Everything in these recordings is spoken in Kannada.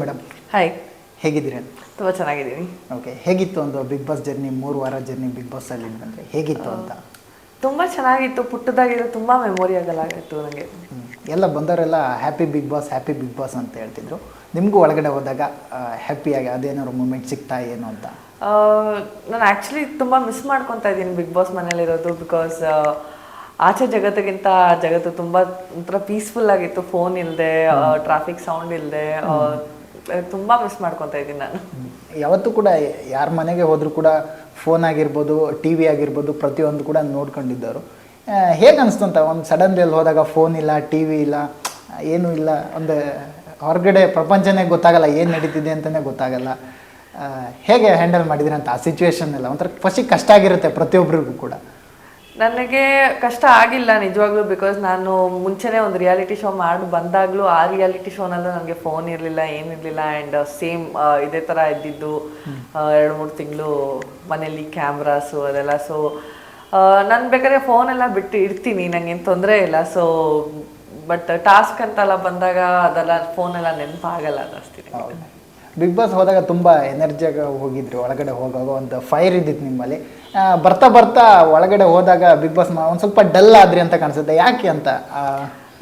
ಮೇಡಮ್ ಹಾಯ್, ಹೇಗಿದ್ದೀರಾ? ತುಂಬ ಚೆನ್ನಾಗಿದ್ದೀನಿ. ಓಕೆ, ಹೇಗಿತ್ತು ಒಂದು ಬಿಗ್ ಬಾಸ್ ಜರ್ನಿ? 3 ವಾರ ಜರ್ನಿ ಬಿಗ್ ಬಾಸ್ ಅಲ್ಲಿ ಬಂದರೆ ಹೇಗಿತ್ತು ಅಂತ? ತುಂಬ ಚೆನ್ನಾಗಿತ್ತು, ಪುಟ್ಟದಾಗಿದ್ದು, ತುಂಬ ಮೆಮೊರಿಯಬಲ್ ಆಗಿತ್ತು ನನಗೆ. ಎಲ್ಲ ಬಂದವರೆಲ್ಲ happy Bigg Boss happy Bigg Boss ಅಂತ ಹೇಳ್ತಿದ್ರು. ನಿಮಗೂ ಒಳಗಡೆ ಹೋದಾಗ ಹ್ಯಾಪಿಯಾಗಿ ಅದೇನಾದ್ರು ಮೂಮೆಂಟ್ ಸಿಗ್ತಾ ಏನು ಅಂತ? ನಾನು ಆ್ಯಕ್ಚುಲಿ ತುಂಬ ಮಿಸ್ ಮಾಡ್ಕೊತಾ ಇದ್ದೀನಿ ಬಿಗ್ ಬಾಸ್ ಮನೇಲಿರೋದು. ಬಿಕಾಸ್ ಆಚೆ ಜಗತ್ತಿಗಿಂತ ಜಗತ್ತು ತುಂಬ ಒಂಥರ ಪೀಸ್ಫುಲ್ ಆಗಿತ್ತು. ಫೋನ್ ಇಲ್ಲದೆ, ಟ್ರಾಫಿಕ್ ಸೌಂಡ್ ಇಲ್ಲದೆ, ತುಂಬ ಮಿಸ್ ಮಾಡ್ಕೊತಾ ಇದ್ದೀನಿ ನಾನು. ಯಾವತ್ತೂ ಕೂಡ ಯಾರ ಮನೆಗೆ ಹೋದರೂ ಕೂಡ ಫೋನ್ ಆಗಿರ್ಬೋದು, ಟಿ ವಿ ಆಗಿರ್ಬೋದು, ಪ್ರತಿಯೊಂದು ಕೂಡ ನೋಡ್ಕೊಂಡಿದ್ದರು. ಹೇಗೆ ಅನಿಸ್ತು ಅಂತ ಒಂದು ಸಡನ್ಲಿ ಅಲ್ಲಿ ಹೋದಾಗ ಫೋನ್ ಇಲ್ಲ, ಟಿ ವಿ ಇಲ್ಲ, ಏನೂ ಇಲ್ಲ, ಒಂದು ಹೊರಗಡೆ ಪ್ರಪಂಚನೇ ಗೊತ್ತಾಗಲ್ಲ, ಏನು ನಡೀತಿದೆ ಅಂತಲೇ ಗೊತ್ತಾಗಲ್ಲ. ಹೇಗೆ ಹ್ಯಾಂಡಲ್ ಮಾಡಿದ್ರಿ ಅಂತ ಆ ಸಿಚುವೇಶನ್ ಎಲ್ಲ? ಒಂಥರ ಫಸ್ಟಿಗೆ ಕಷ್ಟ ಆಗಿರುತ್ತೆ ಪ್ರತಿಯೊಬ್ಬರಿಗೂ ಕೂಡ. ನನಗೆ ಕಷ್ಟ ಆಗಿಲ್ಲ ನಿಜವಾಗ್ಲೂ. ಬಿಕಾಸ್ ನಾನು ಮುಂಚೆನೇ ಒಂದು ರಿಯಾಲಿಟಿ ಶೋ ಮಾಡಿ ಬಂದಾಗಲೂ ಆ ರಿಯಾಲಿಟಿ ಶೋನಲ್ಲೂ ನನಗೆ ಫೋನ್ ಇರಲಿಲ್ಲ, ಏನಿರಲಿಲ್ಲ. ಆ್ಯಂಡ್ ಸೇಮ್ ಇದೇ ಥರ ಇದ್ದಿದ್ದು 2-3 ತಿಂಗಳು ಮನೇಲಿ ಕ್ಯಾಮ್ರಾಸು ಅದೆಲ್ಲ. ಸೊ ನಾನು ಬೇಕಾದ್ರೆ ಫೋನೆಲ್ಲ ಬಿಟ್ಟು ಇಡ್ತೀನಿ, ನನಗೇನು ತೊಂದರೆ ಇಲ್ಲ. ಸೊ ಬಟ್ ಟಾಸ್ಕ್ ಅಂತೆಲ್ಲ ಬಂದಾಗ ಅದೆಲ್ಲ ಫೋನೆಲ್ಲ ನೆನಪಾಗಲ್ಲ ಜಾಸ್ತಿ. ಬಿಗ್ ಬಾಸ್ ಹೋದಾಗ ತುಂಬ ಎನರ್ಜಿಯಾಗಿ ಹೋಗಿದ್ರಿ. ಒಳಗಡೆ ಹೋಗುವಾಗ ಒಂದು ಫೈರ್ ಇದ್ದಿತ್ತು ನಿಮ್ಮಲ್ಲಿ. ಬರ್ತಾ ಬರ್ತಾ ಒಳಗಡೆ ಹೋದಾಗ ಬಿಗ್ ಬಾಸ್ ಒಂದು ಸ್ವಲ್ಪ ಡಲ್ ಆದ್ರಿ ಅಂತ ಕಾಣಿಸುತ್ತೆ. ಯಾಕೆ ಅಂತ?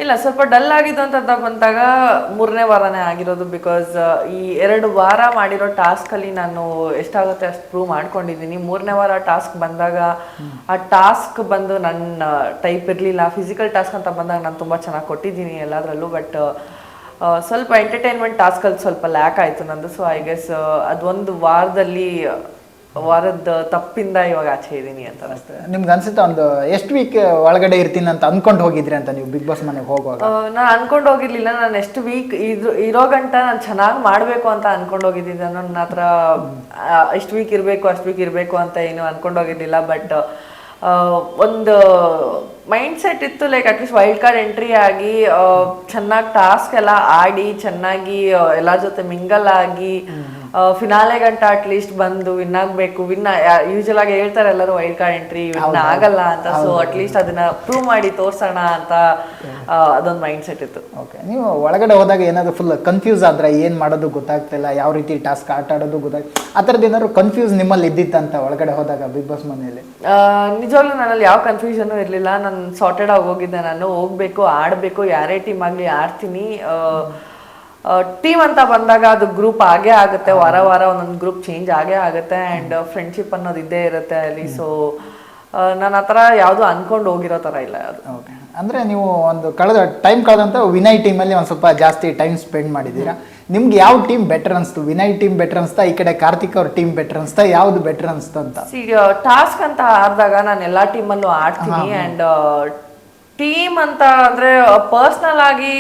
ಇಲ್ಲ, ಸ್ವಲ್ಪ ಡಲ್ ಆಗಿದ್ದು ಅಂತ ಬಂದಾಗ 3ನೇ ವಾರನೇ ಆಗಿರೋದು. ಬಿಕಾಸ್ ಈ 2 ವಾರ ಮಾಡಿರೋ ಟಾಸ್ಕಲ್ಲಿ ನಾನು ಎಷ್ಟಾಗುತ್ತೆ ಅಷ್ಟು ಪ್ರೂವ್ ಮಾಡ್ಕೊಂಡಿದ್ದೀನಿ. 3ನೇ ವಾರ ಟಾಸ್ಕ್ ಬಂದಾಗ ಆ ಟಾಸ್ಕ್ ಬಂದು ನನ್ನ ಟೈಪ್ ಇರಲಿಲ್ಲ. ಫಿಸಿಕಲ್ ಟಾಸ್ಕ್ ಅಂತ ಬಂದಾಗ ನಾನು ತುಂಬ ಚೆನ್ನಾಗಿ ಕೊಟ್ಟಿದ್ದೀನಿ ಎಲ್ಲದರಲ್ಲೂ. ಬಟ್ ಸ್ವಲ್ಪ ಎಂಟರ್ಟೈನ್ಮೆಂಟ್ ಟಾಸ್ಕಲ್ಲಿ ಸ್ವಲ್ಪ ಲ್ಯಾಕ್ ಆಯಿತು ನಂದು. ಸೊ ಐ ಗೆಸ್ ಅದೊಂದು ವಾರದ ತಪ್ಪಿಂದ ಇವಾಗ ಆಚೆ ಇದ್ದೀನಿ ಅಂತ ಅನಿಸ್ತದೆ. ನಿಮ್ಗೆ ಅನ್ಸುತ್ತೆ ಒಂದು ಎಷ್ಟು ವೀಕ್ ಒಳಗಡೆ ಇರ್ತೀನಿ ಅಂತ ಅಂದ್ಕೊಂಡು ಹೋಗಿದ್ರಿ ಅಂತ ನೀವು ಬಿಗ್ ಬಾಸ್ ಮನೆಗೆ ಹೋಗುವಾಗ? ನಾನು ಅನ್ಕೊಂಡು ಹೋಗಿರ್ಲಿಲ್ಲ. ನಾನು ಎಷ್ಟು ವೀಕ್ ಇರೋ ಗಂಟ ನಾನು ಚೆನ್ನಾಗಿ ಮಾಡಬೇಕು ಅಂತ ಅನ್ಕೊಂಡು ಹೋಗಿದ್ದಿದ್ದೆ. ನನ್ನ ಹತ್ರ ಇಷ್ಟು ವೀಕ್ ಇರಬೇಕು ಅಂತ ಏನು ಅನ್ಕೊಂಡು ಹೋಗಿರ್ಲಿಲ್ಲ. ಬಟ್ ಒಂದು ಮೈಂಡ್ ಸೆಟ್ ಇತ್ತು, like at least wild card entry ಆಗಿ ಚೆನ್ನಾಗಿ ಟಾಸ್ಕ್ ಎಲ್ಲ ಆಡಿ ಚೆನ್ನಾಗಿ ಎಲ್ಲ ಜೊತೆ ಮಿಂಗಲ್ ಆಗಿ ಫಿನಾಲೆ ಗಂಟ ಅಟ್ಲೀಸ್ಟ್ ಬಂದು ವಿನ್ ಆಗಬೇಕು. ಯೂಶಲ್ ಆಗಿ ಹೇಳ್ತಾರೆ ಎಲ್ಲರೂ ವೈಲ್ಡ್ ಕಾರ್ಡ್ ಎಂಟ್ರಿ ವಿನ್ ಆಗಲ್ಲ ಅಂತ. ಸೊ ಅಟ್ಲೀಸ್ಟ್ ಅದನ್ನ ಪ್ರೂವ್ ಮಾಡಿ ತೋರ್ಸೋಣ ಅಂತ ಅದೊಂದು ಮೈಂಡ್ ಸೆಟ್ ಇತ್ತು. ಓಕೆ, ನೀವು ಒಳಗಡೆ ಹೋದಾಗ ಏನಾದರೂ ಫುಲ್ ಕನ್ಫ್ಯೂಸ್ ಆದ್ರೆ ಏನು ಮಾಡೋದು ಗೊತ್ತಾಗ್ತಿಲ್ಲ, ಯಾವ ರೀತಿ ಟಾಸ್ಕ್ ಆಟ ಆಡೋದು ಗೊತ್ತಾಗ್ತಿಲ್ಲ, ಆ ಥರದ್ದು ಏನಾದ್ರು ಕನ್ಫ್ಯೂಸ್ ನಿಮ್ಮಲ್ಲಿ ಇದ್ದಿತ್ತಂತ ಒಳಗಡೆ ಹೋದಾಗ ಬಿಗ್ ಬಾಸ್ ಮನೆಯಲ್ಲಿ? ನಿಜವಾಗ್ಲೂ ನನ್ನಲ್ಲಿ ಯಾವ ಕನ್ಫ್ಯೂಷನು ಇರಲಿಲ್ಲ. ನಾನು ಸಾರ್ಟೆಡ್ ಆಗಿ ಹೋಗಿದ್ದೆ. ನಾನು ಹೋಗ್ಬೇಕು, ಆಡಬೇಕು, ಯಾರೇ ಟೀಮ್ ಆಗಲಿ ಆಡ್ತೀನಿ. ಟೀಮ್ ಅಂತ ಬಂದಾಗ ಅದು ಗ್ರೂಪ್ ಆಗೇ ಆಗುತ್ತೆ. ವಾರ ಒಂದೊಂದು ಗ್ರೂಪ್ ಚೇಂಜ್ ಆಗೇ ಆಗುತ್ತೆ. ಆ್ಯಂಡ್ ಫ್ರೆಂಡ್ಶಿಪ್ ಅನ್ನೋದು ಇದ್ದೇ ಇರುತ್ತೆ ಅಲ್ಲಿ. ಸೊ ನಾನು ಆ ಥರ ಯಾವುದು ಅನ್ಕೊಂಡು ಹೋಗಿರೋ ಥರ ಇಲ್ಲ ಅದು. ಓಕೆ, ಅಂದರೆ ನೀವು ಒಂದು ಟೈಮ್ ಕಳೆದಂತ ವಿನಯ್ ಟೀಮಲ್ಲಿ ಒಂದು ಸ್ವಲ್ಪ ಜಾಸ್ತಿ ಟೈಮ್ ಸ್ಪೆಂಡ್ ಮಾಡಿದ್ದೀರಾ. ನಿಮ್ಗೆ ಯಾವ ಟೀಮ್ ಬೆಟರ್ ಅನಿಸ್ತು? ವಿನಯ್ ಟೀಮ್ ಬೆಟರ್ ಅನಿಸ್ತಾ, ಈ ಕಡೆ ಕಾರ್ತಿಕ್ ಅವ್ರ ಟೀಮ್ ಬೆಟರ್ ಅನಿಸ್ತಾ, ಯಾವ್ದು ಬೆಟರ್ ಅನಿಸ್ತು ಅಂತ? ಟಾಸ್ಕ್ ಅಂತ ಆಡಿದಾಗ ನಾನು ಎಲ್ಲ ಟೀಮಲ್ಲೂ ಆಡ್ತೀನಿ. ಆ್ಯಂಡ್ ಟೀಮ್ ಅಂತ ಅಂದರೆ ಪರ್ಸ್ನಲ್ ಆಗಿ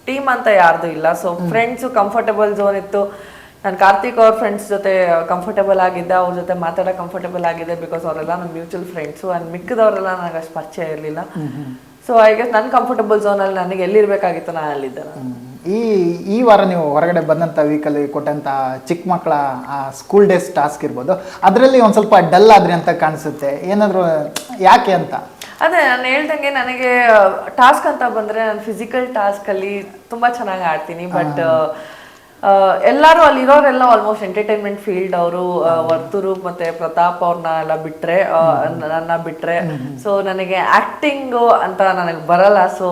ಟೀಮ್ ಅಂತ ಯಾರ್ದು ಇಲ್ಲ. ಸೊ ಫ್ರೆಂಡ್ಸು ಕಂಫರ್ಟಬಲ್ ಝೋನ್ ಇತ್ತು. ನಾನು ಕಾರ್ತಿಕ್ ಅವ್ರ ಫ್ರೆಂಡ್ಸ್ ಜೊತೆ ಕಂಫರ್ಟಬಲ್ ಆಗಿದ್ದೆ, ಅವ್ರ ಜೊತೆ ಮಾತಾಡೋ ಕಂಫರ್ಟಬಲ್ ಆಗಿದೆ. ಬಿಕಾಸ್ ಅವರೆಲ್ಲ ನನ್ನ ಮ್ಯೂಚುವಲ್ ಫ್ರೆಂಡ್ಸು. ಆ್ಯಂಡ್ ಮಿಕ್ಕಿದವರೆಲ್ಲ ನನಗೆ ಅಷ್ಟು ಪರಿಚಯ ಇರಲಿಲ್ಲ. ಸೊ ಐ ಗೆಸ್ ನನ್ನ ಕಂಫರ್ಟಬಲ್ ಝೋನಲ್ಲಿ ನನಗೆ ಎಲ್ಲಿರಬೇಕಾಗಿತ್ತು ನಾನು ಅಲ್ಲಿದ್ದೆ. ಈ ವಾರ ನೀವು ಹೊರಗಡೆ ಬಂದಂಥ ವೀಕಲ್ಲಿ ಕೊಟ್ಟಂಥ ಚಿಕ್ಕ ಮಕ್ಕಳ ಸ್ಕೂಲ್ ಡೇಸ್ ಟಾಸ್ಕ್ ಇರ್ಬೋದು, ಅದರಲ್ಲಿ ಒಂದು ಸ್ವಲ್ಪ ಡಲ್ ಆದ್ರಿ ಅಂತ ಕಾಣಿಸುತ್ತೆ. ಏನಾದರೂ ಯಾಕೆ ಅಂತ? ಅದೇ ನಾನು ಹೇಳ್ದಂಗೆ ನನಗೆ ಟಾಸ್ಕ್ ಅಂತ ಬಂದರೆ ನಾನು ಫಿಸಿಕಲ್ ಟಾಸ್ಕಲ್ಲಿ ತುಂಬ ಚೆನ್ನಾಗಿ ಆಡ್ತೀನಿ. ಬಟ್ ಎಲ್ಲರೂ ಅಲ್ಲಿರೋರೆಲ್ಲ ಆಲ್ಮೋಸ್ಟ್ ಎಂಟರ್ಟೈನ್ಮೆಂಟ್ ಫೀಲ್ಡ್ ಅವರು. ವರ್ತೂರು ಮತ್ತು ಪ್ರತಾಪ್ ಅವ್ರನ್ನ ಎಲ್ಲ ಬಿಟ್ಟರೆ, ನನ್ನ ಬಿಟ್ಟರೆ. ಸೊ ನನಗೆ ಆ್ಯಕ್ಟಿಂಗು ಅಂತ ನನಗೆ ಬರಲ್ಲ. ಸೊ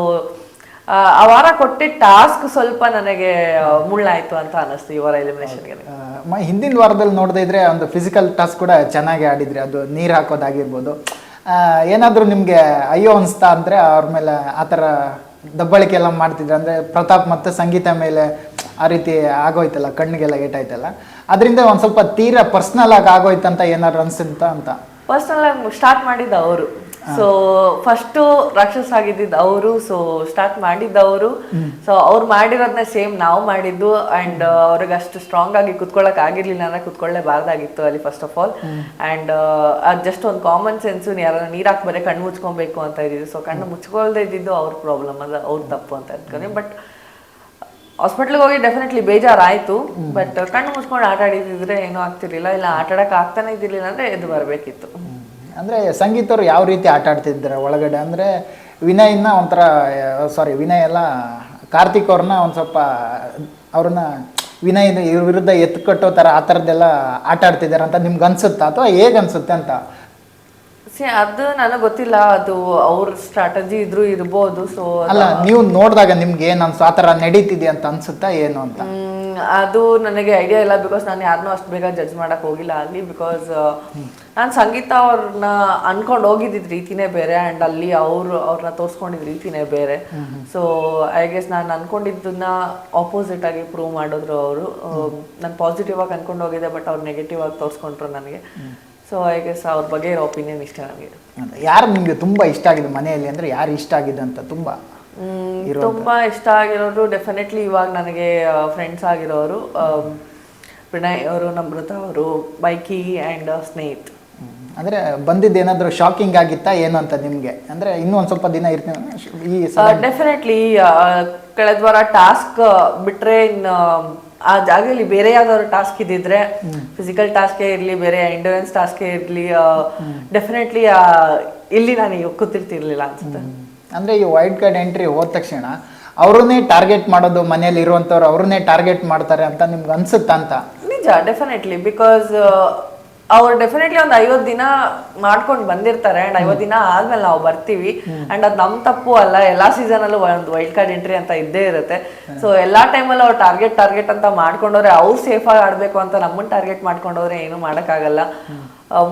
ಆ ವಾರ ಕೊಟ್ಟಿದ್ದ ಟಾಸ್ಕ್ ಸ್ವಲ್ಪ ನನಗೆ ಮುಳ್ಳಾಯಿತು ಅಂತ ಅನ್ನಿಸ್ತು ಈ ವಾರ ಎಲಿಮಿನೇಷನ್ಗೆ. ಹಿಂದಿನ ವಾರದಲ್ಲಿ ನೋಡದೇ ಇದ್ರೆ ಒಂದು ಫಿಸಿಕಲ್ ಟಾಸ್ಕ್ ಕೂಡ ಚೆನ್ನಾಗಿ ಆಡಿದ್ರಿ. ಅದು ನೀರು ಹಾಕೋದಾಗಿರ್ಬೋದು. ಏನಾದರೂ ನಿಮಗೆ ಅಯ್ಯೋ ಅನಿಸ್ತಾ ಅಂದರೆ ಅವ್ರ ಮೇಲೆ ಆ ಥರ ದಬ್ಬಳಿಕೆ ಎಲ್ಲ ಮಾಡ್ತಿದ್ರು? ಅಂದರೆ ಪ್ರತಾಪ್ ಮತ್ತು ಸಂಗೀತ ಮೇಲೆ ಆ ರೀತಿ ಆಗೋಯ್ತಲ್ಲ, ಕಣ್ಣಿಗೆಲ್ಲ ಏಟಾಯ್ತಲ್ಲ, ಅದರಿಂದ ಒಂದು ಸ್ವಲ್ಪ ತೀರಾ ಪರ್ಸ್ನಲ್ ಆಗಿ ಆಗೋಯ್ತಂತ ಏನಾದ್ರು ಅನ್ಸುತ್ತಾ ಅಂತ? ಪರ್ಸ್ನಲ್ ಆಗಿ ಸ್ಟಾರ್ಟ್ ಮಾಡಿದ್ದು ಅವರು. ಸೊ ಫಸ್ಟು ರಾಕ್ಷಸ ಆಗಿದ್ದಿದ್ದು ಅವರು. So start ಮಾಡಿದ್ದವರು. ಸೊ ಅವ್ರು ಮಾಡಿರೋದನ್ನ ಸೇಮ್ ನಾವು ಮಾಡಿದ್ದು. ಆ್ಯಂಡ್ ಅವ್ರಿಗೆ ಅಷ್ಟು ಸ್ಟ್ರಾಂಗ್ ಆಗಿ ಕುತ್ಕೊಳ್ಳೋಕೆ ಆಗಿರ್ಲಿಲ್ಲ ಅಂದರೆ ಕುತ್ಕೊಳ್ಳೇಬಾರ್ದಾಗಿತ್ತು ಅಲ್ಲಿ ಫಸ್ಟ್ ಆಫ್ ಆಲ್. ಆ್ಯಂಡ್ ಅದು ಜಸ್ಟ್ ಒಂದು ಕಾಮನ್ ಸೆನ್ಸು, ಯಾರು ನೀರು ಹಾಕ್ಬಾರೆ ಕಣ್ಣು ಮುಚ್ಕೊಬೇಕು ಅಂತ ಇದ್ದಿದ್ದು. ಸೊ ಕಣ್ಣು ಮುಚ್ಕೊಳ್ದೇ ಇದ್ದಿದ್ದು ಅವ್ರ ಪ್ರಾಬ್ಲಮ್, ಅದು ಅವ್ರ ತಪ್ಪು ಅಂತ ಅನ್ಕೊಂಡೆ. ಬಟ್ ಹಾಸ್ಪಿಟ್ಲಿಗೆ ಹೋಗಿ ಡೆಫಿನೆಟ್ಲಿ ಬೇಜಾರಾಯಿತು. ಬಟ್ ಕಣ್ಣು ಮುಚ್ಕೊಂಡು ಆಟ ಆಡಿದ್ರೆ ಏನೂ ಆಗ್ತಿರ್ಲಿಲ್ಲ. ಇಲ್ಲ ಆಟ ಆಡೋಕೆ ಆಗ್ತಾನೆ ಇದ್ದಿರಲಿಲ್ಲ ಅಂದರೆ ಎದ್ದು ಬರಬೇಕಿತ್ತು. ಅಂದರೆ ಸಂಗೀತವ್ರು ಯಾವ ರೀತಿ ಆಟ ಆಡ್ತಿದ್ದಾರೆ ಒಳಗಡೆ ಅಂದರೆ ವಿನಯ್ ಎಲ್ಲ ಕಾರ್ತಿಕ್ ಅವ್ರನ್ನ ಒಂದು ಸ್ವಲ್ಪ ಅವ್ರನ್ನ ವಿನಯ್ ಇವ್ರ ವಿರುದ್ಧ ಎತ್ತು ಕಟ್ಟೋ ಥರ ಆ ಥರದ್ದೆಲ್ಲ ಆಟ ಆಡ್ತಿದ್ದಾರೆ ಅಂತ ನಿಮ್ಗೆ ಅನ್ಸುತ್ತಾ ಅಥವಾ ಹೇಗೆ ಅನ್ಸುತ್ತೆ ಅಂತ? ಅದು ನನಗೆ ಗೊತ್ತಿಲ್ಲ, ಅದು ಅವ್ರ ಸ್ಟ್ರಾಟಜಿ ಇದ್ರು ಇರ್ಬೋದು. ಸೊ ಅಲ್ಲ, ನೀವು ನೋಡಿದಾಗ ನಿಮ್ಗೆ ಏನು ಅನ್ಸು, ಆ ಥರ ನಡೀತಿದೆ ಅಂತ ಅನ್ಸುತ್ತಾ ಏನು ಅಂತ? ಅದು ನನಗೆ ಐಡಿಯಾ ಇಲ್ಲ, ಬಿಕಾಸ್ ನಾನು ಯಾರನ್ನೂ ಅಷ್ಟು ಬೇಗ ಜಡ್ಜ್ ಮಾಡಕ್ ಹೋಗಿಲ್ಲ ಅಲ್ಲಿ. ಬಿಕಾಸ್ ನಾನು ಸಂಗೀತ ಅವ್ರನ್ನ ಅನ್ಕೊಂಡು ಹೋಗಿದ್ದಿದ್ ರೀತಿನೇ ಬೇರೆ, ಆ್ಯಂಡ್ ಅಲ್ಲಿ ಅವ್ರನ್ನ ತೋರಿಸ್ಕೊಂಡಿದ್ ರೀತಿನೇ ಬೇರೆ. ಸೊ ಐ ಗೆಸ್ ನಾನು ಅನ್ಕೊಂಡಿದ್ದನ್ನ ಆಪೋಸಿಟ್ ಆಗಿ ಪ್ರೂವ್ ಮಾಡಿದ್ರು ಅವರು. ನಾನು ಪಾಸಿಟಿವ್ ಆಗಿ ಅನ್ಕೊಂಡು ಹೋಗಿದ್ದೆ, ಬಟ್ ಅವ್ರು ನೆಗೆಟಿವ್ ಆಗಿ ತೋರಿಸ್ಕೊಂಡ್ರು ನನಗೆ. ಸೊ ಐ ಗೆಸ್ ಅವ್ರ ಬಗ್ಗೆ ಇರೋ ಒಪಿನಿಯನ್ ಇಷ್ಟ ನನಗೆ. ಯಾರು ನಿಮಗೆ ತುಂಬಾ ಇಷ್ಟ ಆಗಿದೆ ಮನೆಯಲ್ಲಿ ಅಂದ್ರೆ ಯಾರು ಇಷ್ಟ ಆಗಿದೆ ಅಂತ? ತುಂಬಾ ಇಷ್ಟ ಆಗಿರೋರು ಡೆಫಿನೆಟ್ಲಿ ಇವಾಗ ನನಗೆ ಫ್ರೆಂಡ್ಸ್ ಆಗಿರೋರು ಪ್ರಣಯ್ ಅವರು, ನಮ್ರತಾ ಅವರು, ಬೈಕಿ ಆ್ಯಂಡ್ ಸ್ನೇಹಿತ್. ಅಂದ್ರೆ ಬಂದಿದ್ದೇನಾದ್ರೂ ಶಾಕಿಂಗ್ ಆಗಿತ್ತಾ ಏನು ಅಂತ ನಿಮ್ಗೆ? ಅಂದ್ರೆ ಇನ್ನೂ ಒಂದ್ ಸ್ವಲ್ಪ ದಿನ ಇರ್ತೀನಿ ಈ ಡೆಫಿನೆಟ್ಲಿ ಕಳೆದ ವಾರ ಟಾಸ್ಕ್ ಬಿಟ್ರೆ ಇನ್ನು ಆ ಜಾಗದಲ್ಲಿ ಬೇರೆ ಯಾವ್ದಾದ್ರು ಟಾಸ್ಕ್ ಇದ್ದಿದ್ರೆ, ಫಿಸಿಕಲ್ ಟಾಸ್ಕೇ ಇರ್ಲಿ, ಬೇರೆ ಎಂಡೂರೆನ್ಸ್ ಟಾಸ್ಕೇ ಇರ್ಲಿ, ಡೆಫಿನೆಟ್ಲಿ ಇಲ್ಲಿ ನಾನು ಈಗ ಕೂತಿರ್ತಿರ್ಲಿಲ್ಲ ಅನ್ಸುತ್ತೆ. ಅಂದ್ರೆ ಈ ವೈಲ್ಡ್ ಕಾರ್ಡ್ ಎಂಟ್ರಿ ಹೋದ ತಕ್ಷಣ ಅವ್ರನ್ನೇ ಟಾರ್ಗೆಟ್ ಮಾಡೋದು, ಮನೆಯಲ್ಲಿ ಇರುವಂತವ್ರು ಅವ್ರನ್ನೇ ಟಾರ್ಗೆಟ್ ಮಾಡ್ತಾರೆ ಅಂತ ನಿಮ್ಗೆ ಅನ್ಸುತ್ತಾ ಅಂತ? ನಿಜ, ಡೆಫಿನೆಟ್ಲಿ. ಬಿಕಾಸ್ ಅವ್ರು ಡೆಫಿನೆಟ್ಲಿ ಒಂದು 50 ದಿನ ಮಾಡ್ಕೊಂಡು ಬಂದಿರ್ತಾರೆ, ಅಂಡ್ 50 ದಿನ ಆದ್ಮೇಲೆ ನಾವು ಬರ್ತೀವಿ. ಅಂಡ್ ಅದು ನಮ್ ತಪ್ಪು ಅಲ್ಲ, ಎಲ್ಲಾ ಸೀಸನ್ ಅಲ್ಲೂ ಒಂದು ವೈಲ್ಡ್ ಕಾರ್ಡ್ ಎಂಟ್ರಿ ಅಂತ ಇದ್ದೇ ಇರುತ್ತೆ. ಸೊ ಎಲ್ಲಾ ಟೈಮಲ್ಲೂ ಅವ್ರು ಟಾರ್ಗೆಟ್ ಅಂತ ಮಾಡ್ಕೊಂಡವ್ರೆ, ಅವ್ರು ಸೇಫ್ ಆಗಿ ಆಡ್ಬೇಕು ಅಂತ ನಮ್ಮನ್ನ ಟಾರ್ಗೆಟ್ ಮಾಡ್ಕೊಂಡವ್ರೆ ಏನು ಮಾಡಕ್ಕಾಗಲ್ಲ.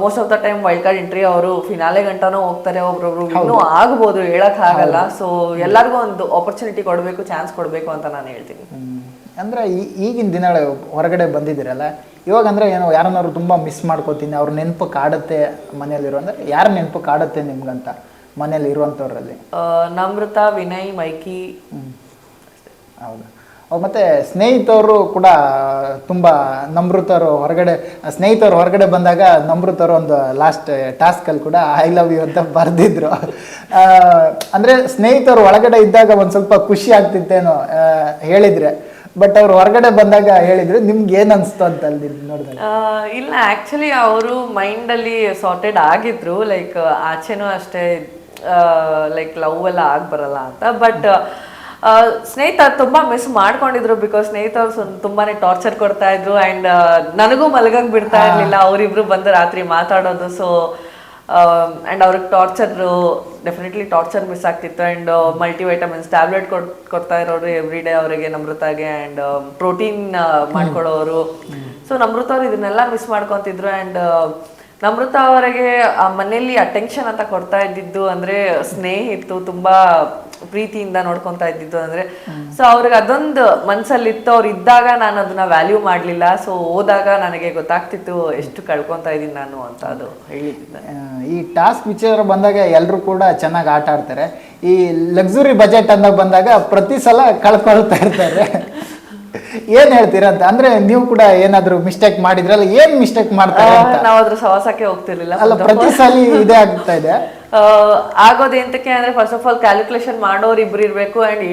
Most of the time wild card entry ಅವರು ಫಿನಾಲೆ ಗಂಟನೂ ಹೋಗ್ತಾರೆ, ಒಬ್ರೊಬ್ರು ಇನ್ನೂ ಆಗ್ಬೋದು, ಹೇಳಕ್ ಆಗಲ್ಲ. ಸೊ ಎಲ್ಲರಿಗೂ ಒಂದು ಆಪರ್ಚುನಿಟಿ ಕೊಡ್ಬೇಕು, ಚಾನ್ಸ್ ಕೊಡ್ಬೇಕು ಅಂತ ನಾನು ಹೇಳ್ತೀನಿ. ಅಂದ್ರೆ ಈಗಿನ ದಿನಗಳು ಹೊರಗಡೆ ಬಂದಿದ್ದೀರಲ್ಲ, ಇವಾಗ ಅಂದ್ರೆ ಏನೋ ಯಾರನ್ನಾದ್ರು ತುಂಬಾ ಮಿಸ್ ಮಾಡ್ಕೋತೀನಿ, ಅವ್ರ ನೆನಪು ಕಾಡುತ್ತೆ ಮನೆಯಲ್ಲಿರೋ, ಅಂದ್ರೆ ಯಾರ ನೆನಪು ಕಾಡುತ್ತೆ ನಿಮ್ಗಂತ ಮನೇಲಿ ಇರುವಂತವ್ರಲ್ಲಿ? ನಮ್ರತಾ, ವಿನಯ್, ಮೈಕಿ. ಹೌದಾ? ಮತ್ತೆ ಸ್ನೇಹಿತರು ಕೂಡ ತುಂಬಾ, ನಮ್ರತರು ಹೊರಗಡೆ ಬಂದಾಗ ನಮ್ರತರು ಒಂದು ಲಾಸ್ಟ್ ಟಾಸ್ಕಲ್ಲಿ ಕೂಡ ಐ ಲವ್ ಯು ಅಂತ ಬರೆದಿದ್ರು. ಅಂದ್ರೆ ಸ್ನೇಹಿತರು ಒಳಗಡೆ ಇದ್ದಾಗ ಒಂದ್ ಸ್ವಲ್ಪ ಖುಷಿ ಆಗ್ತಿತ್ತೇನೋ ಹೇಳಿದ್ರೆ, ಬಟ್ ಅವ್ರು ಹೊರಗಡೆ ಬಂದಾಗ ಹೇಳಿದ್ರು, ನಿಮ್ಗೆ ಏನ್ ಅನ್ಸ್ತು ಅಂತ ಅಲ್ಲಿ ನೋಡಿದಾಗ? ಇಲ್ಲ, ಆಕ್ಚುಲಿ ಅವರು ಮೈಂಡ್ ಅಲ್ಲಿ ಸಾರ್ಟೆಡ್ ಆಗಿದ್ರು, ಲೈಕ್ ಆಚೆನೂ ಅಷ್ಟೇ, ಲೈಕ್ ಲವ್ ಎಲ್ಲ ಆಗ್ ಬರಲ್ಲ ಅಂತ. ಬಟ್ ಸ್ನೇಹಿತರು ತುಂಬಾ ಮಿಸ್ ಮಾಡ್ಕೊಂಡಿದ್ರು, ಬಿಕಾಸ್ ಸ್ನೇಹಿತರು ತುಂಬಾನೇ ಟಾರ್ಚರ್ ಕೊಡ್ತಾ ಇದ್ರು, ಅಂಡ್ ನನಗೂ ಮಲಗಕ್ ಬಿಡ್ತಾ ಇರ್ಲಿಲ್ಲ. ಅವರಿಬ್ರು ಬಂದು ರಾತ್ರಿ ಮಾತಾಡೋದು. ಸೊ ಅಂಡ್ ಅವ್ರಿಗೆ ಡೆಫಿನೆಟ್ಲಿ ಟಾರ್ಚರ್ ಮಿಸ್ ಆಗ್ತಿತ್ತು. ಅಂಡ್ ಮಲ್ಟಿವೈಟಮಿನ್ಸ್ ಟ್ಯಾಬ್ಲೆಟ್ ಕೊಡ್ತಾ ಇರೋರು ಎವ್ರಿ ಡೇ ಅವರಿಗೆ, ನಮ್ರತಾಗೆ, ಅಂಡ್ ಪ್ರೋಟೀನ್ ಮಾಡ್ಕೊಡೋರು. ಸೊ ನಮ್ರತ ಅವ್ರು ಇದನ್ನೆಲ್ಲ ಮಿಸ್ ಮಾಡ್ಕೊಂತಿದ್ರು. ಅಂಡ್ ನಮ್ರತ ಅವರಿಗೆ ಆ ಮನೆಯಲ್ಲಿ ಅಟೆನ್ಷನ್ ಅಂತ ಕೊಡ್ತಾ ಇದ್ದಿದ್ದು ಅಂದ್ರೆ ಸ್ನೇಹಿತು, ತುಂಬಾ ಪ್ರೀತಿಯಿಂದ ನೋಡ್ಕೊಂತಾ ಇದ್ದಿದ್ದು ಅಂದ್ರೆ. ಸೊ ಅವ್ರಿಗೆ ಅದೊಂದು ಮನ್ಸಲ್ಲಿತ್ತು. ಅವ್ರು ಇದ್ದಾಗ ನಾನು ಅದನ್ನ ವ್ಯಾಲ್ಯೂ ಮಾಡ್ಲಿಲ್ಲ. ಸೊ ಹೋದಾಗ ನನಗೆ ಗೊತ್ತಾಗ್ತಿತ್ತು ಎಷ್ಟು ಕಳ್ಕೊಂತಾ ಇದೀನಿ ನಾನು ಅಂತ. ಅದು ಹೇಳಿದ್ದೆ. ಈ ಟಾಸ್ಕ್ ವಿಚಾರ ಬಂದಾಗ ಎಲ್ಲರೂ ಕೂಡ ಚೆನ್ನಾಗಿ ಆಟ ಆಡ್ತಾರೆ. ಈ ಲಕ್ಸುರಿ ಬಜೆಟ್ ಅಂತ ಬಂದಾಗ ಪ್ರತಿ ಸಲ ಕಳ್ಕೊಳ್ತಾ ಇರ್ತಾರೆ. ಏನ್ ಹೇಳ್ತೀರಾ ಅಂತ? ಅಂದ್ರೆ ನೀವು ಕೂಡ ಏನಾದ್ರು ಮಿಸ್ಟೇಕ್ ಮಾಡಿದ್ರಲ್ಲ, ಏನ್ ಮಿಸ್ಟೇಕ್ ಮಾಡ್ತಾರೆ ಅಂತ? ನಾವು ಅದ್ರ ಸವಾಸಕ್ಕೆ ಹೋಗ್ತಿರ್ಲಿಲ್ಲ. ಅಲ್ಲ, ಪ್ರತಿ ಸಲ ಇದೇ ಆಗ್ತಾ ಇದೆ. ಆಗೋದು ಎಂತಕ್ಕೆ ಅಂದ್ರೆ, ಫಸ್ಟ್ ಆಫ್ ಆಲ್ ಕ್ಯಾಲ್ಕುಲೇಷನ್ ಮಾಡೋರು ಇಬ್ರು ಇರ್ಬೇಕು, ಅಂಡ್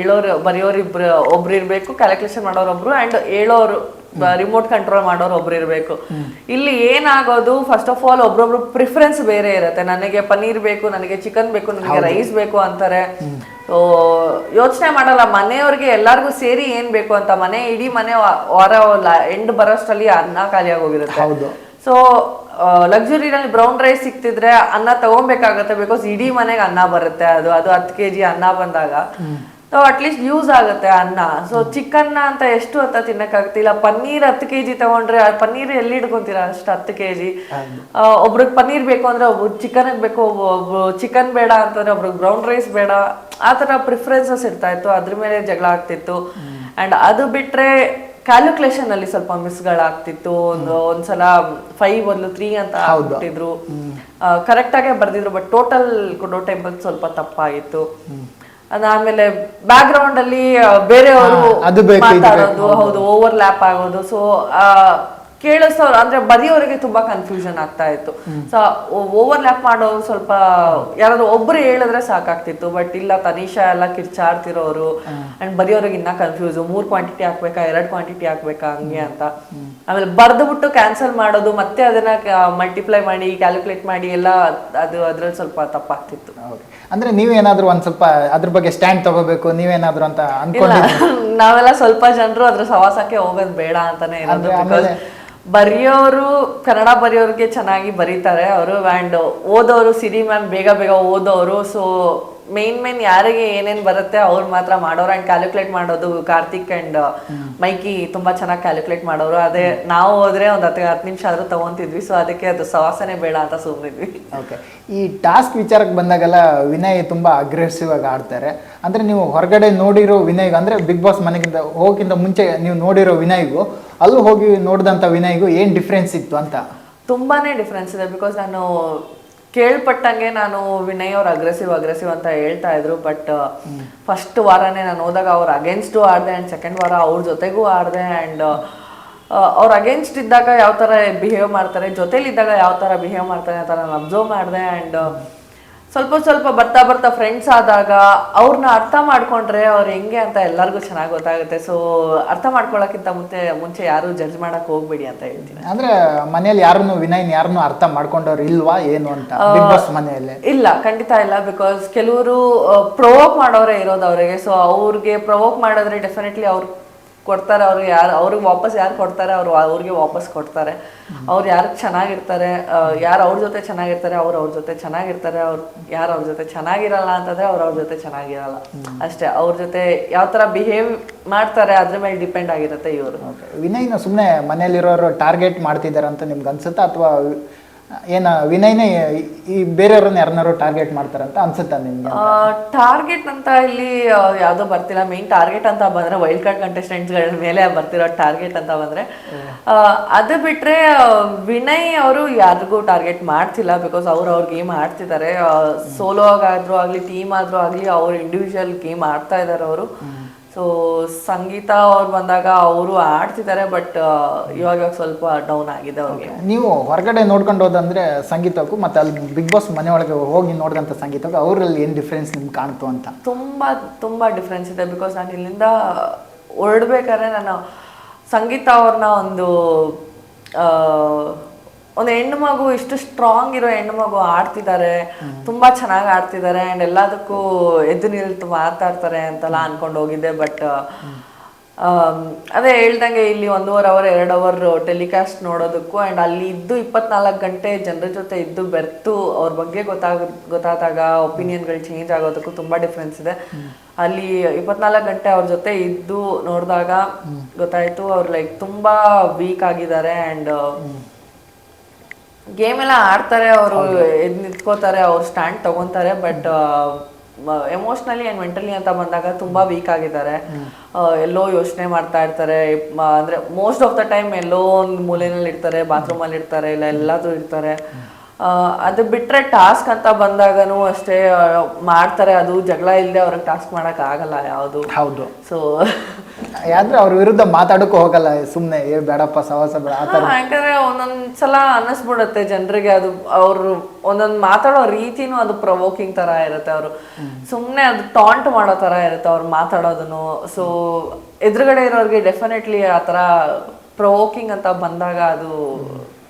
ಬರೆಯೋರು ಒಬ್ರು ಇರ್ಬೇಕು, ಕ್ಯಾಲ್ಕುಲೇಷನ್ ಮಾಡೋರು ಒಬ್ರು, ಅಂಡ್ ಹೇಳೋರು ರಿಮೋಟ್ ಕಂಟ್ರೋಲ್ ಮಾಡೋರು ಒಬ್ರು ಇರ್ಬೇಕು. ಇಲ್ಲಿ ಏನಾಗೋದು, ಫಸ್ಟ್ ಆಫ್ ಆಲ್ ಒಬ್ರೊಬ್ರು ಪ್ರಿಫರೆನ್ಸ್ ಬೇರೆ ಇರುತ್ತೆ. ನನಗೆ ಪನ್ನೀರ್ ಬೇಕು, ನನಗೆ ಚಿಕನ್ ಬೇಕು, ನನಗೆ ರೈಸ್ ಬೇಕು ಅಂತಾರೆ. ಯೋಚನೆ ಮಾಡಲ್ಲ ಮನೆಯವ್ರಿಗೆ ಎಲ್ಲಾರ್ಗು ಸೇರಿ ಏನ್ ಬೇಕು ಅಂತ. ಇಡೀ ಮನೆ ವಾರ ಎಂಡ್ ಬರೋಷ್ಟರಲ್ಲಿ ಅನ್ನ ಖಾಲಿಯಾಗಿ ಹೋಗಿರುತ್ತೆ. ಸೊ ಲಕ್ಸುರಿನಲ್ಲಿ ಬ್ರೌನ್ ರೈಸ್ ಸಿಕ್ತಿದ್ರೆ ಅನ್ನ ತಗೊಬೇಕಾಗತ್ತೆ, ಬಿಕಾಸ್ ಇಡೀ ಮನೆಗೆ ಅನ್ನ ಬರುತ್ತೆ. ಅದು 10 kg ಅನ್ನ ಬಂದಾಗ ಸೊ ಅಟ್ಲೀಸ್ಟ್ ಯೂಸ್ ಆಗುತ್ತೆ ಅನ್ನ. ಸೊ ಚಿಕನ್ ಅಂತ ಎಷ್ಟು ಅಂತ ತಿನ್ನಕ್ಕಾಗುತ್ತೆ? ಇಲ್ಲ ಪನ್ನೀರ್ 10 kg ತಗೊಂಡ್ರೆ ಪನ್ನೀರ್ ಎಲ್ಲಿ ಇಡ್ಕೊಂತೀರಾ ಅಷ್ಟು 10 kg? ಒಬ್ರಿಗೆ ಪನ್ನೀರ್ ಬೇಕು ಅಂದ್ರೆ ಒಬ್ರು ಚಿಕನ್ ಬೇಕು, ಒಬ್ರು ಚಿಕನ್ ಬೇಡ ಅಂತಂದ್ರೆ ಒಬ್ರಿಗೆ ಬ್ರೌನ್ ರೈಸ್ ಬೇಡ. ಆ ತರ ಪ್ರಿಫರೆನ್ಸಸ್ ಇರ್ತಾ ಇತ್ತು, ಅದ್ರ ಮೇಲೆ ಜಗಳ ಆಗ್ತಿತ್ತು. ಅಂಡ್ ಅದು ಬಿಟ್ರೆ ಕ್ಯಾಲ್ಕುಲೇಷನ್ ಅಲ್ಲಿ ಸ್ವಲ್ಪ ಮಿಸ್ಗಳಾಗ್ತಿತ್ತು. ಒಂದ್ಸಲ 5 ಬದಲು 3 ಅಂತ ಆಗ್ಬಿಟ್ಟಿದ್ರು. ಕರೆಕ್ಟ್ ಆಗೇ ಬರ್ದಿದ್ರು, ಬಟ್ ಟೋಟಲ್ ಕೊಡೋ ಟೈಮಲ್ಲಿ ಸ್ವಲ್ಪ ತಪ್ಪಾಗಿತ್ತು. ಅದಾದ್ಮೇಲೆ ಬ್ಯಾಕ್ ಗ್ರೌಂಡ್ ಅಲ್ಲಿ ಬೇರೆಯವರು ಮಾತಾಡೋದು, ಹೌದು, ಓವರ್ ಲ್ಯಾಪ್ ಆಗೋದು. ಸೊ ಕೇಳಿಸೋರು ಅಂದ್ರೆ ಬರೆಯೋರಿಗೆ ತುಂಬಾ ಕನ್ಫ್ಯೂಷನ್ ಆಗ್ತಾ ಇತ್ತು. ಸೊ ಓವರ್ಲ್ಯಾಪ್ ಮಾಡೋರು ಸ್ವಲ್ಪ ಯಾರಾದ್ರು ಒಬ್ರು ಹೇಳಿದ್ರೆ ಸಾಕಾಗ್ತಿತ್ತು. ಬಟ್ ಇಲ್ಲ ತನಿಷಾ ಎಲ್ಲ ಕಿರ್ಚಾಡ್ತಿರೋರು ಅಂಡ್ ಬರೆಯೋರಿಗೆ ಇನ್ನ ಕನ್ಫ್ಯೂಸ್, 3 ಕ್ವಾಂಟಿಟಿ ಹಾಕ್ಬೇಕಾ 2 ಕ್ವಾಂಟಿಟಿ ಹಾಕ್ಬೇಕಾ ಹಂಗೆ ಅಂತ. ಆಮೇಲೆ ಬರ್ದ್ಬಿಟ್ಟು ಕ್ಯಾನ್ಸಲ್ ಮಾಡೋದು, ಮತ್ತೆ ಅದನ್ನ ಮಲ್ಟಿಪ್ಲೈ ಮಾಡಿ ಕ್ಯಾಲ್ಕುಲೇಟ್ ಮಾಡಿ ಎಲ್ಲ ಅದು ಅದ್ರಲ್ಲಿ ಸ್ವಲ್ಪ ತಪ್ಪಾಗ್ತಿತ್ತು. ಅಂದ್ರೆ ನೀವೇನಾದ್ರೂ ಒಂದ್ ಸ್ವಲ್ಪ ಅದ್ರ ಬಗ್ಗೆ ಸ್ಟ್ಯಾಂಡ್ ತಗೋಬೇಕು ನೀವೇನಾದ್ರೂ ಅಂತ ಅನ್ಕೊಂಡಿದ್ದೀರಾ? ನಾವೆಲ್ಲ ಸ್ವಲ್ಪ ಜನರು ಅದ್ರ ಸವಾಸಕ್ಕೆ ಹೋಗೋದ್ ಬೇಡ ಅಂತಾನೆ ಇರೋದು. ಬಿಕಾಸ್ ಬರೆಯೋರು ಕನ್ನಡ ಬರೆಯೋರಿಗೆ ಚೆನ್ನಾಗಿ ಬರೀತಾರೆ ಅವರು, ಆ್ಯಂಡ್ ಓದೋರು ಸಿರಿ ಮ್ಯಾಮ್ ಬೇಗ ಬೇಗ ಓದೋರು. ಸೊ ಮೇನ್ ಯಾರಿಗೆ ಏನೇನ್ ಬರುತ್ತೆ ಅವ್ರು ಮಾತ್ರ ಮಾಡೋರು. ಆ್ಯಂಡ್ ಕ್ಯಾಲ್ಕುಲೇಟ್ ಮಾಡೋದು ಕಾರ್ತಿಕ್ ಅಂಡ್ ಮೈಕಿ ತುಂಬಾ ಚೆನ್ನಾಗಿ ಕ್ಯಾಲ್ಕುಲೇಟ್ ಮಾಡೋರು. ಅದೇ ನಾವು ಹೋದ್ರೆ ಒಂದು 10 ನಿಮಿಷ ಆದ್ರೂ ತಗೊಂತಿದ್ವಿ. ಸೊ ಅದಕ್ಕೆ ಅದು ಸವಾಸನೆ ಬೇಡ ಅಂತ ಸುಮ್ಮನಿದ್ವಿ. ಓಕೆ, ಈ ಟಾಸ್ಕ್ ವಿಚಾರಕ್ಕೆ ಬಂದಾಗೆಲ್ಲ ವಿನಯ್ ತುಂಬಾ ಅಗ್ರೆಸಿವ್ ಆಗಿ ಆಡ್ತಾರೆ. ಅಂದ್ರೆ ನೀವು ಹೊರಗಡೆ ನೋಡಿರೋ ವಿನಯ್ಗೂ ಅಂದ್ರೆ ಬಿಗ್ ಬಾಸ್ ಮನೆಗಿಂತ ಹೋಗಿಂತ ಮುಂಚೆ ನೀವು ನೋಡಿರೋ ವಿನಯ್ಗೂ ಅಲ್ಲೂ ಹೋಗಿ ನೋಡಿದಂಥ ವಿನಯ್ಗೂ ಏನು ಡಿಫ್ರೆನ್ಸ್ ಇತ್ತು ಅಂತ? ತುಂಬಾನೇ ಡಿಫ್ರೆನ್ಸ್ ಇದೆ. ಬಿಕಾಸ್ ನಾನು ಕೇಳ್ಪಟ್ಟಂಗೆ ನಾನು ವಿನಯ್ ಅವ್ರು ಅಗ್ರೆಸಿವ್ ಅಂತ ಹೇಳ್ತಾ ಇದ್ರು. ಬಟ್ ಫಸ್ಟ್ ವಾರನೇ ನಾನು ಹೋದಾಗ ಅವ್ರ ಅಗೇನ್ಸ್ಟು ಆಡಿದೆ, ಆ್ಯಂಡ್ ಸೆಕೆಂಡ್ ವಾರ ಅವ್ರ ಜೊತೆಗೂ ಆಡಿದೆ. ಆ್ಯಂಡ್ ಅವ್ರ ಅಗೇನ್ಸ್ಟ್ ಇದ್ದಾಗ ಯಾವ ಥರ ಬಿಹೇವ್ ಮಾಡ್ತಾರೆ, ಜೊತೆಲಿದ್ದಾಗ ಯಾವ ಥರ ಬಿಹೇವ್ ಮಾಡ್ತಾರೆ ಅಂತ ನಾನು ಅಬ್ಸರ್ವ್ ಮಾಡಿದೆ. ಆ್ಯಂಡ್ ಸ್ವಲ್ಪ ಬರ್ತಾ ಫ್ರೆಂಡ್ಸ್ ಆದಾಗ ಅವ್ರನ್ನ ಅರ್ಥ ಮಾಡ್ಕೊಂಡ್ರೆ ಅವ್ರು ಹೆಂಗೆ ಅಂತ ಎಲ್ಲರಿಗೂ ಚೆನ್ನಾಗಿ ಗೊತ್ತಾಗುತ್ತೆ. ಸೊ ಅರ್ಥ ಮಾಡ್ಕೊಳ್ಳೋಕ್ಕಿಂತ ಮುಂಚೆ ಯಾರು ಜಡ್ಜ್ ಮಾಡಕ್ ಹೋಗ್ಬೇಡಿ ಅಂತ ಹೇಳ್ತೀನಿ. ಅಂದ್ರೆ ಮನೆಯಲ್ಲಿ ಯಾರನ್ನು ಅರ್ಥ ಮಾಡ್ಕೊಂಡವ್ರು ಇಲ್ವಾ ಏನು ಅಂತ ಬಿಗ್ ಬಾಸ್ ಮನೆಯಲ್ಲಿ? ಇಲ್ಲ, ಖಂಡಿತ ಇಲ್ಲ. ಬಿಕಾಸ್ ಕೆಲವರು ಪ್ರೊವೋಕ್ ಮಾಡೋರೇ ಇರೋದು ಅವರಿಗೆ. ಸೊ ಅವ್ರಿಗೆ ಪ್ರೊವೋಕ್ ಮಾಡಿದ್ರೆ ಡೆಫಿನೆಟ್ಲಿ ಅವ್ರು ಕೊಡ್ತಾರೆ. ಅವ್ರಿಗೆ ವಾಪಸ್ ಯಾರು ಕೊಡ್ತಾರೆ ಅವ್ರಿಗೆ ವಾಪಸ್ ಕೊಡ್ತಾರೆ. ಅವ್ರು ಯಾರಿಗೆ ಚೆನ್ನಾಗಿರ್ತಾರೆ, ಯಾರು ಅವ್ರ ಜೊತೆ ಚೆನ್ನಾಗಿರ್ತಾರೆ ಅವ್ರ ಜೊತೆ ಚೆನ್ನಾಗಿರ್ತಾರೆ. ಯಾರು ಅವ್ರ ಜೊತೆ ಚೆನ್ನಾಗಿರಲ್ಲ ಅಂತಂದ್ರೆ ಅವ್ರ ಜೊತೆ ಚೆನ್ನಾಗಿರಲ್ಲ ಅಷ್ಟೇ. ಅವ್ರ ಜೊತೆ ಯಾವ ತರ ಬಿಹೇವ್ ಮಾಡ್ತಾರೆ ಅದ್ರ ಮೇಲೆ ಡಿಪೆಂಡ್ ಆಗಿರುತ್ತೆ ಇವರು. ವಿನಯ್ನ ಸುಮ್ಮನೆ ಮನೇಲಿರೋರು ಟಾರ್ಗೆಟ್ ಮಾಡ್ತಿದ್ದಾರೆ ಅಂತ ನಿಮ್ಗೆ ಅನ್ಸುತ್ತಾ, ಅಥವಾ ಏನ ವಿನಯ್ನೇ ಈ ಬೇರೆಯವ್ರನ್ನ ಯಾರನ್ನಾರು ಟಾರ್ಗೆಟ್ ಮಾಡ್ತಾರಂತ ಅನ್ಸುತ್ತಾ ನಿಮ್ಗೆ? ಟಾರ್ಗೆಟ್ ಅಂತ ಇಲ್ಲಿ ಯಾವ್ದೋ ಬರ್ತಿಲ್ಲ. ಮೇನ್ ಟಾರ್ಗೆಟ್ ಅಂತ ಬಂದ್ರೆ ವೈಲ್ಡ್ ಕಾರ್ಡ್ ಕಂಟೆಸ್ಟೆಂಟ್ಸ್ಗಳ ಮೇಲೆ ಬರ್ತಿರೋ ಟಾರ್ಗೆಟ್ ಅಂತ ಬಂದ್ರೆ, ಅದು ಬಿಟ್ರೆ ವಿನಯ್ ಅವರು ಯಾರಿಗೂ ಟಾರ್ಗೆಟ್ ಮಾಡ್ತಿಲ್ಲ. ಬಿಕಾಸ್ ಅವ್ರ ಗೇಮ್ ಆಡ್ತಿದ್ದಾರೆ. ಸೋಲೋ ಆದ್ರೂ ಆಗ್ಲಿ ಟೀಮ್ ಆದ್ರೂ ಆಗ್ಲಿ ಅವ್ರ ಇಂಡಿವಿಜುವಲ್ ಗೇಮ್ ಆಡ್ತಾ ಇದಾರೆ ಅವರು. ಸೊ ಸಂಗೀತ ಅವ್ರು ಬಂದಾಗ ಅವರು ಆಡ್ತಿದ್ದಾರೆ. ಬಟ್ ಇವಾಗ ಸ್ವಲ್ಪ ಡೌನ್ ಆಗಿದೆ ಅವ್ರಿಗೆ. ನೀವು ಹೊರಗಡೆ ನೋಡ್ಕೊಂಡು ಹೋದಂದ್ರೆ ಸಂಗೀತಕ್ಕೂ ಮತ್ತೆ ಅಲ್ಲಿ ಬಿಗ್ ಬಾಸ್ ಮನೆ ಒಳಗೆ ಹೋಗಿ ನೋಡಿದಂಥ ಸಂಗೀತಕ್ಕೂ ಅವರಲ್ಲಿ ಏನು ಡಿಫ್ರೆನ್ಸ್ ನಿಮ್ಗೆ ಕಾಣ್ತು ಅಂತ? ತುಂಬಾ ಡಿಫ್ರೆನ್ಸ್ ಇದೆ. ಬಿಕಾಸ್ ನಾನು ಇಲ್ಲಿಂದ ಹೊರಡ್ಬೇಕಾದ್ರೆ ನಾನು ಸಂಗೀತ ಅವ್ರನ್ನ ಒಂದು ಹೆಣ್ಣು ಮಗು, ಇಷ್ಟು ಸ್ಟ್ರಾಂಗ್ ಇರೋ ಹೆಣ್ಣು ಮಗು ಆಡ್ತಿದ್ದಾರೆ, ತುಂಬಾ ಚೆನ್ನಾಗಿ ಆಡ್ತಿದ್ದಾರೆ. ಅಂಡ್ ಎಲ್ಲದಕ್ಕೂ ಎದ್ದು ನಿಲ್ತು ಮಾತಾಡ್ತಾರೆ ಅಂತೆಲ್ಲ ಅನ್ಕೊಂಡು ಹೋಗಿದ್ದೆ. ಬಟ್ ಅದೇ ಹೇಳ್ದಂಗೆ ಇಲ್ಲಿ 1.5 ಅವರ್ 2 ಅವರ್ ಟೆಲಿಕಾಸ್ಟ್ ನೋಡೋದಕ್ಕೂ ಅಂಡ್ ಅಲ್ಲಿ ಇದ್ದು 24 ಗಂಟೆ ಜನರ ಜೊತೆ ಇದ್ದು ಬೆರ್ತು ಅವ್ರ ಬಗ್ಗೆ ಗೊತ್ತಾದಾಗ ಒಪಿನಿಯನ್ಗಳು ಚೇಂಜ್ ಆಗೋದಕ್ಕೂ ತುಂಬಾ ಡಿಫ್ರೆನ್ಸ್ ಇದೆ. ಅಲ್ಲಿ 24 ಗಂಟೆ ಅವ್ರ ಜೊತೆ ಇದ್ದು ನೋಡಿದಾಗ ಗೊತ್ತಾಯ್ತು ಅವ್ರು ಲೈಕ್ ತುಂಬಾ ವೀಕ್ ಆಗಿದ್ದಾರೆ. ಅಂಡ್ ಗೇಮ್ ಎಲ್ಲ ಆಡ್ತಾರೆ, ಅವರು ಎದ್ದು ನಿಂತ್ಕೋತಾರೆ, ಅವ್ರು ಸ್ಟ್ಯಾಂಡ್ ತಗೊಂತಾರೆ. ಬಟ್ ಎಮೋಷ್ನಲಿ ಅಂಡ್ ಮೆಂಟಲಿ ಅಂತ ಬಂದಾಗ ತುಂಬಾ ವೀಕ್ ಆಗಿದ್ದಾರೆ. ಎಲ್ಲೋ ಯೋಚನೆ ಮಾಡ್ತಾ ಇರ್ತಾರೆ. ಅಂದ್ರೆ ಮೋಸ್ಟ್ ಆಫ್ ದ ಟೈಮ್ ಎಲ್ಲೋ ಒಂದು ಮೂಲೆಯಲ್ಲಿ ಇರ್ತಾರೆ, ಬಾತ್ರೂಮ್ ಅಲ್ಲಿ ಇರ್ತಾರೆ, ಇಲ್ಲ ಎಲ್ಲಾದ್ರೂ ಇರ್ತಾರೆ. ಅದು ಬಿಟ್ರೆ ಟಾಸ್ಕ್ ಅಂತ ಬಂದಾಗನು ಅಷ್ಟೇ ಮಾಡ್ತಾರೆ. ಅದು ಜಗಳ ಇಲ್ಲದೆ ಅವ್ರಿಗೆ ಟಾಸ್ಕ್ ಮಾಡಕ್ ಆಗಲ್ಲ ಯಾವುದು. ಹೌದು. ಸೊ ಯಾದ್ರೆ ಅವ್ರ ವಿರುದ್ಧ ಮಾತಾಡಕ್ಕೂ ಹೋಗಲ್ಲ, ಸುಮ್ನೆ ಬೇಡಪ್ಪ ಸವಾಸ ಬೇಡ ಆ ಥರ. ಯಾಕಂದ್ರೆ ಒಂದೊಂದ್ಸಲ ಅನ್ನಿಸ್ಬಿಡುತ್ತೆ ಜನರಿಗೆ. ಅದು ಅವ್ರು ಒಂದೊಂದು ಮಾತಾಡೋ ರೀತಿನೂ ಅದು ಪ್ರವೋಕಿಂಗ್ ತರ ಇರುತ್ತೆ. ಅವರು ಸುಮ್ನೆ ಅದು ಟಾಂಟ್ ಮಾಡೋ ತರ ಇರುತ್ತೆ ಅವ್ರು ಮಾತಾಡೋದನ್ನು. ಸೊ ಎದುರುಗಡೆ ಇರೋರಿಗೆ ಡೆಫಿನೆಟ್ಲಿ ಆ ತರ ಪ್ರವೋಕಿಂಗ್ ಅಂತ ಬಂದಾಗ ಅದು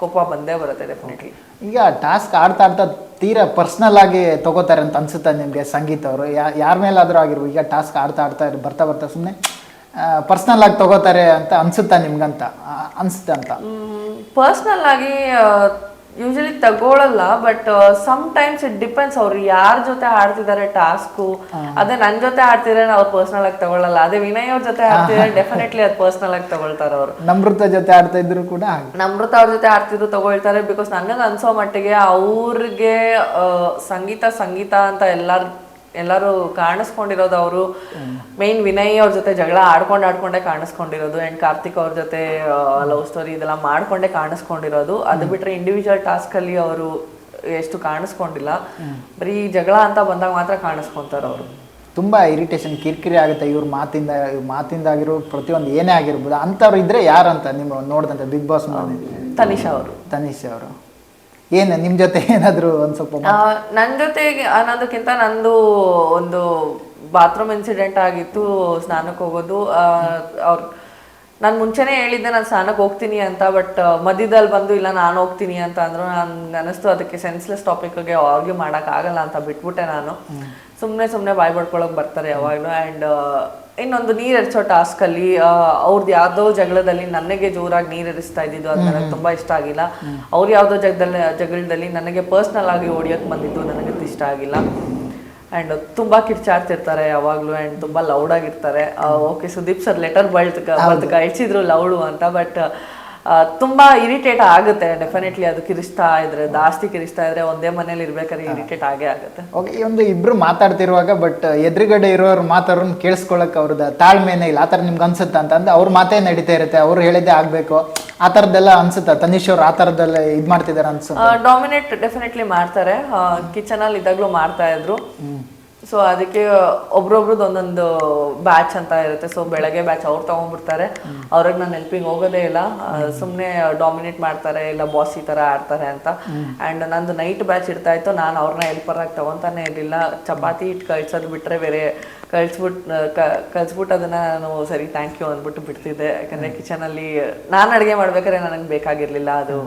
ಕೋಪ ಬಂದೇ ಬರುತ್ತೆ ಡೆಫಿನೆಟ್ಲಿ. ಈಗ ಟಾಸ್ಕ್ ಆಡ್ತಾ ತೀರಾ ಪರ್ಸ್ನಲ್ ಆಗಿ ತಗೋತಾರೆ ಅಂತ ಅನ್ಸುತ್ತೆ ನಿಮಗೆ ಸಂಗೀತ ಅವರು? ಯಾರ ಮೇಲಾದರೂ ಆಗಿರ್ಬೋದು, ಈಗ ಟಾಸ್ಕ್ ಆಡ್ತಾ ಬರ್ತಾ ಸುಮ್ಮನೆ ಪರ್ಸ್ನಲ್ ಆಗಿ ತಗೋತಾರೆ ಅಂತ ಅನ್ಸುತ್ತಾ ನಿಮ್ಗಂತ ಅನ್ಸುತ್ತೆ ಅಂತ? ಪರ್ಸ್ನಲ್ ಆಗಿ ಯೂಶಲಿ ತಗೊಳಲ್ಲ. But sometimes it depends ಅವ್ರು ಯಾರ ಜೊತೆ ಆಡ್ತಿದ್ದಾರೆ ಟಾಸ್ಕು. ಅದೇ ನನ್ ಜೊತೆ ಆಡ್ತಿದ್ರೆ ಅವ್ರು ಪರ್ಸ್ನಲ್ ಆಗಿ ತಗೊಳಲ್ಲ. ಅದೇ ವಿನಯ್ ಅವ್ರ ಜೊತೆ ಆಡ್ತಿದ್ರೆ ಡೆಫಿನೆಟ್ಲಿ ಅದು ಪರ್ಸ್ನಲ್ ಆಗಿ ತಗೊಳ್ತಾರೆ ಅವರು. ನಮ್ರತ ಜೊತೆ ಆಡ್ತಾ ಇದ್ರು ಕೂಡ ನಮ್ರತ ಅವ್ರ ಜೊತೆ ಆಡ್ತಿದ್ರು ತಗೊಳ್ತಾರೆ. ಬಿಕಾಸ್ ನನಗೆ ಅನ್ಸೋ ಮಟ್ಟಿಗೆ ಅವ್ರಿಗೆ ಸಂಗೀತ ಅಂತ ಎಲ್ಲರೂ ಕಾಣಿಸ್ಕೊಂಡಿರೋದು ಅವರು ಮೇನ್ ವಿನಯ್ ಅವ್ರ ಜೊತೆ ಜಗಳ ಆಡ್ಕೊಂಡೇ ಕಾಣಿಸ್ಕೊಂಡಿರೋದು. ಅಂಡ್ ಕಾರ್ತಿಕ್ ಅವ್ರ ಜೊತೆ ಲವ್ ಸ್ಟೋರಿ ಇದೆಲ್ಲ ಮಾಡ್ಕೊಂಡೇ ಕಾಣಿಸ್ಕೊಂಡಿರೋದು. ಅದು ಬಿಟ್ರೆ ಇಂಡಿವಿಜುವಲ್ ಟಾಸ್ಕ್ ಅಲ್ಲಿ ಅವರು ಎಷ್ಟು ಕಾಣಿಸ್ಕೊಂಡಿಲ್ಲ. ಬರೀ ಜಗಳ ಅಂತ ಬಂದಾಗ ಮಾತ್ರ ಕಾಣಿಸ್ಕೊಂತಾರ ಅವರು. ತುಂಬ ಇರಿಟೇಷನ್ ಕಿರಿಕಿರಿ ಆಗುತ್ತೆ ಇವ್ರ ಮಾತಿಂದ ಆಗಿರೋ ಪ್ರತಿಯೊಂದು ಏನೇ ಆಗಿರ್ಬೋದು ಅಂಥವ್ರು ಇದ್ದರೆ ಯಾರು ಅಂತ ನಿಮ್ಮ ನೋಡಿದಂಥ ಬಿಗ್ ಬಾಸ್ ತನಿಷಾ ಅವರು. ತನಿಷಾ ಅವರು ಏನು ನಿಮ್ಮ ಜೊತೆ ಏನಾದರೂ ಒಂದು ಸ್ವಲ್ಪ ನನ್ನ ಜೊತೆಗೆ ಅನ್ನೋದಕ್ಕಿಂತ ನಂದು ಒಂದು ಬಾತ್ರೂಮ್ ಇನ್ಸಿಡೆಂಟ್ ಆಗಿತ್ತು. ಸ್ನಾನಕ್ಕೆ ಹೋಗೋದು ಅವ್ರು ನಾನು ಮುಂಚೆನೇ ಹೇಳಿದ್ದೆ ನಾನು ಸ್ನಾನಕ್ಕೆ ಹೋಗ್ತೀನಿ ಅಂತ, ಬಟ್ ಮಧ್ಯದಲ್ಲಿ ಬಂದು ಇಲ್ಲ ನಾನು ಹೋಗ್ತೀನಿ ಅಂತ ಅಂದರು. ನಾನು ಅನ್ನಿಸ್ತು ಅದಕ್ಕೆ ಸೆನ್ಸ್ಲೆಸ್ ಟಾಪಿಕ್ಗೆ ಆರ್ಗ್ಯೂ ಮಾಡೋಕ್ಕಾಗಲ್ಲ ಅಂತ ಬಿಟ್ಬಿಟ್ಟೆ. ನಾನು ಸುಮ್ಮನೆ ಬಾಯ್ ಬಡ್ಕೊಳಕ್ಕೆ ಬರ್ತಾರೆ ಯಾವಾಗಲೂ. ಆ್ಯಂಡ್ ಇನ್ನೊಂದು ನೀರು ಎರಚೋ ಟಾಸ್ಕಲ್ಲಿ ಅವ್ರದ್ದು ಯಾವುದೋ ಜಗಳದಲ್ಲಿ ನನಗೆ ಜೋರಾಗಿ ನೀರು ಎರಿಸ್ತಾ ಇದ್ದಿದ್ದು ಅದು ನನಗೆ ತುಂಬ ಇಷ್ಟ ಆಗಿಲ್ಲ. ಅವ್ರು ಯಾವುದೋ ಜಗಳದಲ್ಲಿ ನನಗೆ ಪರ್ಸ್ನಲ್ ಆಗಿ ಹೊಡಿಯೋಕ್ಕೆ ಬಂದಿದ್ದು ನನಗೆ ಇಷ್ಟ ಆಗಿಲ್ಲ. ಆ್ಯಂಡ್ ತುಂಬ ಕಿರ್ಚಾಡ್ತಿರ್ತಾರೆ ಯಾವಾಗಲೂ ಆ್ಯಂಡ್ ತುಂಬ ಲೌಡಾಗಿರ್ತಾರೆ. ಓಕೆ, ಸುದೀಪ್ ಸರ್ ಲೆಟರ್ ಬಳ್ದು ಕಳಿಸಿದ್ರು ಲೌಡು ಅಂತ, ಬಟ್ ತುಂಬ ಇರಿಟೇಟ್ ಆಗುತ್ತೆ ಡೆಫಿನೆಟ್ಲಿ. ಅದು ಜಾಸ್ತಿ ಕಿರಿಸ್ತಾ ಇದ್ರೆ ಒಂದೇ ಮನೇಲಿ ಇರ್ಬೇಕಾದ್ರೆ ಇರಿಟೇಟ್ ಆಗೇ ಆಗುತ್ತೆ. ಓಕೆ, ಈ ಒಂದು ಇಬ್ರು ಮಾತಾಡ್ತಿರುವಾಗ ಬಟ್ ಎದುರುಗಡೆ ಇರೋರು ಮಾತಾಡೋರ್ನ ಕೇಳಿಸ್ಕೊಳಕ್ಕೆ ಅವ್ರದ್ದು ತಾಳ್ಮೆನೇ ಇಲ್ಲ, ಆ ಥರ ನಿಮ್ಗೆ ಅನ್ಸುತ್ತಾ ಅಂತಂದ್ರೆ ಅವ್ರ ಮಾತೇ ನಡೀತಾ ಇರುತ್ತೆ, ಅವ್ರು ಹೇಳಿದ್ದೇ ಆಗಬೇಕು, ಆ ಥರದ್ದೆಲ್ಲ ಅನ್ಸುತ್ತಾ? ತನಿಷ್ ಅವ್ರು ಆ ಥರದ್ದೆಲ್ಲ ಇದು ಮಾಡ್ತಿದ್ದಾರೆ ಅನ್ಸುತ್ತೆ? ಡಾಮಿನೇಟ್ ಡೆಫಿನೆಟ್ಲಿ ಮಾಡ್ತಾರೆ, ಕಿಚನಲ್ಲಿ ಇದ್ದಾಗಲೂ ಮಾಡ್ತಾ ಇದ್ರು. ಸೊ ಅದಕ್ಕೆ ಒಬ್ರೊಬ್ರದ್ದು ಒಂದೊಂದು ಬ್ಯಾಚ್ ಅಂತ ಇರುತ್ತೆ. ಸೊ ಬೆಳಗ್ಗೆ ಬ್ಯಾಚ್ ಅವ್ರು ತಗೊಂಡ್ಬಿಡ್ತಾರೆ, ಅವ್ರಿಗೆ ನಾನು ಹೆಲ್ಪಿಂಗ್ ಹೋಗೋದೇ ಇಲ್ಲ, ಸುಮ್ಮನೆ ಡಾಮಿನೇಟ್ ಮಾಡ್ತಾರೆ, ಇಲ್ಲ ಬಾಸ್ ಈ ಥರ ಆಡ್ತಾರೆ ಅಂತ. ಆ್ಯಂಡ್ ನಂದು ನೈಟ್ ಬ್ಯಾಚ್ ಇರ್ತಾ ಇತ್ತು, ನಾನು ಅವ್ರನ್ನ ಹೆಲ್ಪರ್ ಆಗಿ ತಗೊತಾನೆ ಇರಲಿಲ್ಲ. ಚಪಾತಿ ಇಟ್ಟು ಕಳ್ಸೋದು ಬಿಟ್ಟರೆ ಬೇರೆ ಕಳ್ಸ್ಬಿಟ್ಟು ಅದನ್ನು ನಾನು ಸರಿ ಥ್ಯಾಂಕ್ ಯು ಅಂದ್ಬಿಟ್ಟು ಬಿಡ್ತಿದ್ದೆ. ಯಾಕಂದರೆ ಕಿಚನಲ್ಲಿ ನಾನು ಅಡುಗೆ ಮಾಡ್ಬೇಕಾದ್ರೆ ನನಗೆ ಬೇಕಾಗಿರಲಿಲ್ಲ ಅದು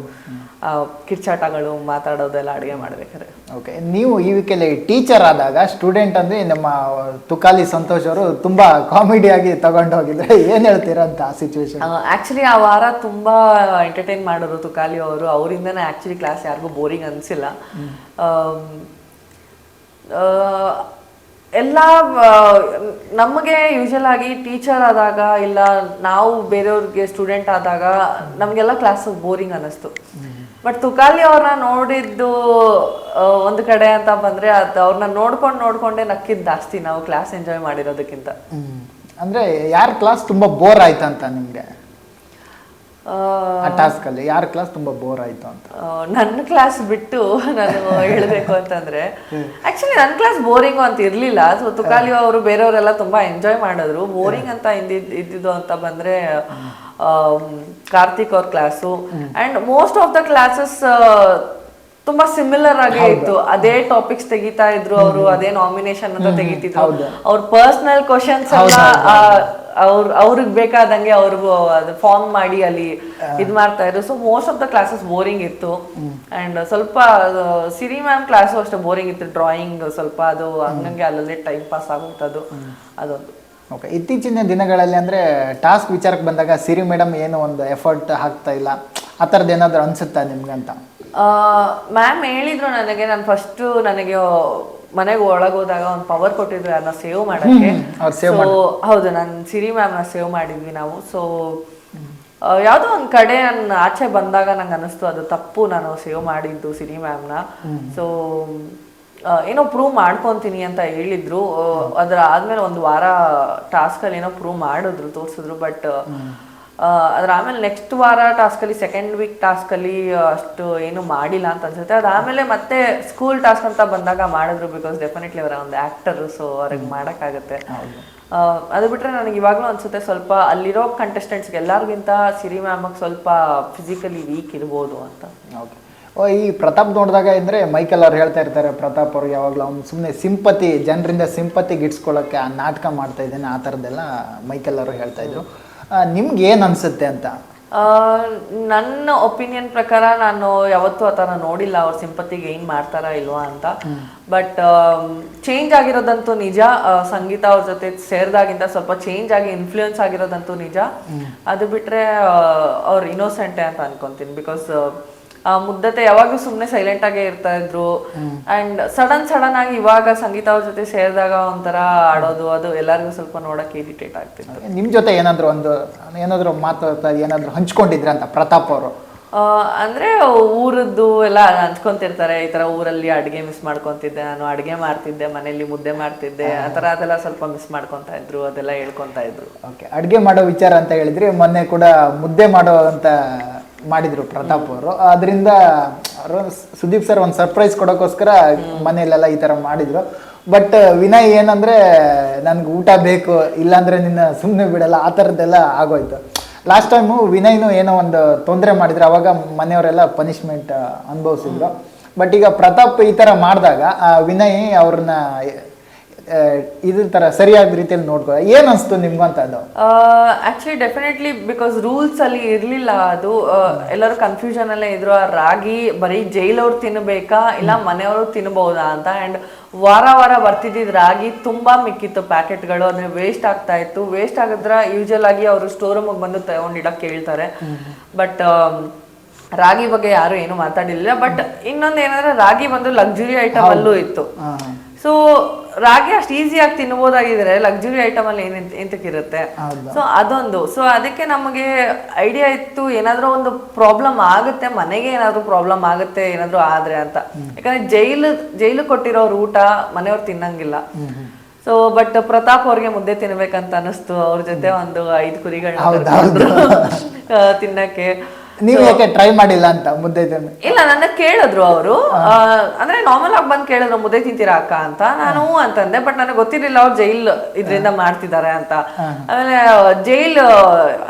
ಕಿರ್ಚಾಟಗಳು ಮಾತಾಡೋದೆಲ್ಲ ಅಡುಗೆ ಮಾಡ್ಬೇಕಾದ್ರೆ. ಓಕೆ, ನೀವು ಈ ವೀಕಲ್ಲಿ ಟೀಚರ್ ಆದಾಗ ಸ್ಟೂಡೆಂಟ್ ಅಂದರೆ ನಮ್ಮ ತುಕಾಲಿ ಸಂತೋಷ್ ಅವರು ತುಂಬ ಕಾಮಿಡಿಯಾಗಿ ತಗೊಂಡೋಗಿದ್ರೆ ಏನು ಹೇಳ್ತೀರಾ ಅಂತ ಆ ಸಿಚುವೇಶನ್? ಆ್ಯಕ್ಚುಲಿ ಆ ವಾರ ತುಂಬ ಎಂಟರ್ಟೈನ್ ಮಾಡೋರು ತುಕಾಲಿ ಅವರು. ಅವರಿಂದನೇ ಆ್ಯಕ್ಚುಲಿ ಕ್ಲಾಸ್ ಯಾರಿಗೂ ಬೋರಿಂಗ್ ಅನಿಸಿಲ್ಲ. ಎಲ್ಲ ನಮಗೆ ಯೂಶಲ್ ಆಗಿ ಟೀಚರ್ ಆದಾಗ ಇಲ್ಲ ನಾವು ಬೇರೆಯವ್ರಿಗೆ ಸ್ಟೂಡೆಂಟ್ ಆದಾಗ ನಮಗೆಲ್ಲ ಕ್ಲಾಸ್ ಬೋರಿಂಗ್ ಅನ್ನಿಸ್ತು. ಬಟ್ ತುಕಾಲಿ ಅವ್ರನ್ನ ನೋಡಿದ್ದು ಒಂದು ಕಡೆ ಅಂತ ಬಂದರೆ ಅದು ಅವ್ರನ್ನ ನೋಡ್ಕೊಂಡೇ ನಕ್ಕಿದ್ದು ಜಾಸ್ತಿ ನಾವು ಕ್ಲಾಸ್ ಎಂಜಾಯ್ ಮಾಡಿರೋದಕ್ಕಿಂತ. ಅಂದರೆ ಯಾರ ಕ್ಲಾಸ್ ತುಂಬ ಬೋರ್ ಆಯ್ತಂತ ನಿಮಗೆ ಆ ಟಾಸ್ಕಲ್ಲಿ? ಯಾರ ಕ್ಲಾಸ್ ತುಂಬ ಬೋರ್ ಆಯಿತು ಅಂತ? ನನ್ನ ಕ್ಲಾಸ್ ಬಿಟ್ಟು ನಾನು ಹೇಳಬೇಕು ಅಂತಂದರೆ ಆ್ಯಕ್ಚುಲಿ ನನ್ನ ಕ್ಲಾಸ್ ಬೋರಿಂಗು ಅಂತ ಇರಲಿಲ್ಲ. ಸೊ ತುಕಾಲಿ ಅವರು ಬೇರೆಯವರೆಲ್ಲ ತುಂಬ ಎಂಜಾಯ್ ಮಾಡಿದ್ರು. ಬೋರಿಂಗ್ ಅಂತ ಇದ್ದಿದ್ದು ಅಂತ ಬಂದರೆ ಕಾರ್ತಿಕ್ ಅವ್ರ class. And most of the classes ತುಂಬಾ ಸಿಮಿಲರ್ ಆಗೇ ಇತ್ತು. ಅದೇ ಟಾಪಿಕ್ಸ್ ತೆಗಿತಾ ಇದ್ರು ಅವರು, ಅದೇ ನಾಮಿನೇಷನ್ ಅಂತ ತೆಗಿತಿದ್ರು. ಅವ್ರ ಪರ್ಸನಲ್ ಕ್ವಶನ್ಸ್ ಎಲ್ಲ ಅವ್ರಿಗೆ ಬೇಕಾದಂಗೆ ಅವ್ರಿಗೂ ಅದು ಫಾರ್ಮ್ ಮಾಡಿ ಅಲ್ಲಿ ಇದು ಮಾಡ್ತಾ ಇದ್ರು. So most of the classes boring ಇತ್ತು. ಅಂಡ್ ಸ್ವಲ್ಪ ಸಿರಿ ಮ್ಯಾಮ್ ಕ್ಲಾಸು ಅಷ್ಟೇ ಬೋರಿಂಗ್ ಇತ್ತು. ಡ್ರಾಯಿಂಗ್ ಸ್ವಲ್ಪ ಅದು ಹಂಗಂಗೆ ಅಲ್ಲಲ್ಲೇ ಟೈಮ್ ಪಾಸ್ ಆಗುತ್ತದು ಅದೊಂದು. ಓಕೆ, ಇತ್ತೀಚಿನ ದಿನಗಳಲ್ಲಿ ಅಂದರೆ ಟಾಸ್ಕ್ ವಿಚಾರಕ್ಕೆ ಬಂದಾಗ ಸಿರಿ ಮೇಡಮ್ ಏನು ಒಂದು ಎಫರ್ಟ್ ಹಾಕ್ತಾ ಇಲ್ಲ, ಆ ಥರದ್ದು ಏನಾದರೂ ಅನಿಸುತ್ತಾ ನಿಮ್ಗಂತ? ಮ್ಯಾಮ್ ಹೇಳಿದ್ರು ನನಗೆ, ನಾನು ಫಸ್ಟು ನನಗೆ ಮನೆಗೆ ಒಳಗೋದಾಗ ಒಂದು ಪವರ್ ಕೊಟ್ಟಿದ್ರು ಯಾರನ್ನ ಸೇವ್ ಮಾಡೋಕ್ಕೆ. ಹೌದು, ನಾನು ಸಿರಿ ಮ್ಯಾಮ್ನ ಸೇವ್ ಮಾಡಿದ್ವಿ ನಾವು. ಸೊ ಯಾವುದೋ ಒಂದು ಕಡೆ ನಾನು ಆಚೆ ಬಂದಾಗ ನಂಗೆ ಅನ್ನಿಸ್ತು ಅದು ತಪ್ಪು, ನಾನು ಸೇವ್ ಮಾಡಿದ್ದು ಸಿರಿ ಮ್ಯಾಮ್ನ. ಸೊ ಏನೋ ಪ್ರೂವ್ ಮಾಡ್ಕೊತೀನಿ ಅಂತ ಹೇಳಿದ್ರು. ಅದರ ಆದಮೇಲೆ ಒಂದು ವಾರ ಟಾಸ್ಕಲ್ಲಿ ಏನೋ ಪ್ರೂವ್ ಮಾಡಿದ್ರು, ತೋರಿಸಿದ್ರು. ಬಟ್ ಅದ್ರ ಆಮೇಲೆ ನೆಕ್ಸ್ಟ್ ವಾರ ಟಾಸ್ಕಲ್ಲಿ ಸೆಕೆಂಡ್ ವೀಕ್ ಟಾಸ್ಕಲ್ಲಿ ಅಷ್ಟು ಏನು ಮಾಡಿಲ್ಲ ಅಂತ ಅನ್ಸುತ್ತೆ. ಅದಾದಮೇಲೆ ಮತ್ತೆ ಸ್ಕೂಲ್ ಟಾಸ್ಕ್ ಅಂತ ಬಂದಾಗ ಮಾಡಿದ್ರು. ಬಿಕಾಸ್ ಡೆಫಿನೆಟ್ಲಿ ಅವರ ಒಂದು ಆ್ಯಕ್ಟರು, ಸೊ ಅವ್ರಿಗೆ ಮಾಡೋಕ್ಕಾಗತ್ತೆ. ಅದು ಬಿಟ್ಟರೆ ನನಗೆ ಇವಾಗಲೂ ಅನಿಸುತ್ತೆ ಸ್ವಲ್ಪ ಅಲ್ಲಿರೋ ಕಂಟೆಸ್ಟೆಂಟ್ಸ್ಗೆ ಎಲ್ಲರಿಗಿಂತ ಸಿರಿ ಮ್ಯಾಮಗೆ ಸ್ವಲ್ಪ ಫಿಸಿಕಲಿ ವೀಕ್ ಇರ್ಬೋದು ಅಂತ. ಓಕೆ, ಈ ಪ್ರತಾಪ್ ನೋಡಿದಾಗ ಅಂದರೆ ಮೈಕಲ್ ಅವ್ರು ಹೇಳ್ತಾ ಇರ್ತಾರೆ, ಪ್ರತಾಪ್ ಅವ್ರಿಗೆ ಯಾವಾಗಲೂ ಅವ್ನು ಸುಮ್ಮನೆ ಸಿಂಪತಿ, ಜನರಿಂದ ಸಿಂಪತಿ ಗಿಟ್ಸ್ಕೊಳ್ಳೋಕ್ಕೆ ಆ ನಾಟಕ ಮಾಡ್ತಾ ಇದ್ದೇನೆ, ಆ ಥರದ್ದೆಲ್ಲ ಮೈಕಲ್ ಅವರು ಹೇಳ್ತಾಯಿದ್ರು. ನಿಮ್ಗೆ ಏನು ಅನಿಸುತ್ತೆ ಅಂತ? ನನ್ನ ಒಪಿನಿಯನ್ ಪ್ರಕಾರ ನಾನು ಯಾವತ್ತೂ ಆ ಥರ ನೋಡಿಲ್ಲ ಅವ್ರ ಸಿಂಪತಿಗೆ ಏನು ಮಾಡ್ತಾರಾ ಇಲ್ವಾ ಅಂತ. ಬಟ್ ಚೇಂಜ್ ಆಗಿರೋದಂತೂ ನಿಜ. ಸಂಗೀತ ಅವ್ರ ಜೊತೆ ಸೇರಿದಾಗಿಂತ ಸ್ವಲ್ಪ ಚೇಂಜ್ ಆಗಿ ಇನ್ಫ್ಲೂಯೆನ್ಸ್ ಆಗಿರೋದಂತೂ ನಿಜ. ಅದು ಬಿಟ್ಟರೆ ಅವ್ರು ಇನ್ನೋಸೆಂಟೇ ಅಂತ ಅನ್ಕೊಂತೀನಿ. ಬಿಕಾಸ್ ಮುದ್ದತೆ ಯಾವಾಗಲೂ ಸುಮ್ಮನೆ ಸೈಲೆಂಟ್ ಆಗೇ ಇರ್ತಾ ಇದ್ರು. ಅಂಡ್ ಸಡನ್ ಆಗಿ ಇವಾಗ ಸಂಗೀತ ಅವ್ರ ಜೊತೆ ಸೇರಿದಾಗ ಒಂಥರ ಆಡೋದು, ಅದು ಎಲ್ಲರಿಗೂ ಸ್ವಲ್ಪ ನೋಡಕ್ಕೆ ಇರಿಟೇಟ್ ಆಗ್ತಿತ್ತು. ನಿಮ್ಮ ಜೊತೆ ಏನಾದರೂ ಮಾತಾಡ್ತಾ ಏನಾದರೂ ಹಂಚ್ಕೊಂಡಿದ್ರೆ ಅಂತ ಪ್ರತಾಪ್ ಅವರು? ಅಂದ್ರೆ ಊರದ್ದು ಎಲ್ಲ ಹಂಚ್ಕೊಂತಿರ್ತಾರೆ. ಈ ತರ ಊರಲ್ಲಿ ಅಡುಗೆ ಮಿಸ್ ಮಾಡ್ಕೊಂತಿದ್ದೆ, ನಾನು ಅಡುಗೆ ಮಾಡ್ತಿದ್ದೆ, ಮನೇಲಿ ಮುದ್ದೆ ಮಾಡ್ತಿದ್ದೆ, ಆ ಥರ ಅದೆಲ್ಲ ಸ್ವಲ್ಪ ಮಿಸ್ ಮಾಡ್ಕೊತಾ ಇದ್ರು, ಅದೆಲ್ಲ ಹೇಳ್ಕೊತಾ ಇದ್ರು. ಓಕೆ, ಅಡುಗೆ ಮಾಡೋ ವಿಚಾರ ಅಂತ ಹೇಳಿದ್ರಿ. ಮೊನ್ನೆ ಕೂಡ ಮುದ್ದೆ ಮಾಡೋ ಅಂತ ಮಾಡಿದ್ರು ಪ್ರತಾಪ್ ಅವರು. ಅದರಿಂದ ಸುದೀಪ್ ಸರ್ ಒಂದು ಸರ್ಪ್ರೈಸ್ ಕೊಡೋಕ್ಕೋಸ್ಕರ ಮನೆಯಲ್ಲೆಲ್ಲ ಈ ಥರ ಮಾಡಿದ್ರು. ಬಟ್ ವಿನಯ್ ಏನಂದ್ರೆ ನನ್ಗೆ ಊಟ ಬೇಕು, ಇಲ್ಲಾಂದ್ರೆ ನಿನ್ನ ಸುಮ್ಮನೆ ಬಿಡಲ್ಲ, ಆ ಥರದ್ದೆಲ್ಲ ಆಗೋಯ್ತು. ಲಾಸ್ಟ್ ಟೈಮು ವಿನಯ್ನು ಏನೋ ಒಂದು ತೊಂದರೆ ಮಾಡಿದ್ರು, ಅವಾಗ ಮನೆಯವರೆಲ್ಲ ಪನಿಷ್ಮೆಂಟ್ ಅನುಭವಿಸಿದ್ರು. ಬಟ್ ಈಗ ಪ್ರತಾಪ್ ಈ ಥರ ಮಾಡಿದಾಗ ವಿನಯ್ ಅವ್ರನ್ನ ಇದ್ರ ಥರ ಸರಿಯಾದ ರೀತಿಯಲ್ಲಿ ನೋಡ್ಕೊ, ಏನು ಅನಿಸ್ತು ನಿಮ್ಗಂತ ಅದು? ಆಕ್ಚುಲಿ ಡೆಫಿನೆಟ್ಲಿ ಬಿಕಾಸ್ ರೂಲ್ಸ್ ಅಲ್ಲಿ ಇರಲಿಲ್ಲ ಅದು. ಎಲ್ಲರೂ ಕನ್ಫ್ಯೂಷನ್ ಅಲ್ಲೇ ಇದ್ರು, ಆ ರಾಗಿ ಬರೀ ಜೈಲವ್ರು ತಿನ್ನಬೇಕಾ ಇಲ್ಲ ಮನೆಯವರು ತಿನ್ಬಹುದಾ ಅಂತ. ಆ್ಯಂಡ್ ವಾರ ವಾರ ಬರ್ತಿದ್ದಿದ್ದು ರಾಗಿ ತುಂಬಾ ಮಿಕ್ಕಿತ್ತು ಪ್ಯಾಕೆಟ್ಗಳು, ಅಂದ್ರೆ ವೇಸ್ಟ್ ಆಗ್ತಾ ಇತ್ತು. ವೇಸ್ಟ್ ಆಗಿದ್ರೆ ಯೂಶುವಲ್ ಆಗಿ ಅವರು ಸ್ಟೋರ್ ರೂಮಿಗೆ ಬಂದು ತಗೊಂಡಿಡಕ್ಕೆ ಹೇಳ್ತಾರೆ. ಬಟ್ ರಾಗಿ ಬಗ್ಗೆ ಯಾರು ಏನು ಮಾತಾಡಿಲ್ಲ. ಬಟ್ ಇನ್ನೊಂದು ಏನಂದ್ರೆ ರಾಗಿ ಬಂದು ಲಕ್ಸುರಿ ಐಟಮ್ ಅಲ್ಲೂ ಇತ್ತು. ಸೊ ರಾಗಿ ಅಷ್ಟು ಈಸಿಯಾಗಿ ತಿನ್ಬೋದಾಗಿದ್ರೆ ಲಕ್ಸುರಿ ಐಟಮ್ ಅಲ್ಲಿ ಎಂತಕ್ಕಿರುತ್ತೆ. ಸೊ ಅದೊಂದು. ಸೊ ಅದಕ್ಕೆ ನಮಗೆ ಐಡಿಯಾ ಇತ್ತು ಏನಾದ್ರೂ ಒಂದು ಪ್ರಾಬ್ಲಮ್ ಆಗುತ್ತೆ, ಮನೆಗೆ ಏನಾದ್ರೂ ಪ್ರಾಬ್ಲಮ್ ಆಗುತ್ತೆ ಏನಾದ್ರೂ ಆದ್ರೆ ಅಂತ. ಯಾಕಂದ್ರೆ ಜೈಲು ಕೊಟ್ಟಿರೋರು ಊಟ ಮನೆಯವ್ರು ತಿನ್ನಂಗಿಲ್ಲ. ಸೊ ಬಟ್ ಪ್ರತಾಪ್ ಅವ್ರಿಗೆ ಮುದ್ದೆ ತಿನ್ಬೇಕಂತ ಅನಿಸ್ತು. ಅವ್ರ ಜೊತೆ ಒಂದು 5 ಕುರಿಗಳನ್ನ ತಿನ್ನಕ್ಕೆ. ನೀವು ಯಾಕೆ ಟ್ರೈ ಮಾಡಿಲ್ಲ ಅಂತ ಮುದ್ದೆ? ಇಲ್ಲ, ನನ್ನ ಕೇಳಿದ್ರು ಅವರು. ಅಂದ್ರೆ ನಾರ್ಮಲ್ ಆಗಿ ಬಂದು ಕೇಳಿದ್ರು ಮುದ್ದೆ ತಿಂತೀರಾ ಅಕ್ಕ ಅಂತ. ನಾನು ಅಂತಂದೆ. ಬಟ್ ನನಗೆ ಗೊತ್ತಿರ್ಲಿಲ್ಲ ಅವ್ರು ಜೈಲ್ ಇದ್ರಿಂದ ಮಾಡ್ತಿದ್ದಾರೆ ಅಂತ. ಆಮೇಲೆ ಜೈಲ್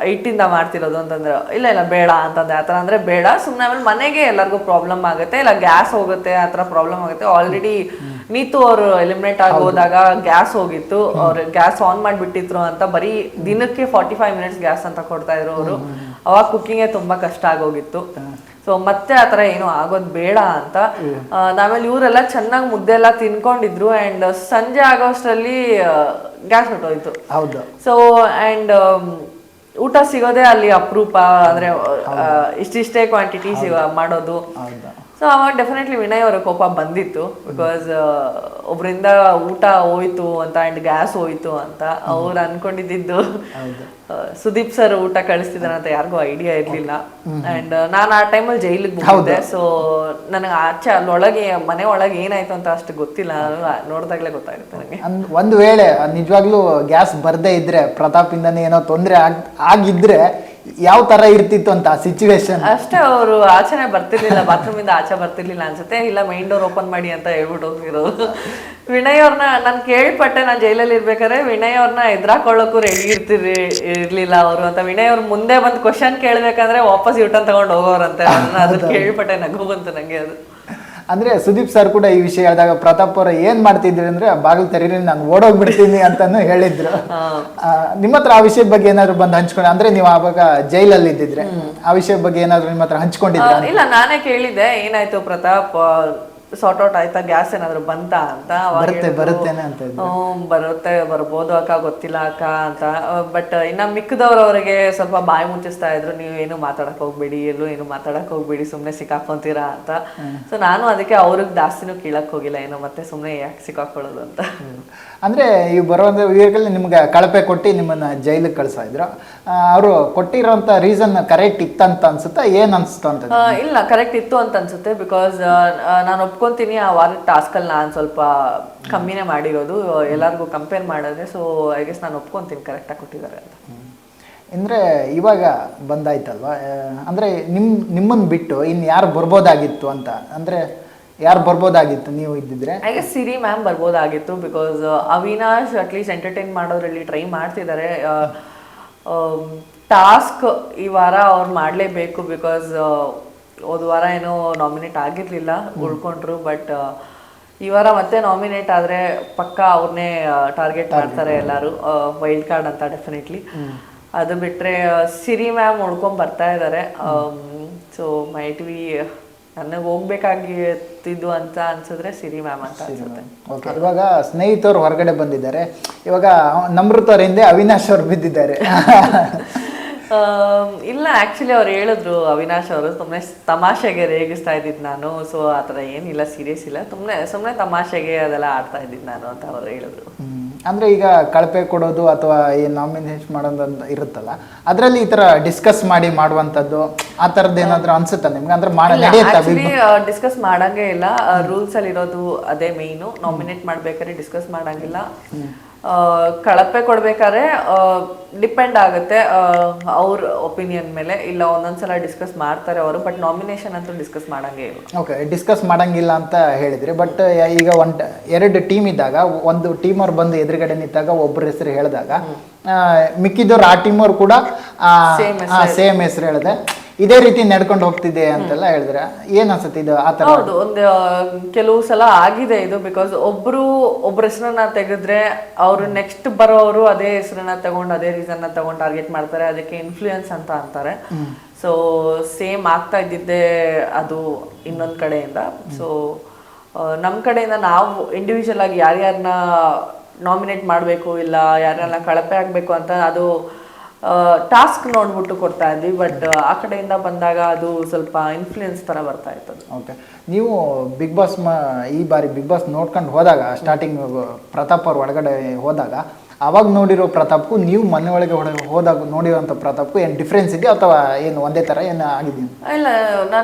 ಹಿಟ್ಟಿಂದ ಮಾಡ್ತಿರೋದು ಅಂತಂದ್ರೆ ಇಲ್ಲ ಇಲ್ಲ ಬೇಡ ಅಂತಂದೆ. ಆತರ ಅಂದ್ರೆ ಬೇಡ ಸುಮ್ನೆ, ಆಮೇಲೆ ಮನೆಗೆ ಎಲ್ಲರಿಗೂ ಪ್ರಾಬ್ಲಮ್ ಆಗುತ್ತೆ, ಇಲ್ಲ ಗ್ಯಾಸ್ ಹೋಗುತ್ತೆ, ಆತರ ಪ್ರಾಬ್ಲಮ್ ಆಗುತ್ತೆ. ಆಲ್ರೆಡಿ ನೀತು ಅವರು ಎಲಿಮಿನೇಟ್ ಆಗಿ ಹೋದಾಗ ಗ್ಯಾಸ್ ಹೋಗಿತ್ತು, ಅವ್ರು ಗ್ಯಾಸ್ ಆನ್ ಮಾಡಿಬಿಟ್ಟಿದ್ರು ಅಂತ. ಬರೀ ದಿನಕ್ಕೆ 45 ಮಿನಿಟ್ಸ್ ಗ್ಯಾಸ್ ಅಂತ ಕೊಡ್ತಾ ಇದ್ರು ಅವರು. ಅವಾಗ ಕುಕ್ಕಿಂಗೇ ತುಂಬಾ ಕಷ್ಟ ಆಗೋಗಿತ್ತು. ಸೊ ಮತ್ತೆ ಆತರ ಏನು ಆಗೋದ್ ಬೇಡ ಅಂತ. ಆಮೇಲೆ ಇವರೆಲ್ಲ ಚೆನ್ನಾಗಿ ಮುದ್ದೆ ಎಲ್ಲ ತಿನ್ಕೊಂಡಿದ್ರು. ಅಂಡ್ ಸಂಜೆ ಆಗೋಷ್ಟರಲ್ಲಿ ಗ್ಯಾಸ್ ಹೊಟ್ಟೋಯ್ತು. ಸೊ ಅಂಡ್ ಊಟ ಸಿಗೋದೇ ಅಲ್ಲಿ ಅಪರೂಪ, ಅಂದ್ರೆ ಇಷ್ಟಿಷ್ಟೇ ಕ್ವಾಂಟಿಟಿ ಮಾಡೋದು. ಸೊ ಅವಾಗ ಡೆಫಿನೆಟ್ಲಿ ವಿನಯ್ ಅವರ ಕೋಪ ಬಂದಿತ್ತು. ಬಿಕಾಸ್ ಒಬ್ರಿಂದ ಊಟ ಹೋಯ್ತು ಅಂತ ಅಂಡ್ ಗ್ಯಾಸ್ ಹೋಯ್ತು ಅಂತ. ಅವ್ರು ಅನ್ಕೊಂಡಿದ್ದು ಸುದೀಪ್ ಸರ್ ಊಟ ಕಳಿಸ್ತಿದಾರೆ ಅಂತ ಯಾರಿಗೂ ಐಡಿಯಾ ಇರ್ಲಿಲ್ಲ. ಅಂಡ್ ನಾನು ಆ ಟೈಮಲ್ಲಿ ಜೈಲಿಗೆ ಬಂದಿದ್ದೆ. ಸೊ ನನಗೆ ಆಚೆ ಅಲ್ಲೊಳಗೆ ಮನೆ ಒಳಗೆ ಏನಾಯ್ತು ಅಂತ ಅಷ್ಟು ಗೊತ್ತಿಲ್ಲ. ನೋಡಿದಾಗ್ಲೇ ಗೊತ್ತಾಗುತ್ತೆ ನನಗೆ. ಒಂದು ವೇಳೆ ನಿಜವಾಗ್ಲೂ ಗ್ಯಾಸ್ ಬರ್ದೇ ಇದ್ರೆ, ಪ್ರತಾಪ್ ಇಂದಾನೆ ಏನೋ ತೊಂದರೆ ಆಗಿದ್ರೆ ಯಾವ ತರ ಇರ್ತಿತ್ತು ಅಂತ ಸಿಚುವೇಶನ್ ಅಷ್ಟೇ. ಅವರು ಆಚೆನೆ ಬರ್ತಿರ್ಲಿಲ್ಲ, ಬಾತ್ರೂಮ್ ಇಂದ ಆಚೆ ಬರ್ತಿರ್ಲಿಲ್ಲ ಅನ್ಸುತ್ತೆ. ಇಲ್ಲ ಮೈನ್ ಡೋರ್ ಓಪನ್ ಮಾಡಿ ಅಂತ ಹೇಳ್ಬಿಟ್ಟು ಹೋಗಿರೋದು. ವಿನಯ್ ಅವ್ರನ್ನ ನಾನು ಕೇಳ್ಪಟ್ಟೆ, ನಾನು ಜೈಲಲ್ಲಿ ಇರ್ಬೇಕಾದ್ರೆ ವಿನಯ್ ಅವ್ರನ್ನ ಎದುರಾಕೊಳ್ಳೋಕ್ಕೂ ರೆಡಿ ಇರ್ಲಿಲ್ಲ ಅವರು ಅಂತ. ವಿನಯ್ ಅವ್ರ ಮುಂದೆ ಬಂದು ಕ್ವಶನ್ ಕೇಳ್ಬೇಕಂದ್ರೆ ವಾಪಸ್ ಯೂಟರ್ನ್ ತಗೊಂಡು ಹೋಗೋರಂತೆ. ಅದನ್ನ ಕೇಳ್ಪಟ್ಟೆ, ನಗು ಬಂತು ನಂಗೆ ಅದು. ಅಂದ್ರೆ ಸುದೀಪ್ ಸರ್ ಕೂಡ ಈ ವಿಷಯ ಹೇಳಿದಾಗ ಪ್ರತಾಪ್ ಅವ್ರ ಏನ್ ಮಾಡ್ತಿದ್ರಿ ಅಂದ್ರೆ ಬಾಗಿಲು ತೆರೀರಿ ನಾನು ಓಡೋಗ್ಬಿಡ್ತೀನಿ ಅಂತಾನು ಹೇಳಿದ್ರು. ನಿಮ್ಮ ಹತ್ರ ಆ ವಿಷಯದ ಬಗ್ಗೆ ಏನಾದ್ರು ಬಂದು ಹಂಚ್ಕೊಂಡು, ಅಂದ್ರೆ ನೀವು ಆವಾಗ ಜೈಲಲ್ಲಿ ಇದ್ದಿದ್ರೆ ಆ ವಿಷಯದ ಬಗ್ಗೆ ಏನಾದ್ರು ನಿಮ್ಮ ಹತ್ರ ಹಂಚ್ಕೊಂಡಿದ್ರ? ಇಲ್ಲ, ನಾನೇ ಕೇಳಿದ್ದೆ ಏನಾಯ್ತು ಪ್ರತಾಪ್, ಸಾರ್ಟ್ ಔಟ್ ಆಯ್ತಾ, ಗ್ಯಾಸ್ ಏನಾದ್ರು ಬಂತ ಅಂತ. ಬರುತ್ತೇನೆ ಅಂತ. ಬರುತ್ತೆ, ಬರ್ಬೋದು ಅಕ್ಕ, ಗೊತ್ತಿಲ್ಲ ಅಕ್ಕ ಅಂತ. ಬಟ್ ಇನ್ನ ಮಿಕ್ಕದವ್ರು ಅವರಿಗೆ ಸ್ವಲ್ಪ ಬಾಯಿ ಮುಚ್ಚಿಸ್ತಾ ಇದ್ರು, ನೀವು ಏನು ಮಾತಾಡಕ್ ಹೋಗ್ಬೇಡಿ, ಎಲ್ಲೂ ಏನು ಮಾತಾಡಕ್ ಹೋಗ್ಬೇಡಿ, ಸುಮ್ನೆ ಸಿಕ್ಕಾಕೊಂತೀರಾ ಅಂತ. ಸೊ ನಾನು ಅದಕ್ಕೆ ಅವ್ರಿಗೆ ಜಾಸ್ತಿನೂ ಕೀಳಕ್ ಹೋಗಿಲ್ಲ, ಏನೋ ಮತ್ತೆ ಸುಮ್ನೆ ಯಾಕೆ ಸಿಕ್ಕಾಕೊಳ್ಳೋದು ಅಂತ. ಅಂದ್ರೆ ಈ ಬರುವಂತ ವಿವೇಕಲ್ಲಿ ನಿಮ್ಗೆ ಕಳಪೆ ಕೊಟ್ಟು ನಿಮ್ಮನ್ನ ಜೈಲಿಗೆ ಕಳ್ಸಾ ಇದ್ರು. ಅವರು ಕೊಟ್ಟಿರೋಂತ ರೀಸನ್ ಕರೆಕ್ಟ್ ಇತ್ತಂತ ಅನ್ಸುತ್ತಾ, ಏನ್ ಅನ್ಸುತ್ತ ಅಂತ? ಇಲ್ಲ, ಕರೆಕ್ಟ್ ಇತ್ತು ಅಂತ ಅನ್ಸುತ್ತೆ. ಬಿಕಾಸ್ ನಾನು ಒಪ್ಕೊಂತೀನಿ, ಆ ವಾರದ ಟಾಸ್ಕ್ ಅಲ್ಲಿ ನಾನು ಸ್ವಲ್ಪ ಕಮ್ಮಿನೇ ಮಾಡಿರೋದು ಎಲ್ಲರಿಗೂ ಕಂಪೇರ್ ಮಾಡಿದ್ರೆ. ಸೊ ಐ ಗೆಸ್ ನಾನು ಒಪ್ಕೊಂತೀನಿ ಕರೆಕ್ಟಾಗಿ ಕೊಟ್ಟಿದ್ದಾರೆ ಅಂತ. ಅಂದ್ರೆ ಇವಾಗ ಬಂದಾಯ್ತಲ್ವಾ, ಅಂದ್ರೆ ನಿಮ್ಮನ್ನ ಬಿಟ್ಟು ಇನ್ ಯಾರು ಬರ್ಬೋದಾಗಿತ್ತು ಅಂತ, ಅಂದ್ರೆ ಯಾರು ಬರ್ಬೋದಾಗಿತ್ತು ನೀವು ಇದ್ದಿದ್ರೆ? ಐ ಗೆಸ್ ಸಿರಿ ಮ್ಯಾಮ್ ಬರ್ಬೋದಾಗಿತ್ತು. ಬಿಕಾಸ್ ಅವಿನಾಶ್ ಅಟ್ಲೀಸ್ಟ್ ಎಂಟರ್ಟೈನ್ ಮಾಡೋದ್ರಲ್ಲಿ ಟ್ರೈ ಮಾಡ್ತಿದ್ದಾರೆ. ಟಾಸ್ಕ್ ಈ ವಾರ ಅವ್ರು ಮಾಡಲೇಬೇಕು. ಬಿಕಾಸ್ ಹೋದ ವಾರ ಏನೋ ನಾಮಿನೇಟ್ ಆಗಿರ್ಲಿಲ್ಲ, ಉಳ್ಕೊಂಡ್ರು. ಬಟ್ ಈ ವಾರ ಮತ್ತೆ ನಾಮಿನೇಟ್ ಆದ್ರೆ ಪಕ್ಕ ಅವ್ರನ್ನೇ ಟಾರ್ಗೆಟ್ ಮಾಡ್ತಾರೆ ಎಲ್ಲರೂ, ವೈಲ್ಡ್ ಕಾರ್ಡ್ ಅಂತ ಡೆಫಿನೆಟ್ಲಿ. ಅದು ಬಿಟ್ರೆ ಸಿರಿ ಮ್ಯಾಮ್ ಉಳ್ಕೊಂಡ್ ಬರ್ತಾ ಇದ್ದಾರೆ. ಸೊ ಮೈಟ್ ಬಿ ನನಗೆ ಹೋಗ್ಬೇಕಾಗಿತ್ತು ಅಂತ ಅನ್ಸಿದ್ರೆ ಸಿರಿ ಮ್ಯಾಮ್ ಅಂತ ಅನ್ಸುತ್ತೆ. ಓಕೆ, ಇವಾಗ ಸ್ನೇಹಿತರು ಹೊರಗಡೆ ಬಂದಿದ್ದಾರೆ. ಇವಾಗ ನಮ್ರತ ಅವ್ರ ಹಿಂದೆ ಅವಿನಾಶ್ ಅವ್ರು ಬಿದ್ದಿದ್ದಾರೆ. ಇಲ್ಲ, ಆಕ್ಚುಲಿ ಅವ್ರು ಹೇಳಿದ್ರು, ಅವಿನಾಶ್ ಅವರು ಸುಮ್ಮನೆ ತಮಾಷೆಗೆ ರೇಗಿಸ್ತಾ ಇದ್ದಿದ್ದು ನಾನು. ಸೊ ಆ ಥರ ಏನಿಲ್ಲ, ಸೀರಿಯಸ್ ಇಲ್ಲ, ಸುಮ್ಮನೆ ತಮಾಷೆಗೆ ಅದೆಲ್ಲ ಆಡ್ತಾ ಇದ್ದಿದ್ದು ನಾನು ಅಂತ ಅವ್ರು ಹೇಳಿದ್ರು. ಅಂದ್ರೆ ಈಗ ಕಳಪೆ ಕೊಡೋದು ಅಥವಾ ಈ ನಾಮಿನೇಟ್ ಮಾಡೋದು ಇರುತ್ತಲ್ಲ, ಅದರಲ್ಲಿ ಈ ತರ ಡಿಸ್ಕಸ್ ಮಾಡಿ ಮಾಡುವಂತದ್ದು ಆ ತರದ್ದು ಏನಾದ್ರು ಅನ್ಸುತ್ತಾ ನಿಮ್ಗೆ? ಅಂದ್ರೆ ಡಿಸ್ಕಸ್ ಮಾಡಂಗೇ ಇಲ್ಲ. ರೂಲ್ಸ್ ಅಲ್ಲಿ ಇರೋದು ಅದೇ ಮೇಯ್ನು. ನಾಮಿನೇಟ್ ಮಾಡ್ಬೇಕಾದ್ರೆ ಡಿಸ್ಕಸ್ ಮಾಡಂಗಿಲ್ಲ. ಕಳಪೆ ಕೊಡ್ಬೇಕಾದ್ರೆ ಡಿಪೆಂಡ್ ಆಗುತ್ತೆ ಅವ್ರ ಒಪಿನಿಯನ್ ಮೇಲೆ. ಇಲ್ಲ ಒಂದೊಂದ್ಸಲ ಡಿಸ್ಕಸ್ ಮಾಡ್ತಾರೆ ಅವರು, ಬಟ್ ನಾಮಿನೇಷನ್ ಅಂತೂ ಡಿಸ್ಕಸ್ ಮಾಡಂಗೇ ಇಲ್ಲ. ಓಕೆ, ಡಿಸ್ಕಸ್ ಮಾಡಂಗಿಲ್ಲ ಅಂತ ಹೇಳಿದ್ರಿ. ಬಟ್ ಈಗ ಎರಡು ಟೀಮ್ ಇದ್ದಾಗ ಒಂದು ಟೀಮ್ ಅವ್ರು ಬಂದು ಎದುರುಗಡೆ ನಿಂತಾಗ ಒಬ್ಬರ ಹೆಸರು ಹೇಳಿದಾಗ ಮಿಕ್ಕಿದವ್ರು ಆ ಟೀಮ್ ಅವ್ರು ಕೂಡ ಸೇಮ್ ಹೆಸರು ಹೇಳಿದೆ, ಇದೇ ರೀತಿ ನಡ್ಕೊಂಡು ಹೋಗ್ತಿದೆ ಅಂತೆಲ್ಲ ಹೇಳಿದ್ರೆ ಏನ್ ಅನ್ಸುತ್ತೆ ಇದು ಆ ತರ? ಹೌದು, ಒಂದು ಕೆಲವು ಸಲ ಆಗಿದೆ ಇದು. ಬಿಕಾಸ್ ಒಬ್ರ ಹೆಸರನ್ನ ತೆಗೆದ್ರೆ ಅವರು ನೆಕ್ಸ್ಟ್ ಬರೋರು ಅದೇ ಹೆಸರನ್ನ ತಗೊಂಡು ಅದೇ ರೀಸನ್ ತಗೊಂಡು ಟಾರ್ಗೆಟ್ ಮಾಡ್ತಾರೆ, ಅದಕ್ಕೆ ಇನ್ಫ್ಲೂಯೆನ್ಸ್ ಅಂತ ಅಂತಾರೆ. ಸೊ ಸೇಮ್ ಆಗ್ತಾ ಇದ್ದಿದ್ದೆ ಅದು ಇನ್ನೊಂದ್ ಕಡೆಯಿಂದ. ಸೊ ನಮ್ ಕಡೆಯಿಂದ ನಾವು ಇಂಡಿವಿಜುವಲ್ ಆಗಿ ಯಾರ್ಯಾರನ್ನ ನಾಮಿನೇಟ್ ಮಾಡಬೇಕು ಇಲ್ಲ ಯಾರನ್ನ ಕಳಪೆ ಆಗ್ಬೇಕು ಅಂತ ಅದು ಟಾಸ್ಕ್ ನೋಡ್ಬಿಟ್ಟು ಕೊಡ್ತಾ ಇದ್ವಿ. ಬಟ್ ಆ ಕಡೆಯಿಂದ ಬಂದಾಗ ಅದು ಸ್ವಲ್ಪ ಇನ್ಫ್ಲೂಯೆನ್ಸ್ ತರ ಬರ್ತಾ ಇತ್ತು. ಓಕೆ, ನೀವು ಬಿಗ್ ಬಾಸ್ ಈ ಬಾರಿ ಬಿಗ್ ಬಾಸ್ ನೋಡ್ಕೊಂಡು ಹೋದಾಗ ಸ್ಟಾರ್ಟಿಂಗ್ ಪ್ರತಾಪ್ ಅವ್ರ ಒಳಗಡೆ ಹೋದಾಗ ಅವಾಗ ನೋಡಿರೋ ಪ್ರತಾಪ್ಗೂ ನೀವು ಮನೆ ಒಳಗೆ ಹೋದಾಗ ನೋಡಿರೋಂಥ ಪ್ರತಾಪ್ಗೂ ಏನು ಡಿಫ್ರೆನ್ಸ್ ಇದೆಯಾ ಅಥವಾ ಏನು ಒಂದೇ ಥರ ಏನು ಆಗಿದೆಯಾ? ಇಲ್ಲ,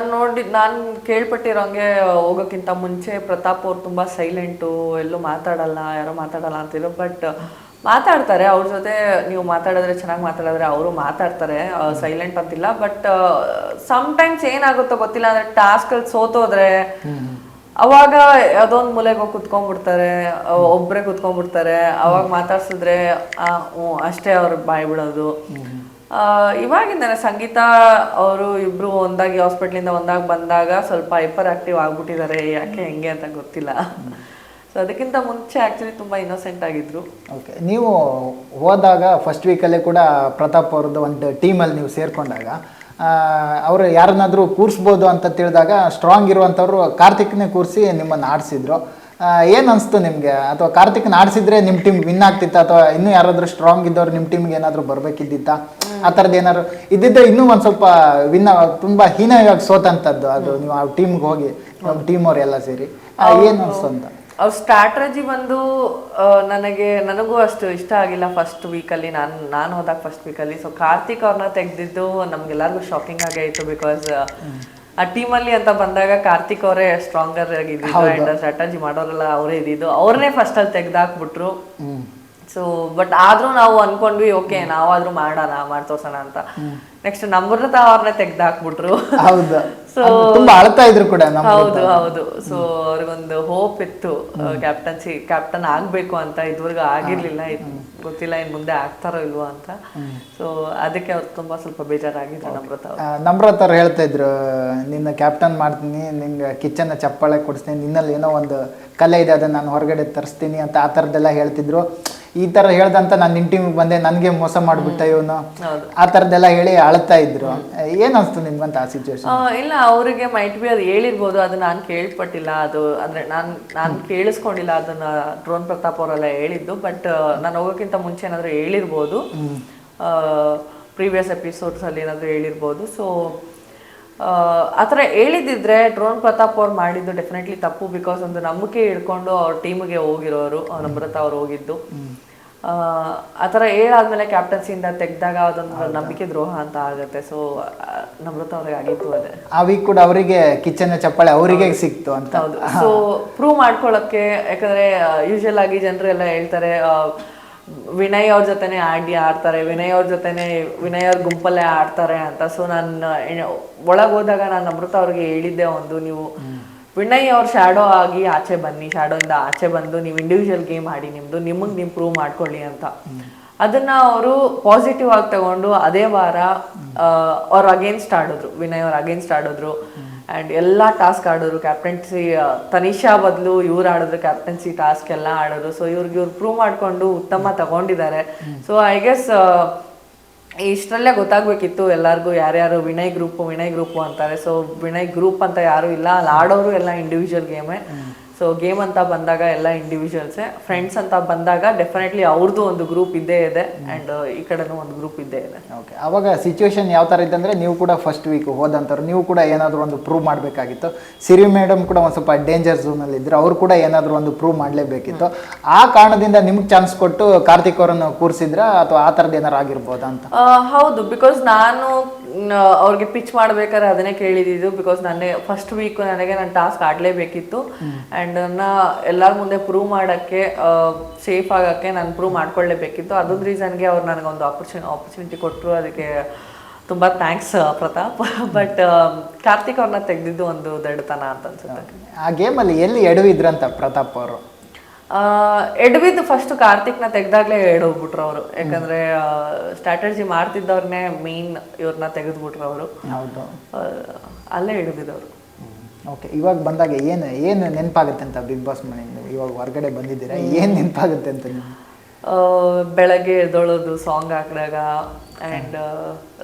ನಾನು ಕೇಳ್ಪಟ್ಟಿರೋಂಗೆ ಹೋಗೋಕ್ಕಿಂತ ಮುಂಚೆ ಪ್ರತಾಪ್ ಅವ್ರು ತುಂಬ ಸೈಲೆಂಟು, ಎಲ್ಲೂ ಮಾತಾಡಲ್ಲ, ಯಾರೋ ಮಾತಾಡಲ್ಲ ಅಂತಿದ್ರು. ಬಟ್ ಮಾತಾಡ್ತಾರೆ, ಅವ್ರ ಜೊತೆ ನೀವು ಮಾತಾಡಿದ್ರೆ ಚೆನ್ನಾಗಿ ಮಾತಾಡಿದ್ರೆ ಅವರು ಮಾತಾಡ್ತಾರೆ, ಸೈಲೆಂಟ್ ಅಂತಿಲ್ಲ. ಬಟ್ ಸಮ್ಟೈಮ್ಸ್ ಏನಾಗುತ್ತೋ ಗೊತ್ತಿಲ್ಲ, ಅಂದ್ರೆ ಟಾಸ್ಕಲ್ಲಿ ಸೋತೋದ್ರೆ ಅವಾಗ ಅದೊಂದು ಮೂಲೆಗೆ ಹೋಗಿ ಕುತ್ಕೊಂಡ್ಬಿಡ್ತಾರೆ, ಒಬ್ಬರೇ ಕುತ್ಕೊಂಡ್ಬಿಡ್ತಾರೆ. ಅವಾಗ ಮಾತಾಡ್ಸಿದ್ರೆ ಅಷ್ಟೇ ಅವ್ರು ಬಾಯ್ ಬಿಡೋದು. ಇವಾಗಿಂದಾನೆ ಸಂಗೀತ ಅವರು ಇಬ್ರು ಒಂದಾಗಿ ಹಾಸ್ಪಿಟ್ಲಿಂದ ಒಂದಾಗಿ ಬಂದಾಗ ಸ್ವಲ್ಪ ಹೈಪರ್ ಆಕ್ಟಿವ್ ಆಗ್ಬಿಟ್ಟಿದ್ದಾರೆ, ಯಾಕೆ ಹೆಂಗೆ ಅಂತ ಗೊತ್ತಿಲ್ಲ. ಸೊ ಅದಕ್ಕಿಂತ ಮುಂಚೆ ಆ್ಯಕ್ಚುಲಿ ತುಂಬ ಇನ್ನೋಸೆಂಟ್ ಆಗಿದ್ರು. ಓಕೆ, ನೀವು ಹೋದಾಗ ಫಸ್ಟ್ ವೀಕಲ್ಲೇ ಕೂಡ ಪ್ರತಾಪ್ ಅವ್ರದ್ದು ಒಂದು ಟೀಮಲ್ಲಿ ನೀವು ಸೇರಿಕೊಂಡಾಗ ಅವರು ಯಾರನ್ನಾದರೂ ಕೂರಿಸ್ಬೋದು ಅಂತ ತಿಳಿದಾಗ ಸ್ಟ್ರಾಂಗ್ ಇರುವಂಥವ್ರು ಕಾರ್ತಿಕ್ನೇ ಕೂರಿಸಿ ನಿಮ್ಮನ್ನು ಆಡಿಸಿದ್ರು. ಏನು ಅನಿಸ್ತು ನಿಮಗೆ? ಅಥವಾ ಕಾರ್ತಿಕ್ನ ಆಡಿಸಿದ್ರೆ ನಿಮ್ಮ ಟೀಮ್ ವಿನ್ ಆಗ್ತಿತ್ತ, ಅಥವಾ ಇನ್ನೂ ಯಾರಾದರೂ ಸ್ಟ್ರಾಂಗ್ ಇದ್ದವ್ರು ನಿಮ್ಮ ಟೀಮ್ಗೆ ಏನಾದರೂ ಬರಬೇಕಿದ್ದಿತ್ತ? ಆ ಥರದ್ದು ಏನಾದ್ರು ಇದ್ದಿದ್ದರೆ ಇನ್ನೂ ಒಂದು ಸ್ವಲ್ಪ ವಿನ್ ತುಂಬ ಹೀನವಾಗಿ ಸೋತಂಥದ್ದು ಅದು ನೀವು ಆ ಟೀಮ್ಗೆ ಹೋಗಿ ನಮ್ಮ ಟೀಮ್ ಅವ್ರು ಎಲ್ಲ ಸೇರಿ ಏನು ಅನಿಸ್ತು ಅಂತ? ಅವ್ರ ಸ್ಟ್ರಾಟಜಿ ಬಂದು ನನಗೂ ಅಷ್ಟು ಇಷ್ಟ ಆಗಿಲ್ಲ ಫಸ್ಟ್ ವೀಕಲ್ಲಿ. ನಾನು ಹೋದಾಗ ಫಸ್ಟ್ ವೀಕಲ್ಲಿ. ಸೊ ಕಾರ್ತಿಕ್ ಅವ್ರನ್ನ ತೆಗೆದಿದ್ದು ನಮ್ಗೆಲ್ಲರಿಗೂ ಶಾಕಿಂಗ್ ಆಗೇ ಇತ್ತು. ಬಿಕಾಸ್ ಆ ಟೀಮಲ್ಲಿ ಅಂತ ಬಂದಾಗ ಕಾರ್ತಿಕ್ ಅವರೇ ಸ್ಟ್ರಾಂಗರ್ ಆಗಿದ್ದು ಅಂಡ್ ಸ್ಟ್ರಾಟಜಿ ಮಾಡೋರೆಲ್ಲ ಅವರೇ ಇದ್ದಿದ್ದು. ಅವ್ರನ್ನೇ ಫಸ್ಟ್ ಅಲ್ಲಿ ತೆಗ್ದಾಕ್ಬಿಟ್ರು. ಸೊ ಬಟ್ ಆದ್ರೂ ನಾವು ಅನ್ಕೊಂಡ್ವಿ ಓಕೆ ನಾವಾದ್ರೂ ಮಾಡಿ ತೋರ್ಸೋಣ ಅಂತ. ನೆಕ್ಸ್ಟ್ ನಮ್ರತಾ ಅವ್ರನ್ನ ತೆಗ್ದಾಕ್ಬಿಟ್ರು. ಹೌದು, ತುಂಬಾ ಅಳ್ತಾ ಇದ್ರು ಕೂಡ. ಹೌದು. ಸೊ ಅವ್ರಿಗೊಂದು ಹೋಪ್ ಇತ್ತು ಕ್ಯಾಪ್ಟನ್ ಆಗ್ಬೇಕು ಅಂತ. ಇದುವರೆಗೂ ಆಗಿರ್ಲಿಲ್ಲ, ಗೊತ್ತಿಲ್ಲ ಇನ್ ಮುಂದೆ ಆಗ್ತಾರೋ ಇಲ್ವೋ ಅಂತ. ಸೊ ಅದಕ್ಕೆ ಅವ್ರು ತುಂಬಾ ಸ್ವಲ್ಪ ಬೇಜಾರಾಗಿದ್ರು. ನಮ್ರತಾ ಅವ್ರು ಹೇಳ್ತಾ ಇದ್ರು, ನಿನ್ನ ಕ್ಯಾಪ್ಟನ್ ಮಾಡ್ತೀನಿ, ನಿಂಗೆ ಕಿಚನ್ ಚಪ್ಪಾಳೆ ಕೊಡಿಸ್ತೀನಿ, ನಿನ್ನಲ್ಲಿ ಏನೋ ಒಂದು ಕಲೆ ಇದೆ ಅದನ್ನ ನಾನು ಹೊರಗಡೆ ತರಿಸ್ತೀನಿ ಅಂತ ಆ ಥರದ್ದೆಲ್ಲ ಹೇಳ್ತಿದ್ರು. ಈ ಥರ ಹೇಳ್ದಂತ ನಾನು ನಿನ್ನ ಟೀಮಿಗೆ ಬಂದೆ, ನನಗೆ ಮೋಸ ಮಾಡಿಬಿಟ್ಟ ಇವನು, ಆ ಥರದ್ದೆಲ್ಲ ಹೇಳಿ ಅಳ್ತಾ ಇದ್ರು. ಏನು ಅನಿಸ್ತು ನಿಮ್ಗಂತ ಆ ಸಿಚುವೇಶನ್? ಇಲ್ಲ, ಅವರಿಗೆ ಮೈಟ್ ಬಿ ಅದು ಹೇಳಿರ್ಬೋದು, ಅದು ನಾನು ಕೇಳ್ಪಟ್ಟಿಲ್ಲ. ಅದು ಅಂದ್ರೆ ನಾನು ಕೇಳಿಸ್ಕೊಂಡಿಲ್ಲ ಅದನ್ನ ಡ್ರೋನ್ ಪ್ರತಾಪ್ ಅವರೆಲ್ಲ ಹೇಳಿದ್ದು. ಬಟ್ ನಾನು ಹೋಗೋಕ್ಕಿಂತ ಮುಂಚೆ ಏನಾದರೂ ಹೇಳಿರ್ಬೋದು, ಪ್ರೀವಿಯಸ್ ಎಪಿಸೋಡ್ಸ್ ಅಲ್ಲಿ ಏನಾದರೂ ಹೇಳಿರ್ಬೋದು. ಸೊ ಆ ಥರ ಹೇಳಿದಿದ್ರೆ ಡ್ರೋನ್ ಪ್ರತಾಪ್ ಅವ್ರು ಮಾಡಿದ್ದು ಡೆಫಿನೆಟ್ಲಿ ತಪ್ಪು. ಬಿಕಾಸ್ ಒಂದು ನಂಬಿಕೆ ಇಟ್ಕೊಂಡು ಅವ್ರ ಟೀಮ್ಗೆ ಹೋಗಿರೋರು, ನಮ್ರತಾ ಅವ್ರು ಹೋಗಿದ್ದು. ಆ ಥರ ಹೇಳಾದ್ಮೇಲೆ ಕ್ಯಾಪ್ಟನ್ಸಿಯಿಂದ ತೆಗ್ದಾಗ ಅದೊಂದು ನಂಬಿಕೆ ದ್ರೋಹ ಅಂತ ಆಗುತ್ತೆ. ಸೊ ನಮ್ರತಾ ಅವ್ರಿಗೆ ಆಗಿತ್ತು ಅದೇ. ಆ ವೀಕ್ ಕೂಡ ಅವರಿಗೆ ಕಿಚನ್ ಚಪ್ಪಾಳೆ ಅವರಿಗೆ ಸಿಕ್ತು ಅಂತ. ಹೌದು. ಸೊ ಪ್ರೂವ್ ಮಾಡ್ಕೊಳ್ಳೋಕ್ಕೆ, ಯಾಕಂದ್ರೆ ಯೂಶುವಲ್ ಆಗಿ ಜನರು ಎಲ್ಲ ಹೇಳ್ತಾರೆ ವಿನಯ್ ಅವ್ರ ಜೊತೆನೆ ಆಡ್ತಾರೆ, ವಿನಯ್ ಅವ್ರ ಗುಂಪಲ್ಲೇ ಆಡ್ತಾರೆ ಅಂತ. ಸೊ ನಾನು ಒಳಗೆ ಹೋದಾಗ ನಾನು ಅಮೃತ ಅವ್ರಿಗೆ ಹೇಳಿದ್ದೆ ಒಂದು, ನೀವು ವಿನಯ್ ಅವ್ರ ಶ್ಯಾಡೋ ಆಗಿ ಆಚೆ ಬನ್ನಿ, ಶ್ಯಾಡೋಯಿಂದ ಆಚೆ ಬಂದು ನೀವು ಇಂಡಿವಿಜುವಲ್ ಗೇಮ್ ಆಡಿ, ನಿಮಗೆ ನೀವು ಪ್ರೂವ್ ಮಾಡ್ಕೊಳ್ಳಿ ಅಂತ. ಅದನ್ನ ಅವರು ಪಾಸಿಟಿವ್ ಆಗಿ ತಗೊಂಡು ಅದೇ ವಾರ ಅವ್ರ ಅಗೇನ್ಸ್ಟ್ ಆಡಿದ್ರು, ವಿನಯ್ ಅವ್ರ ಅಗೇನ್ಸ್ಟ್ ಆಡಿದ್ರು. ಆ್ಯಂಡ್ ಎಲ್ಲ ಟಾಸ್ಕ್ ಆಡೋರು, ಕ್ಯಾಪ್ಟನ್ಸಿ ತನಿಷಾ ಬದಲು ಇವ್ರು ಆಡಿದ್ರು, ಕ್ಯಾಪ್ಟನ್ಸಿ ಟಾಸ್ಕ್ ಎಲ್ಲ ಆಡೋರು. ಸೊ ಇವ್ರು ಪ್ರೂವ್ ಮಾಡಿಕೊಂಡು ಉತ್ತಮ ತಗೊಂಡಿದ್ದಾರೆ. ಸೊ ಐ ಗೆಸ್ ಇಷ್ಟರಲ್ಲೇ ಗೊತ್ತಾಗ್ಬೇಕಿತ್ತು ಎಲ್ಲರಿಗೂ ಯಾರ್ಯಾರು ವಿನಯ್ ಗ್ರೂಪು ಅಂತಾರೆ. ಸೊ ವಿನಯ್ ಗ್ರೂಪ್ ಅಂತ ಯಾರು ಇಲ್ಲ, ಅಲ್ಲಿ ಆಡೋರು ಎಲ್ಲ ಇಂಡಿವಿಜುವಲ್ ಗೇಮೇ. ಸೊ ಗೇಮ್ ಅಂತ ಬಂದಾಗ ಎಲ್ಲ ಇಂಡಿವಿಜುವಲ್ಸೇ. ಫ್ರೆಂಡ್ಸ್ ಅಂತ ಬಂದಾಗ ಡೆಫಿನೆಟ್ಲಿ ಅವ್ರದ್ದು ಒಂದು ಗ್ರೂಪ್ ಇದ್ದೇ ಇದೆ, ಆ್ಯಂಡ್ ಈ ಕಡೆನೂ ಒಂದು ಗ್ರೂಪ್ ಇದ್ದೇ ಇದೆ. ಓಕೆ, ಅವಾಗ ಸಿಚುವೇಶನ್ ಯಾವ ಥರ ಇದ್ದಂದರೆ, ನೀವು ಕೂಡ ಫಸ್ಟ್ ವೀಕ್ ಹೋದಂಥವ್ರು, ನೀವು ಕೂಡ ಏನಾದರೂ ಒಂದು ಪ್ರೂವ್ ಮಾಡಬೇಕಾಗಿತ್ತು. ಸಿರಿ ಮೇಡಮ್ ಕೂಡ ಒಂದು ಸ್ವಲ್ಪ ಡೇಂಜರ್ ಝೋನಲ್ಲಿ ಇದ್ದರು, ಅವರು ಕೂಡ ಏನಾದರೂ ಒಂದು ಪ್ರೂವ್ ಮಾಡಲೇಬೇಕಿತ್ತು. ಆ ಕಾರಣದಿಂದ ನಿಮ್ಗೆ ಚಾನ್ಸ್ ಕೊಟ್ಟು ಕಾರ್ತಿಕ್ ಅವರನ್ನು ಕೂರಿಸಿದ್ರ ಅಥವಾ ಆ ಥರದ್ದು ಏನಾರು ಆಗಿರ್ಬೋದಾ ಅಂತ? ಹೌದು, ಬಿಕಾಸ್ ನಾನು ಅವ್ರಿಗೆ ಪಿಚ್ ಮಾಡ್ಬೇಕಾದ್ರೆ ಅದನ್ನೇ ಕೇಳಿದ್ದು, ಬಿಕಾಸ್ ನಾನೇ ಫಸ್ಟ್ ವೀಕ್ ನನಗೆ ನನ್ನ ಟಾಸ್ಕ್ ಆಡಲೇಬೇಕಿತ್ತು ಆ್ಯಂಡ್ ನನ್ನ ಎಲ್ಲರ ಮುಂದೆ ಪ್ರೂವ್ ಮಾಡೋಕ್ಕೆ ಸೇಫ್ ಆಗೋಕ್ಕೆ ನಾನು ಪ್ರೂವ್ ಮಾಡ್ಕೊಳ್ಳೇಬೇಕಿತ್ತು. ಅದೊಂದು ರೀಸನ್ಗೆ ಅವ್ರು ನನಗೊಂದು ಆಪರ್ಚುನಿಟಿ ಕೊಟ್ಟರು. ಅದಕ್ಕೆ ತುಂಬ ಥ್ಯಾಂಕ್ಸ್ ಪ್ರತಾಪ್. ಬಟ್ ಕಾರ್ತಿಕ್ ಅವ್ರನ್ನ ತೆಗೆದಿದ್ದು ಒಂದು ದಡ್ಡತನ ಅಂತ ಅನ್ಸುತ್ತೆ. ಆ ಗೇಮಲ್ಲಿ ಎಲ್ಲಿ ಎಡವಿದ್ರಂತ ಪ್ರತಾಪ್ ಅವರು? ಎಡವಿದ್ದು ಫಸ್ಟ್ ಕಾರ್ತಿಕ್ನ ತೆಗ್ದಾಗ್ಲೇ ಎಡೋಗ್ಬಿಟ್ರು ಅವರು. ಯಾಕಂದ್ರೆ ಸ್ಟ್ರಾಟಜಿ ಮಾಡ್ತಿದ್ದವ್ರನ್ನೇ ಮೇನ್ ಇವ್ರನ್ನ ತೆಗೆದ್ಬಿಟ್ರು ಅವರು. ಹೌದು, ಅಲ್ಲೇ ಎಡವಿದವರು. ಓಕೆ, ಇವಾಗ ಬಂದಾಗ ಏನು ನೆನಪಾಗುತ್ತೆ ಅಂತ ಬಿಗ್ ಬಾಸ್ ಮನೆಯಿಂದ ಇವಾಗ ಹೊರಗಡೆ ಬಂದಿದ್ದೀರಾ, ಏನು ನೆನಪಾಗುತ್ತೆ ಅಂತ ನಿಮ್ಗೆ? ಬೆಳಗ್ಗೆ ಎದ್ದೊಳೋದು, ಸಾಂಗ್ ಹಾಕಿದಾಗ ಆ್ಯಂಡ್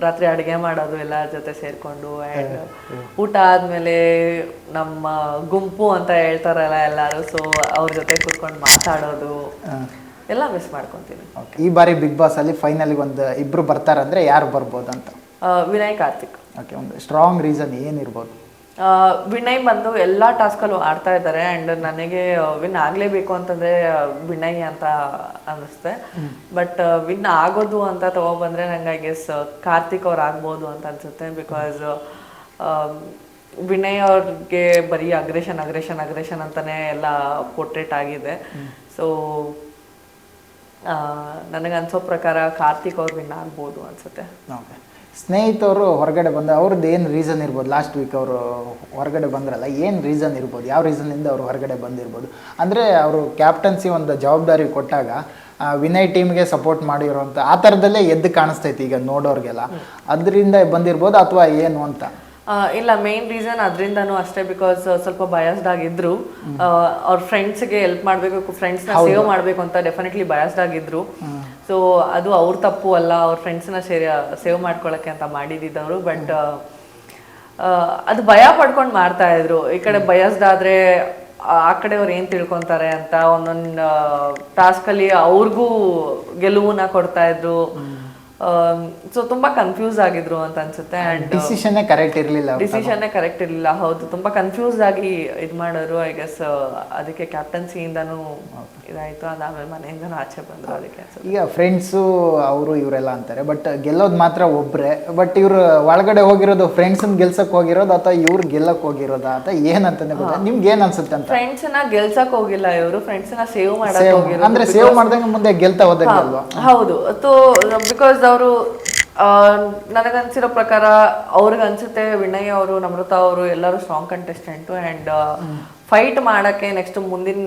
ರಾತ್ರಿ ಅಡುಗೆ ಮಾಡೋದು ಎಲ್ಲರ ಜೊತೆ ಸೇರಿಕೊಂಡು, ಆ್ಯಂಡ್ ಊಟ ಆದಮೇಲೆ ನಮ್ಮ ಗುಂಪು ಅಂತ ಹೇಳ್ತಾರಲ್ಲ ಎಲ್ಲರೂ, ಸೊ ಅವ್ರ ಜೊತೆ ಕೂತ್ಕೊಂಡು ಮಾತಾಡೋದು ಎಲ್ಲ ಮಿಸ್ ಮಾಡ್ಕೊತೀನಿ. ಓಕೆ, ಈ ಬಾರಿ ಬಿಗ್ ಬಾಸಲ್ಲಿ ಫೈನಲ್ಗೆ ಒಂದು ಇಬ್ಬರು ಬರ್ತಾರಂದ್ರೆ ಯಾರು ಬರ್ಬೋದು ಅಂತ? ವಿನಯ್, ಕಾರ್ತಿಕ್. ಓಕೆ, ಒಂದು ಸ್ಟ್ರಾಂಗ್ ರೀಸನ್ ಏನಿರ್ಬೋದು? ವಿನಯ್ ಬಂದು ಎಲ್ಲ ಟಾಸ್ಕಲ್ಲೂ ಆಡ್ತಾ ಇದ್ದಾರೆ ಆ್ಯಂಡ್ ನನಗೆ ವಿನ್ ಆಗಲೇಬೇಕು ಅಂತಂದರೆ ವಿನಯ್ ಅಂತ ಅನ್ನಿಸ್ತೆ. ಬಟ್ ವಿನ್ ಆಗೋದು ಅಂತ ತಗೊಬಂದರೆ ನಂಗೆ ಐ ಗೆಸ್ ಕಾರ್ತಿಕ್ ಅವ್ರು ಆಗ್ಬೋದು ಅಂತ ಅನಿಸುತ್ತೆ. ಬಿಕಾಸ್ ವಿನಯ್ ಅವ್ರಿಗೆ ಬರೀ ಅಗ್ರೆಷನ್ ಅಂತಲೇ ಎಲ್ಲ ಪೋರ್ಟ್ರೇಟ್ ಆಗಿದೆ. ಸೊ ನನಗೆ ಅನ್ಸೋ ಪ್ರಕಾರ ಕಾರ್ತಿಕ್ ಅವ್ರು ವಿನ್ ಆಗ್ಬೋದು ಅನಿಸುತ್ತೆ. ಓಕೆ, ಸ್ನೇಹಿತರು ಹೊರಗಡೆ ಬಂದ ಅವ್ರದ್ದು ಏನು ರೀಸನ್ ಇರ್ಬೋದು? ಲಾಸ್ಟ್ ವೀಕ್ ಅವರು ಹೊರಗಡೆ ಬಂದ್ರಲ್ಲ, ಏನು ರೀಸನ್ ಇರ್ಬೋದು? ಯಾವ ರೀಸನ್ನಿಂದ ಅವರು ಹೊರಗಡೆ ಬಂದಿರ್ಬೋದು? ಅಂದರೆ ಅವರು ಕ್ಯಾಪ್ಟನ್ಸಿ ಒಂದು ಜವಾಬ್ದಾರಿ ಕೊಟ್ಟಾಗ ವಿನಯ್ ಟೀಮ್ಗೆ ಸಪೋರ್ಟ್ ಮಾಡಿರೋಂಥ ಆ ಥರದಲ್ಲೇ ಎದ್ದು ಕಾಣಿಸ್ತೈತಿ ಈಗ ನೋಡೋರಿಗೆಲ್ಲ, ಅದರಿಂದ ಬಂದಿರ್ಬೋದು ಅಥವಾ ಏನು ಅಂತ? ಇಲ್ಲ, ಮೇನ್ ರೀಸನ್ ಅದರಿಂದನೂ ಅಷ್ಟೇ. ಬಿಕಾಸ್ ಸ್ವಲ್ಪ ಬಯಾಸ್ಡ್ ಆಗಿದ್ರು. ಅವ್ರ ಫ್ರೆಂಡ್ಸ್ಗೆ ಹೆಲ್ಪ್ ಮಾಡಬೇಕು, ಫ್ರೆಂಡ್ಸ್ನ ಸೇವ್ ಮಾಡಬೇಕು ಅಂತ ಡೆಫಿನೆಟ್ಲಿ ಬಯಾಸ್ಡ್ ಆಗಿದ್ರು. ಸೊ ಅದು ಅವ್ರ ತಪ್ಪು ಅಲ್ಲ, ಅವ್ರ ಫ್ರೆಂಡ್ಸ್ನ ಸೇವ್ ಮಾಡ್ಕೊಳ್ಳೋಕ್ಕೆ ಅಂತ ಮಾಡಿದ್ದವರು. ಬಟ್ ಅದು ಭಯ ಪಡ್ಕೊಂಡು ಮಾಡ್ತಾ ಇದ್ರು. ಈ ಕಡೆ ಬಯಾಸ್ಡ್ ಆದರೆ ಆ ಕಡೆ ಅವ್ರು ಏನು ತಿಳ್ಕೊತಾರೆ ಅಂತ ಒಂದೊಂದು ಟಾಸ್ಕಲ್ಲಿ ಅವ್ರಿಗೂ ಗೆಲುವನ್ನ ಕೊಡ್ತಾ ಇದ್ರು. ಸೊ ತುಂಬಾ ಕನ್ಫ್ಯೂಸ್ ಆಗಿದ್ರು ಅಂತ ಅನ್ಸುತ್ತೆ. ಅಂಡ್ ಡಿಸಿಷನ್ನೇ ಕರೆಕ್ಟ್ ಇರಲಿಲ್ಲ. ಹೌದು, ತುಂಬಾ ಕನ್ಫ್ಯೂಸ್ ಆಗಿ ಇದು ಮಾಡೋರು. ಐ ಗೆಸ್ ಅದಕ್ಕೆ ಕ್ಯಾಪ್ಟನ್ಸಿಯಿಂದನೂ ಇದಾಯ್ತು. ಅದಾದ್ಮೇಲೆ ಮನೆಯಿಂದನೂ ಆಚೆ ಬಂದ್ರು. ಅದಕ್ಕೆ ಈಗ ಫ್ರೆಂಡ್ಸು ಅವರು ಇವರೆಲ್ಲ ಅಂತಾರೆ, ಬಟ್ ಗೆಲ್ಲೋದು ಮಾತ್ರ ಒಬ್ರೆ. ಬಟ್ ಇವ್ರು ಒಳಗಡೆ ಹೋಗಿರೋದು ಫ್ರೆಂಡ್ಸನ್ನ ಗೆಲ್ಸಕ್ ಹೋಗಿರೋದು ಅಥವಾ ಇವ್ರು ಗೆಲ್ಲಕ್ ಹೋಗಿರೋದಾ ಅಂತ ಏನಂತಾನೆ ಗೊತ್ತಾ? ನಿಮ್ಗೆ ಏನ್ ಅನ್ಸುತ್ತೆ ಅಂತ? ಫ್ರೆಂಡ್ಸ್ನ ಗೆಲ್ಸಕ್ ಹೋಗಿಲ್ಲ ಇವರು, ಫ್ರೆಂಡ್ಸ್ನ ಸೇವ್ ಮಾಡಕ್ ಹೋಗಿರೋದು. ಅಂದ್ರೆ ಸೇವ್ ಮಾಡ್ದಂಗೆ ಮುಂದೆ ಗೆಲ್ತಾ ಹೋದಂಗಲ್ವಾ? ಹೌದು, ಬಿಕಾಸ್ ಅವರು ನನಗನ್ಸಿರೋ ಪ್ರಕಾರ ಅವ್ರಿಗೆ ಅನ್ಸುತ್ತೆ ವಿನಯ್ ಅವರು, ನಮ್ರತಾ ಅವರು ಎಲ್ಲರೂ ಸ್ಟ್ರಾಂಗ್ ಕಂಟೆಸ್ಟೆಂಟು ಆ್ಯಂಡ್ ಫೈಟ್ ಮಾಡೋಕ್ಕೆ ನೆಕ್ಸ್ಟ್ ಮುಂದಿನ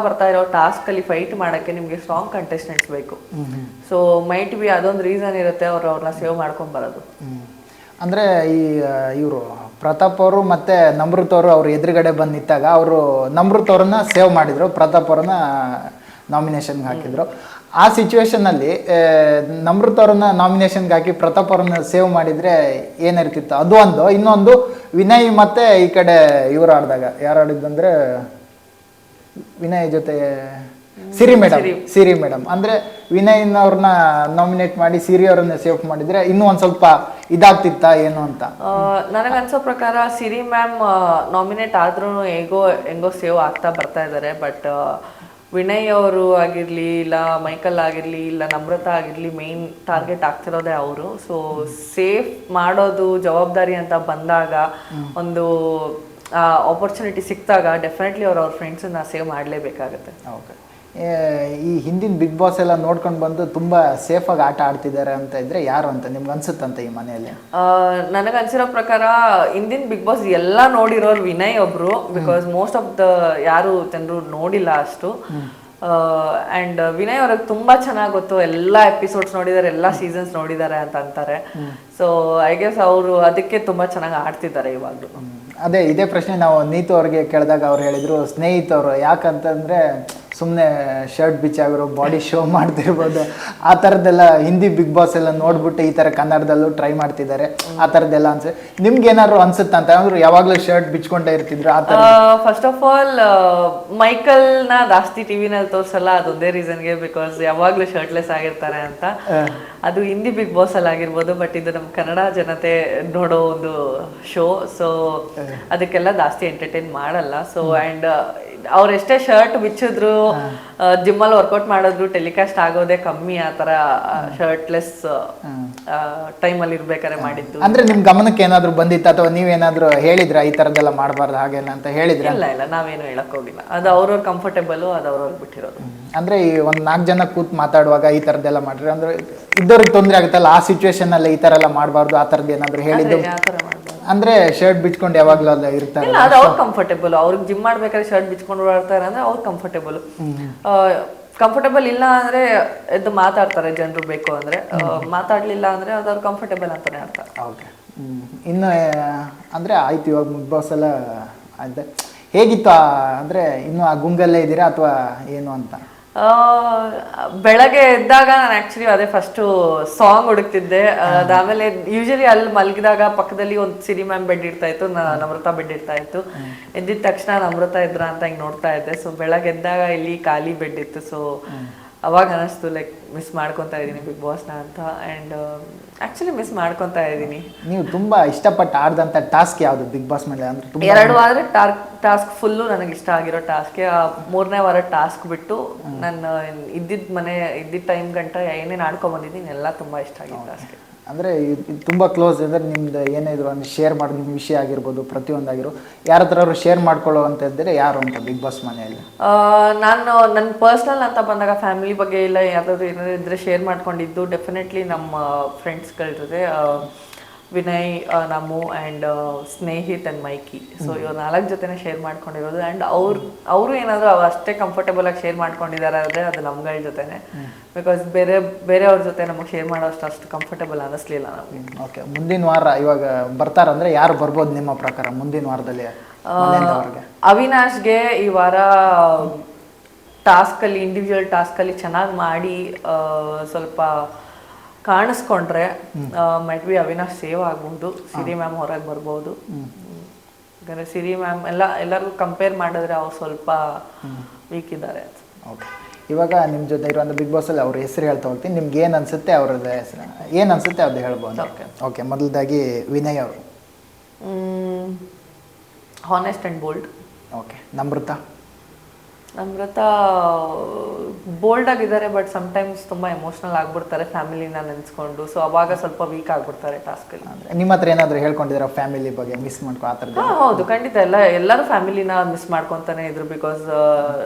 ಬರ್ತಾ ಇರೋ ಟಾಸ್ಕಲ್ಲಿ ಫೈಟ್ ಮಾಡೋಕ್ಕೆ ನಿಮಗೆ ಸ್ಟ್ರಾಂಗ್ ಕಂಟೆಸ್ಟೆಂಟ್ಸ್ ಬೇಕು. ಸೊ ಮೈಟ್ ಬಿ ಅದೊಂದು ರೀಸನ್ ಇರುತ್ತೆ ಅವ್ರನ್ನ ಸೇವ್ ಮಾಡ್ಕೊಂಡು ಬರೋದು. ಅಂದರೆ ಇವರು ಪ್ರತಾಪ್ ಅವರು ಮತ್ತು ನಮ್ರತ್ ಅವರು ಅವ್ರ ಎದುರುಗಡೆ ಬಂದು ನಿಂತಾಗ ಅವರು ನಮ್ರತ್ ಅವ್ರನ್ನ ಸೇವ್ ಮಾಡಿದರು, ಪ್ರತಾಪ್ ಅವ್ರನ್ನ ನಾಮಿನೇಷನ್ಗೆ ಹಾಕಿದರು. ಆ ಸಿಚುವೇಶನಲ್ಲಿ ನಮ್ರತ್ ಅವ್ರನ್ನ ನಾಮಿನೇಷನ್ಗೆ ಹಾಕಿ ಪ್ರತಾಪ್ ಅವ್ರನ್ನ ಸೇವ್ ಮಾಡಿದರೆ ಏನಿರ್ತಿತ್ತು? ಅದು ಒಂದು. ಇನ್ನೊಂದು ವಿನಯ್ ಮತ್ತು ಈ ಕಡೆ ಇವರು ಆಡಿದಾಗ ಯಾರು ಆಡಿದ್ದಂದರೆ ವಿನಯ್ ಜೊತೆ ಸಿರಿ ಮೇಡಮ್ ಅಂದರೆ ವಿನಯ್ನವ್ರನ್ನ ನಾಮಿನೇಟ್ ಮಾಡಿ ಸಿರಿ ಅವ್ರನ್ನ ಸೇವ್ ಮಾಡಿದರೆ ಇನ್ನೂ ಒಂದು ಸ್ವಲ್ಪ ಇದಾಗ್ತಿತ್ತ ಏನು ಅಂತ ನನಗನ್ಸೋ ಪ್ರಕಾರ. ಸಿರಿ ಮ್ಯಾಮ್ ನಾಮಿನೇಟ್ ಆದ್ರೂ ಹೆಂಗೋ ಸೇವ್ ಆಗ್ತಾ ಬರ್ತಾ ಇದ್ದಾರೆ. ಬಟ್ ವಿನಯ್ ಅವರು ಆಗಿರಲಿ, ಇಲ್ಲ ಮೈಕಲ್ ಆಗಿರಲಿ, ಇಲ್ಲ ನಮ್ರತಾ ಆಗಿರಲಿ, ಮೇನ್ ಟಾರ್ಗೆಟ್ ಆಗ್ತಿರೋದೇ ಅವರು. ಸೊ ಸೇಫ್ ಮಾಡೋದು ಜವಾಬ್ದಾರಿ ಅಂತ ಬಂದಾಗ, ಒಂದು ಆಪರ್ಚುನಿಟಿ ಸಿಕ್ಕಿದಾಗ ಡೆಫಿನೆಟ್ಲಿ ಅವ್ರ ಫ್ರೆಂಡ್ಸನ್ನ ಸೇವ್ ಮಾಡಲೇಬೇಕಾಗುತ್ತೆ. ಓಕೆ, ಈ ಹಿಂದಿನ ಬಿಗ್ ಬಾಸ್ ಎಲ್ಲ ನೋಡ್ಕೊಂಡು ಬಂದು ತುಂಬ ಸೇಫಾಗಿ ಆಟ ಆಡ್ತಿದ್ದಾರೆ ಅಂತ ಇದ್ರೆ ಯಾರು ಅಂತ ನಿಮ್ಗೆ ಅನ್ಸುತ್ತಂತ ಈ ಮನೆಯಲ್ಲಿ? ನನಗನ್ಸಿರೋ ಪ್ರಕಾರ ಹಿಂದಿನ ಬಿಗ್ ಬಾಸ್ ಎಲ್ಲ ನೋಡಿರೋರು ವಿನಯ್ ಒಬ್ರು. ಬಿಕಾಸ್ ಮೋಸ್ಟ್ ಆಫ್ ದ ಯಾರು ಜನರು ನೋಡಿಲ್ಲ ಅಷ್ಟು. ಆ್ಯಂಡ್ ವಿನಯ್ ಅವ್ರಿಗೆ ತುಂಬಾ ಚೆನ್ನಾಗಿ ಗೊತ್ತು, ಎಲ್ಲ ಎಪಿಸೋಡ್ಸ್ ನೋಡಿದ್ದಾರೆ, ಎಲ್ಲ ಸೀಸನ್ಸ್ ನೋಡಿದ್ದಾರೆ ಅಂತ ಅಂತಾರೆ. ಸೊ ಐ ಗೆಸ್ ಅವರು ಅದಕ್ಕೆ ತುಂಬಾ ಚೆನ್ನಾಗಿ ಆಡ್ತಿದ್ದಾರೆ ಇವಾಗಲೂ. ಅದೇ ಇದೇ ಪ್ರಶ್ನೆ ನಾವು ನೀತು ಅವ್ರಿಗೆ ಕೇಳಿದಾಗ ಅವ್ರು ಹೇಳಿದ್ರು ಸ್ನೇಹಿತರು, ಯಾಕಂತಂದರೆ ಸುಮ್ಮನೆ ಶರ್ಟ್ ಬಿಚ್ಚಾಗಿರೋ ಬಾಡಿ ಶೋ ಮಾಡ್ತಿರ್ಬೋದು, ಆ ಥರದ್ದೆಲ್ಲ ಹಿಂದಿ ಬಿಗ್ ಬಾಸ್ ಎಲ್ಲ ನೋಡ್ಬಿಟ್ಟು ಈ ಥರ ಕನ್ನಡದಲ್ಲೂ ಟ್ರೈ ಮಾಡ್ತಿದ್ದಾರೆ, ಆ ಥರದ್ದೆಲ್ಲ ಅನ್ಸುತ್ತೆ. ನಿಮ್ಗೆ ಏನಾದ್ರು ಅನ್ಸುತ್ತೆ ಅಂತ? ಅಂದ್ರೆ ಯಾವಾಗಲೂ ಶರ್ಟ್ ಬಿಚ್ಕೊಂಡೇ ಇರ್ತಿದ್ರು ಆ ಥರ? ಫಸ್ಟ್ ಆಫ್ ಆಲ್ ಮೈಕಲ್ನ ಜಾಸ್ತಿ ಟಿವಿನಲ್ಲಿ ತೋರಿಸಲ್ಲ, ಅದೊಂದೇ ರೀಸನ್ಗೆ. ಬಿಕಾಸ್ ಯಾವಾಗಲೂ ಶರ್ಟ್ಲೆಸ್ ಆಗಿರ್ತಾರೆ ಅಂತ. ಅದು ಹಿಂದಿ ಬಿಗ್ ಬಾಸ್ ಅಲ್ಲಿ ಆಗಿರ್ಬೋದು, ಬಟ್ ಇದು ನಮ್ಮ ಕನ್ನಡ ಜನತೆ ನೋಡೋ ಒಂದು ಶೋ. ಸೊ ಅದಕ್ಕೆಲ್ಲ ಜಾಸ್ತಿ ಎಂಟರ್ಟೈನ್ ಮಾಡಲ್ಲ. ಸೊ ಆ್ಯಂಡ್ ಅವ್ರು ಎಷ್ಟೇ ಶರ್ಟ್ ಬಿಚ್ಚಿದ್ರು ಜಿಮ್ಮಲ್ಲಿ ವರ್ಕೌಟ್ ಮಾಡಿದ್ರು ಟೆಲಿಕಾಸ್ಟ್ ಆಗೋದೇ ಕಮ್ಮಿ ಆ ಥರ ಶರ್ಟ್ಲೆಸ್ ಟೈಮಲ್ಲಿ ಇರ್ಬೇಕಾದ್ರೆ ಮಾಡಿದ್ದು. ಅಂದ್ರೆ ನಿಮ್ ಗಮನಕ್ಕೆ ಏನಾದ್ರು ಬಂದಿತ್ತು ಅಥವಾ ನೀವೇನಾದ್ರೂ ಹೇಳಿದ್ರ ಈ ತರದೆಲ್ಲ ಮಾಡಬಾರ್ದು ಹಾಗೇನ ಅಂತ ಹೇಳಿದ್ರ? ಇಲ್ಲ ನಾವೇನು ಹೇಳಕ್ ಹೋಗಿಲ್ಲ, ಅದು ಅವ್ರವ್ರ ಕಂಫರ್ಟೇಬಲ್, ಅದು ಅವ್ರವ್ರಿಗೆ ಬಿಟ್ಟಿರೋದು. ಅಂದ್ರೆ ಈ ಒಂದ್ 4 ಜನ ಕೂತ್ ಮಾತಾಡುವಾಗ ಈ ತರದೆಲ್ಲ ಮಾಡ್ರಿ ಅಂದ್ರೆ ಇದ್ದವ್ರಿಗೆ ತೊಂದ್ರೆ ಆಗುತ್ತಲ್ಲ, ಆ ಸಿಚುವೇಶನ್ ಅಲ್ಲಿ ಈ ತರ ಎಲ್ಲ ಮಾಡಬಾರ್ದು ಆ ತರದ್ ಏನಾದ್ರು ಹೇಳಿದ್ದು? ಆ ಥರ ಮಾಡ್ಬಾರ್ದು. ಅಂದ್ರೆ ಶರ್ಟ್ ಬಿಚ್ಕೊಂಡು ಯಾವಾಗ್ಲೂ ಅಲ್ಲ ಇರ್ತಾರೆ? ಇಲ್ಲ, ಅದು ಅವ್ರ ಕಂಫರ್ಟೇಬಲ್. ಅವ್ರಿಗೆ ಜಿಮ್ ಮಾಡ್ಬೇಕಾದ್ರೆ ಶರ್ಟ್ ಬಿಚ್ಕೊಂಡು ಓಡಾಡ್ತಾರೆ ಅಂದ್ರೆ ಅವ್ರ ಕಂಫರ್ಟೇಬಲ್. ಕಂಫರ್ಟೇಬಲ್ ಇಲ್ಲ ಅಂದ್ರೆ ಎದ್ದು ಮಾತಾಡ್ತಾರೆ ಜನರು ಬೇಕು ಅಂದ್ರೆ, ಮಾತಾಡ್ಲಿಲ್ಲ ಅಂದ್ರೆ ಅದು ಅವ್ರ ಕಂಫರ್ಟೇಬಲ್ ಅಂತಾನೆ ಅರ್ಥ. ಓಕೆ. ಇನ್ನು ಅಂದ್ರೆ ಆಯ್ತು, ಇವಾಗ ಬಿಗ್ ಬಾಸ್ ಎಲ್ಲ ಆಯ್ತು, ಹೇಗಿತ್ತು ಅಂದ್ರೆ ಇನ್ನು ಆ ಗುಂಗಲ್ಲೇ ಇದ್ದೀರಾ ಅಥವಾ ಏನು ಅಂತ? ಬೆಳಗ್ಗೆ ಎದ್ದಾಗ ನಾನು ಆಕ್ಚುಲಿ ಅದೇ ಫಸ್ಟು ಸಾಂಗ್ ಹುಡುಕ್ತಿದ್ದೆ. ಅದಾದ್ಮೇಲೆ ಯೂಶಲಿ ಅಲ್ಲಿ ಮಲಗಿದಾಗ ಪಕ್ಕದಲ್ಲಿ ಒಂದು ಸಿರಿ ಮ್ಯಾಮ್ ಬೆಡ್ ಇಡ್ತಾ ಇತ್ತು, ನಮ್ರತಾ ಬೆಡ್ ಇಡ್ತಾ ಇತ್ತು. ಎದ್ದಿದ ತಕ್ಷಣ ನಮ್ರತಾ ಇದ್ರ ಅಂತ ಹಿಂಗೆ ನೋಡ್ತಾ ಇದ್ದೆ. ಸೊ ಬೆಳಗ್ಗೆ ಎದ್ದಾಗ ಇಲ್ಲಿ ಖಾಲಿ ಬೆಡ್ ಇತ್ತು. ಸೊ ಅವಾಗ ಅನಿಸ್ತು ಲೈಕ್ ಮಿಸ್ ಮಾಡ್ಕೊತಾ ಇದ್ದೀನಿ ಬಿಗ್ ಬಾಸ್ನ ಅಂತ. ಆ್ಯಂಡ್ ಆ್ಯಕ್ಚುಲಿ ಮಿಸ್ ಮಾಡ್ಕೊತಾ ಇದ್ದೀನಿ. ನೀವು ತುಂಬ ಇಷ್ಟಪಟ್ಟು ಆಡ್ದಂಥ ಟಾಸ್ಕ್ ಯಾವುದು ಬಿಗ್ ಬಾಸ್ ಮೇಲೆ? ಅಂದರೆ 2 ವಾರ ಟಾಸ್ಕ್ ಫುಲ್ಲು ನನಗೆ ಇಷ್ಟ ಆಗಿರೋ ಟಾಸ್ಕೆ. 3ನೇ ವಾರ ಟಾಸ್ಕ್ ಬಿಟ್ಟು ನಾನು ಇದ್ದಿದ್ದ ಟೈಮ್ ಗಂಟ ಏನೇನು ಆಡ್ಕೊಂಬಂದಿದ್ದೀನಿ ಎಲ್ಲ ತುಂಬ ಇಷ್ಟ ಆಗಿತ್ತು ಟಾಸ್ಕೆ. ಅಂದರೆ ತುಂಬ ಕ್ಲೋಸ್ ಅಂದರೆ ನಿಮ್ದು ಏನೇ ಇದ್ರು ಒಂದು ಶೇರ್ ಮಾಡಿ ನಿಮ್ಮ ವಿಷಯ ಆಗಿರ್ಬೋದು ಪ್ರತಿಯೊಂದಾಗಿರೋ ಯಾರ ಹತ್ರ ಶೇರ್ ಮಾಡ್ಕೊಳ್ಳೋ ಅಂತ ಇದ್ದರೆ ಯಾರು ಅಂತ ಬಿಗ್ ಬಾಸ್ ಮನೆಯಲ್ಲಿ? ನಾನು ನನ್ನ ಪರ್ಸ್ನಲ್ ಅಂತ ಬಂದಾಗ ಫ್ಯಾಮಿಲಿ ಬಗ್ಗೆ ಇಲ್ಲ ಯಾವ್ದಾದ್ರು ಏನಾದ್ರು ಇದ್ದರೆ ಶೇರ್ ಮಾಡ್ಕೊಂಡಿದ್ದು ಡೆಫಿನೆಟ್ಲಿ ನಮ್ಮ ಫ್ರೆಂಡ್ಸ್ಗಳ ಜೊತೆ Vinay, Namu and Snehith and Mikey. So ಇವ್ರು 4 ಜೊತೆನೇ ಶೇರ್ ಮಾಡ್ಕೊಂಡಿರೋದು. ಆ್ಯಂಡ್ ಅವರು ಏನಾದರೂ ಅಷ್ಟೇ ಕಂಫರ್ಟೇಬಲ್ ಆಗಿ ಶೇರ್ ಮಾಡ್ಕೊಂಡಿದ್ದಾರೆ ಅಂದರೆ ಅದು ನಮ್ಗಳ ಜೊತೆನೆ. ಬಿಕಾಸ್ ಬೇರೆಯವ್ರ ಜೊತೆ ನಮಗೆ ಶೇರ್ ಮಾಡೋಷ್ಟು ಅಷ್ಟು ಕಂಫರ್ಟೇಬಲ್ ಅನ್ನಿಸ್ಲಿಲ್ಲ ನಮಗೆ. ಓಕೆ. ಮುಂದಿನ ವಾರ ಇವಾಗ ಬರ್ತಾರಂದ್ರೆ ಯಾರು ಬರ್ಬೋದು ನಿಮ್ಮ ಪ್ರಕಾರ ಮುಂದಿನ ವಾರದಲ್ಲಿ? ಅವಿನಾಶ್ಗೆ ಈ ವಾರ ಟಾಸ್ಕಲ್ಲಿ ಇಂಡಿವಿಜುವಲ್ ಟಾಸ್ಕಲ್ಲಿ ಚೆನ್ನಾಗಿ ಮಾಡಿ ಸ್ವಲ್ಪ ಕಾಣಿಸ್ಕೊಂಡ್ರೆ ಮೈಟ್ ಬಿ ಅವಿನಾಶ್ ಸೇವ್ ಆಗ್ಬೋದು. ಸಿರಿ ಮ್ಯಾಮ್ ಹೊರಗೆ ಬರ್ಬೋದು. ಯಾಕಂದರೆ ಸಿರಿ ಮ್ಯಾಮ್ ಎಲ್ಲರಿಗೂ ಕಂಪೇರ್ ಮಾಡಿದ್ರೆ ಅವ್ರು ಸ್ವಲ್ಪ ವೀಕ್ ಇದ್ದಾರೆ. ಓಕೆ. ಇವಾಗ ನಿಮ್ಮ ಜೊತೆ ಇರುವಂಥ ಬಿಗ್ ಬಾಸಲ್ಲಿ ಅವ್ರ ಹೆಸರು ಹೇಳ್ತಾ ಹೋಗ್ತೀನಿ, ನಿಮ್ಗೆ ಏನು ಅನಿಸುತ್ತೆ ಅವ್ರದ್ದು ಹೆಸರು ಏನು ಅನಿಸುತ್ತೆ ಅದು ಹೇಳ್ಬೋದು. ಓಕೆ. ಓಕೆ. ಮೊದಲದಾಗಿ ವಿನಯ್ ಅವರು honest and bold. Okay. Namrata bold ಆಗಿದ್ದಾರೆ, ಬಟ್ ಸಮ್ಟೈಮ್ಸ್ ತುಂಬ ಎಮೋಷ್ನಲ್ ಆಗ್ಬಿಡ್ತಾರೆ ಫ್ಯಾಮಿಲಿನ ನೆನೆಸ್ಕೊಂಡು. ಸೊ ಅವಾಗ ಸ್ವಲ್ಪ ವೀಕ್ ಆಗ್ಬಿಡ್ತಾರೆ ಟಾಸ್ಕಲ್ಲಿ. ಅಂದರೆ ನಿಮ್ಮ ಹತ್ರ ಏನಾದರೂ ಹೇಳ್ಕೊಂಡಿದ್ದೀರಾ ಫ್ಯಾಮಿಲಿ ಬಗ್ಗೆ ಮಿಸ್ ಮಾಡ್ಕೊ ಆ ಥರದ್ದು? ಹೌದು, ಖಂಡಿತ. ಎಲ್ಲರೂ ಫ್ಯಾಮಿಲಿನ ಮಿಸ್ ಮಾಡ್ಕೊತಾನೆ ಇದ್ರು. ಬಿಕಾಸ್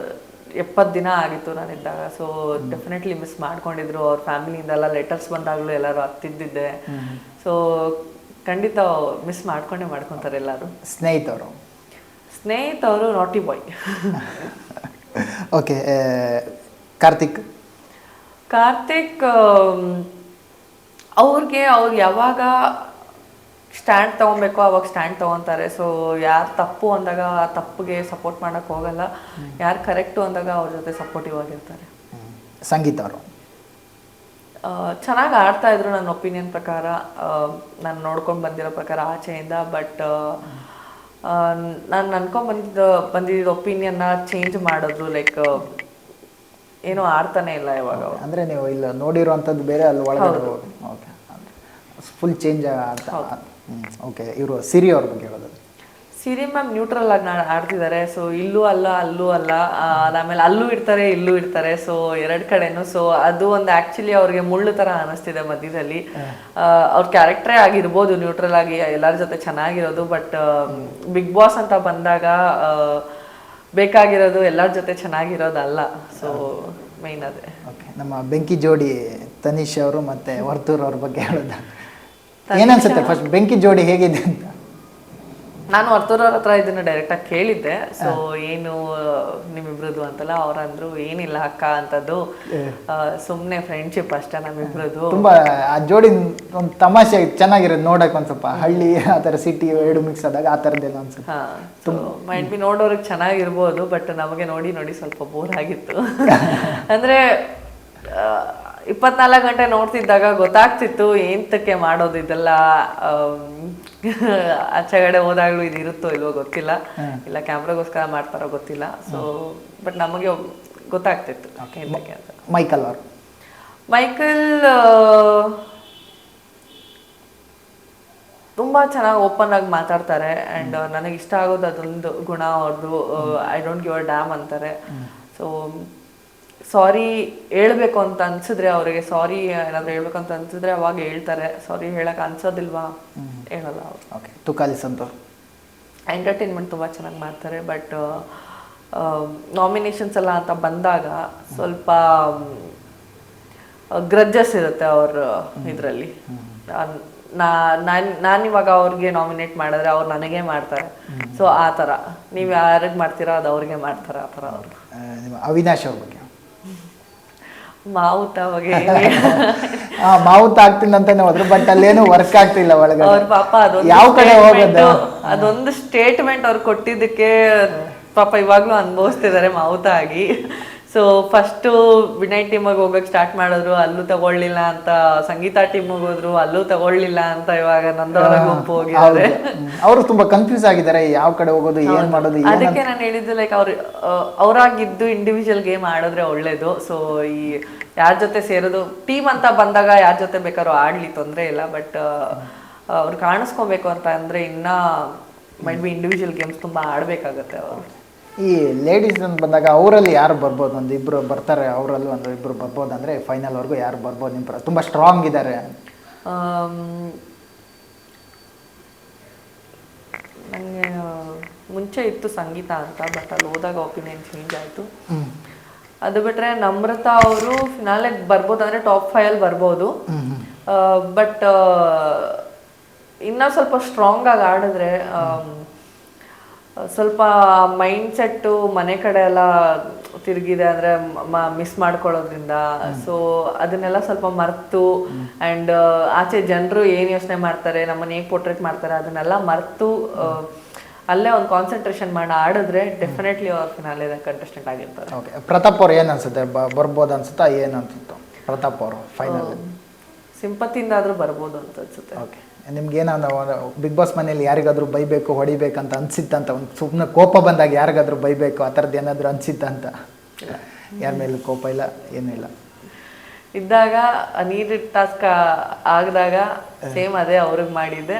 70 ದಿನ ಆಗಿತ್ತು ನಾನಿದ್ದಾಗ. ಸೊ ಡೆಫಿನೆಟ್ಲಿ ಮಿಸ್ ಮಾಡ್ಕೊಂಡಿದ್ರು. ಅವ್ರ ಫ್ಯಾಮಿಲಿಯಿಂದೆಲ್ಲ ಲೆಟರ್ಸ್ ಬಂದಾಗಲೂ ಎಲ್ಲರೂ ಹತ್ತಿದ್ದಿದ್ದೆ. ಸೊ ಖಂಡಿತ ಮಿಸ್ ಮಾಡ್ಕೊತಾರೆ ಎಲ್ಲರೂ. ಸ್ನೇಹಿತವರು ನಾಟಿ ಬಾಯ್. ಓಕೆ. ಕಾರ್ತಿಕ್ ಅವ್ರು ಯಾವಾಗ ಸ್ಟ್ಯಾಂಡ್ ತೊಗೊಬೇಕೋ ಅವಾಗ ಸ್ಟ್ಯಾಂಡ್ ತೊಗೊತಾರೆ. ಸೊ ಯಾರು ತಪ್ಪು ಅಂದಾಗ ಆ ತಪ್ಪಿಗೆ ಸಪೋರ್ಟ್ ಮಾಡೋಕ್ಕೆ ಹೋಗಲ್ಲ, ಯಾರು ಕರೆಕ್ಟು ಅಂದಾಗ ಅವ್ರ ಜೊತೆ ಸಪೋರ್ಟಿವ್ ಆಗಿರ್ತಾರೆ. ಸಂಗೀತ ಅವರು ಚೆನ್ನಾಗಿ ಆಡ್ತಾ ಇದ್ರು ನನ್ನ ಒಪಿನಿಯನ್ ಪ್ರಕಾರ, ನಾನು ನೋಡ್ಕೊಂಡು ಬಂದಿರೋ ಪ್ರಕಾರ ಆಚೆಯಿಂದ. ಬಟ್ ನಾನು ಬಂದಿದ್ದ ಒಪಿನಿಯನ್ನ ಚೇಂಜ್ ಮಾಡಿದ್ರು. ಲೈಕ್ ಏನೋ ಆಡ್ತಾನೆ ಇಲ್ಲ ಇವಾಗ. ಅಂದರೆ ನೀವು ಇಲ್ಲ ನೋಡಿರೋವಂಥದ್ದು ಬೇರೆ, ಅಲ್ಲಿ ಒಳಗಡೆ. ಓಕೆ. ಫುಲ್ ಚೇಂಜ್ ಆಗ್ತಾ. ಓಕೆ. ಇವರು ಸಿರಿ ಅವ್ರ ಬಗ್ಗೆ ಹೇಳೋದು? ಸಿರಿ ಮ್ಯಾಮ್ ನ್ಯೂಟ್ರಲ್ ಆಗಿ ಆಡ್ತಿದ್ದಾರೆ. ಸೊ ಇಲ್ಲೂ ಅಲ್ಲ ಅಲ್ಲೂ ಅಲ್ಲ, ಆಮೇಲೆ ಅಲ್ಲೂ ಇರ್ತಾರೆ ಇಲ್ಲೂ ಇರ್ತಾರೆ. ಸೊ 2 ಕಡೆನೂ. ಸೊ ಅದು ಒಂದು ಆ್ಯಕ್ಚುಲಿ ಅವ್ರಿಗೆ ಮುಳ್ಳು ಥರ ಅನ್ನಿಸ್ತಿದೆ ಮಧ್ಯದಲ್ಲಿ. ಅವ್ರ ಕ್ಯಾರೆಕ್ಟ್ರೇ ಆಗಿರ್ಬೋದು ನ್ಯೂಟ್ರಲ್ ಆಗಿ ಎಲ್ಲರ ಜೊತೆ ಚೆನ್ನಾಗಿರೋದು. ಬಟ್ ಬಿಗ್ ಬಾಸ್ ಅಂತ ಬಂದಾಗ ಬೇಕಾಗಿರೋದು ಎಲ್ಲರ ಜೊತೆ ಚೆನ್ನಾಗಿರೋದಲ್ಲ. ಸೊ ಮೈನ್ ಅದೇ. ಓಕೆ. ನಮ್ಮ ಬೆಂಕಿ ಜೋಡಿ ತನಿಷ್ ಅವರು ಮತ್ತು ವರ್ತೂರ್ ಅವ್ರ ಬಗ್ಗೆ ಹೇಳೋದು ಏನನ್ಸುತ್ತೆ? ಫಸ್ಟ್ ಬೆಂಕಿ ಜೋಡಿ ಹೇಗಿದೆ ಅಂತ? ನಾನು ವರ್ತೂರವ್ರ ಹತ್ರ ಇದನ್ನು ಡೈರೆಕ್ಟಾಗಿ ಕೇಳಿದ್ದೆ. ಸೊ ಏನು ನಿಮ್ಮಿಬ್ರದ್ದು ಅಂತಲ್ಲ, ಅವ್ರಂದ್ರು ಏನಿಲ್ಲ ಅಕ್ಕ ಅಂತದ್ದು, ಸುಮ್ಮನೆ ಫ್ರೆಂಡ್ಶಿಪ್ ಅಷ್ಟೇ ನಮ್ಮಿಬ್ರದ್ದು. ತುಂಬ ಆ ಜೋಡಿ ಒಂದು ತಮಾಷೆ ಚೆನ್ನಾಗಿರೋದು ನೋಡಕ್ಕೆ. ಒಂದು ಸ್ವಲ್ಪ ಹಳ್ಳಿ ಆ ಥರ ಸಿಟಿ 2 ಮಿಕ್ಸ್ ಆದಾಗ ಆ ಥರದ್ದೆಲ್ಲ ಅನ್ಸುತ್ತೆ. ಸೊ ಮೈಂಡ್ ಬಿ ನೋಡೋರಿಗೆ ಚೆನ್ನಾಗಿರ್ಬೋದು, ಬಟ್ ನಮಗೆ ನೋಡಿ ಸ್ವಲ್ಪ ಬೋರ್ ಆಗಿತ್ತು. ಅಂದರೆ 24 ಗಂಟೆ ನೋಡ್ತಿದ್ದಾಗ ಗೊತ್ತಾಗ್ತಿತ್ತು ಎಂತಕ್ಕೆ ಮಾಡೋದು ಇದೆಲ್ಲ. ಆಚೆಗಡೆ ಹೋದಾಗ್ಲೂ ಇದು ಇರುತ್ತೋ ಇಲ್ವೋ ಗೊತ್ತಿಲ್ಲ, ಇಲ್ಲ ಕ್ಯಾಮ್ರಾಗೋಸ್ಕರ ಮಾಡ್ತಾರೋ ಗೊತ್ತಿಲ್ಲ. ಸೊ ಬಟ್ ನಮಗೆ ಗೊತ್ತಾಗ್ತಿತ್ತು ಎಂತಕ್ಕೆ ಅಂತ. ತುಂಬ ಚೆನ್ನಾಗಿ ಓಪನ್ ಆಗಿ ಮಾತಾಡ್ತಾರೆ ಆ್ಯಂಡ್ ನನಗೆ ಇಷ್ಟ ಆಗೋದು ಅದೊಂದು ಗುಣ ಅವ್ರದ್ದು. I don't give a dam ಅಂತಾರೆ. ಸೊ ಸಾರಿ ಹೇಳ್ಬೇಕು ಅಂತ ಅನ್ಸಿದ್ರೆ ಅವರಿಗೆ, ಸಾರಿ ಏನಾದರೂ ಹೇಳ್ಬೇಕು ಅಂತ ಅನ್ಸಿದ್ರೆ ಅವಾಗ ಹೇಳ್ತಾರೆ. ಸಾರಿ ಹೇಳಕ್ಕೆ ಅನ್ಸೋದಿಲ್ವಾ, ಹೇಳಲ್ಲ ಅವರು. ಓಕೆ, ತುಕಾಲಿ ಸಂತೋರ್ ಎಂಟರ್ಟೈನ್ಮೆಂಟ್ ತುಂಬ ಚೆನ್ನಾಗಿ ಮಾಡ್ತಾರೆ. ಬಟ್ ನಾಮಿನೇಷನ್ಸ್ ಎಲ್ಲ ಅಂತ ಬಂದಾಗ ಸ್ವಲ್ಪ ಗ್ರಜ್ಜಸ್ ಇರುತ್ತೆ ಅವ್ರ ಇದರಲ್ಲಿ. ನಾನಿವಾಗ ಅವ್ರಿಗೆ ನಾಮಿನೇಟ್ ಮಾಡಿದ್ರೆ ಅವ್ರು ನನಗೆ ಮಾಡ್ತಾರೆ. ಸೊ ಆ ಥರ ನೀವು ಯಾರಿಗೆ ಮಾಡ್ತೀರಾ ಅದು ಅವ್ರಿಗೆ ಮಾಡ್ತಾರೆ, ಆ ಥರ ಅವರು. ನಿಮ್ಮ ಅವಿನಾಶ್ ಅವ್ರ ಬಗ್ಗೆ ಮಾವುತ ಬಗ್ಗೆ ಮಾವುತ ಆಗ್ತೀನಿ ಅಂತಾನೆ ಹೋದ್ರು, ಬಟ್ ಅಲ್ಲೇನು ವರ್ಕ್ ಆಗ್ತಿಲ್ಲ ಒಳಗಡೆ. ಅವ್ರ ಪಾಪ ಯಾವ ಕಡೆ ಹೋಗೋದು, ಅದೊಂದು ಸ್ಟೇಟ್ಮೆಂಟ್ ಅವ್ರು ಕೊಟ್ಟಿದ್ದಕ್ಕೆ ಪಾಪ ಇವಾಗ್ಲೂ ಅನುಭವಿಸ್ತಿದ್ದಾರೆ ಮಾವುತ ಆಗಿ. ಸೊ ಫಸ್ಟು ವಿನಯ್ ಟೀಮಿಗೆ ಹೋಗಕ್ಕೆ ಸ್ಟಾರ್ಟ್ ಮಾಡಿದ್ರು, ಅಲ್ಲೂ ತಗೊಳ್ಳಿಲ್ಲ ಅಂತ. ಸಂಗೀತ ಟೀಮಿಗೆ ಹೋದ್ರು, ಅಲ್ಲೂ ತಗೊಳ್ಳಿಲ್ಲ ಅಂತ. ಇವಾಗ ನಂದವರ ಗುಂಪು ಹೋಗಿದ್ದಾರೆ. ಅವರು ತುಂಬಾ ಕನ್ಫ್ಯೂಸ್ ಆಗಿದ್ದಾರೆ, ಯಾವ ಕಡೆ ಹೋಗೋದು, ಏನ್ ಮಾಡೋದು. ಅದಕ್ಕೆ ನಾನು ಹೇಳಿದ್ದು ಲೈಕ್ ಅವರಾಗಿದ್ದು ಇಂಡಿವಿಜುವಲ್ ಗೇಮ್ ಆಡಿದ್ರೆ ಒಳ್ಳೇದು. ಸೊ ಈ ಯಾರ ಜೊತೆ ಸೇರೋದು, ಟೀಮ್ ಅಂತ ಬಂದಾಗ ಯಾರ ಜೊತೆ ಬೇಕಾದ್ರೂ ಆಡ್ಲಿ, ತೊಂದರೆ ಇಲ್ಲ. ಬಟ್ ಅವ್ರು ಕಾಣಿಸ್ಕೊಬೇಕು ಅಂತ ಅಂದ್ರೆ ಇನ್ನ ಮೈಟ್ ಬಿ ಇಂಡಿವಿಜುವಲ್ ಗೇಮ್ಸ್ ತುಂಬಾ ಆಡ್ಬೇಕಾಗತ್ತೆ ಅವರು. ಈ ಲೇಡೀಸ್ ಅಂತ ಬಂದಾಗ ಅವರಲ್ಲಿ ಯಾರು ಬರ್ಬೋದು? ಒಂದು ಇಬ್ರು ಬರ್ತಾರೆ, ಅವರಲ್ಲಿ ಒಂದು ಇಬ್ರು ಬರ್ಬೋದು ಅಂದ್ರೆ ಫೈನಲ್ವರೆಗೂ ಯಾರು ಬರ್ಬೋದು ನಿಮ್ಮ ತುಂಬಾ ಸ್ಟ್ರಾಂಗ್ ಇದ್ದಾರೆ? ನನಗೆ ಮುಂಚೆ ಇತ್ತು ಸಂಗೀತ ಅಂತ, ಬಟ್ ಅಲ್ಲಿ ಹೋದಾಗ ಒಪಿನಿಯನ್ ಚೇಂಜ್ ಆಯಿತು. ಅದು ಬಿಟ್ರೆ ನಮ್ರತಾ ಅವರು ಫಿನಾಲೆಗೆ ಬರ್ಬೋದು, ಅಂದರೆ ಟಾಪ್ 5 ಬರ್ಬೋದು. ಬಟ್ ಇನ್ನೂ ಸ್ವಲ್ಪ ಸ್ಟ್ರಾಂಗ್ ಆಗಿ ಆಡಿದ್ರೆ, ಸ್ವಲ್ಪ ಮೈಂಡ್ ಸೆಟ್ಟು ಮನೆ ಕಡೆ ಎಲ್ಲ ತಿರುಗಿದೆ ಅಂದರೆ ಮಿಸ್ ಮಾಡ್ಕೊಳ್ಳೋದ್ರಿಂದ. ಸೊ ಅದನ್ನೆಲ್ಲ ಸ್ವಲ್ಪ ಮರೆತು ಆ್ಯಂಡ್ ಆಚೆ ಜನರು ಏನು ಯೋಚನೆ ಮಾಡ್ತಾರೆ, ನಮ್ಮನ್ನು ಹೇಗೆ ಪೋರ್ಟ್ರೇಟ್ ಮಾಡ್ತಾರೆ, ಅದನ್ನೆಲ್ಲ ಮರೆತು ಅಲ್ಲೇ ಒಂದು ಕಾನ್ಸಂಟ್ರೇಷನ್ ಮಾಡಿ ಆಡಿದ್ರೆ ಡೆಫಿನೆಟ್ಲಿ ಅವ್ರ ಫಿನಾಲೆ ಕಂಟೆಸ್ಟೆಂಟ್ ಆಗಿರ್ತಾರೆ. ಓಕೆ, ಪ್ರತಾಪ್ ಅವ್ರು ಏನು ಅನ್ಸುತ್ತೆ, ಬರ್ಬೋದು ಅನ್ಸುತ್ತಾ? ಏನು ಅನ್ಸುತ್ತೋ ಪ್ರತಾಪ್ ಅವರು ಫೈನಲ್? ಸಿಂಪತಿಯಿಂದ ಆದರೂ ಬರ್ಬೋದು ಅಂತ ಅನ್ಸುತ್ತೆ. ಓಕೆ, ನಿಮ್ಗೆ ಏನಾದ್ರು ಬಿಗ್ ಬಾಸ್ ಮನೇಲಿ ಯಾರಿಗಾದ್ರೂ ಬೈಬೇಕು, ಹೊಡಿಬೇಕಂತ ಅನ್ಸಿತ್ತಂತ? ಒಂದು ಸುಮ್ಮನೆ ಕೋಪ ಬಂದಾಗ ಯಾರಿಗಾದ್ರೂ ಬೈಬೇಕು ಆ ಥರದ್ದು ಏನಾದರೂ ಅನ್ಸಿತ್ತಂತ? ಯಾರ ಮೇಲೂ ಕೋಪ ಇಲ್ಲ, ಏನೂ ಇಲ್ಲ. ಇದ್ದಾಗ ನೀರಿಟ್ಟು ಟಾಸ್ಕ್ ಆಗಿದಾಗ ಸೇಮ್ ಅದೇ ಅವ್ರಿಗೆ ಮಾಡಿದ್ದೆ,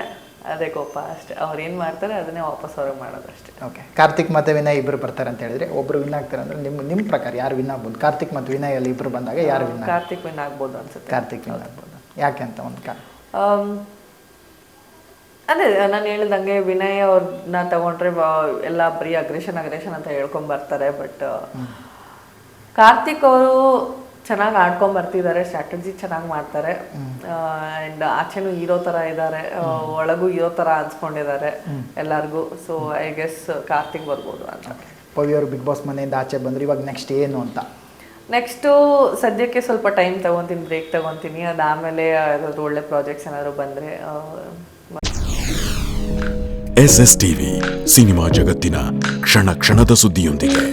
ಅದೇ ಕೋಪ ಅಷ್ಟೇ. ಅವ್ರು ಏನು ಮಾಡ್ತಾರೆ ಅದನ್ನೇ ವಾಪಸ್ ಅವ್ರಿಗೆ ಮಾಡೋದು ಅಷ್ಟೇ. ಓಕೆ, ಕಾರ್ತಿಕ್ ಮತ್ತು ವಿನಯ್ ಇಬ್ಬರು ಬರ್ತಾರೆ ಅಂತ ಹೇಳಿದ್ರೆ, ಒಬ್ರು ವಿನ್ ಆಗ್ತಾರೆ ಅಂದರೆ ನಿಮ್ಮ ಪ್ರಕಾರ ಯಾರು ವಿನ್ ಆಗ್ಬೋದು? ಕಾರ್ತಿಕ್ ಮತ್ತು ವಿನಯ್ ಅಲ್ಲಿ ಇಬ್ಬರು ಬಂದಾಗ ಯಾರು ವಿನ್? ಕಾರ್ತಿಕ್ ವಿನ್ ಆಗ್ಬೋದು ಅನ್ಸುತ್ತೆ. ಕಾರ್ತಿಕ್ ವಿನ್ ಆಗ್ಬೋದು. ಯಾಕೆ ಅಂತ ಒಂದು ಅದೇ ನಾನು ಹೇಳಿದಂಗೆ ವಿನಯ್ ಅವ್ರನ್ನ ತಗೊಂಡ್ರೆ ಎಲ್ಲ ಬರೀ ಅಗ್ರೆಷನ್ ಅಂತ ಹೇಳ್ಕೊಂಡ್ ಬರ್ತಾರೆ. ಬಟ್ ಕಾರ್ತಿಕ್ ಅವರು ಚೆನ್ನಾಗಿ ಆಡ್ಕೊಂಡ್ ಬರ್ತಿದ್ದಾರೆ, ಸ್ಟ್ರಾಟಜಿ ಚೆನ್ನಾಗಿ ಮಾಡ್ತಾರೆ. ಆ್ಯಂಡ್ ಆಚೆನೂ ಹೀರೋ ಥರ ಇದ್ದಾರೆ, ಒಳಗೂ ಹೀರೋ ಥರ ಅನ್ಸ್ಕೊಂಡಿದ್ದಾರೆ ಎಲ್ಲರಿಗೂ. ಸೊ ಐ ಗೆಸ್ ಕಾರ್ತಿಕ್ ಬರ್ಬೋದು ಅಂತ. ಪವಿ ಅವರು ಬಿಗ್ ಬಾಸ್ ಮನೆಯಿಂದ ಆಚೆ ಬಂದ್ರು, ಇವಾಗ ನೆಕ್ಸ್ಟ್ ಏನು ಅಂತ? ನೆಕ್ಸ್ಟು ಸದ್ಯಕ್ಕೆ ಸ್ವಲ್ಪ ಟೈಮ್ ತಗೊತೀನಿ, ಬ್ರೇಕ್ ತಗೊತೀನಿ. ಅದಾದಮೇಲೆ ಯಾವ್ದಾದ್ರು ಒಳ್ಳೆ ಪ್ರಾಜೆಕ್ಟ್ಸ್ ಏನಾದ್ರು ಬಂದರೆ. SS ಟಿವಿ ಸಿನಿಮಾ ಜಗತ್ತಿನ ಕ್ಷಣ ಕ್ಷಣದ ಸುದ್ದಿಯೊಂದಿಗೆ.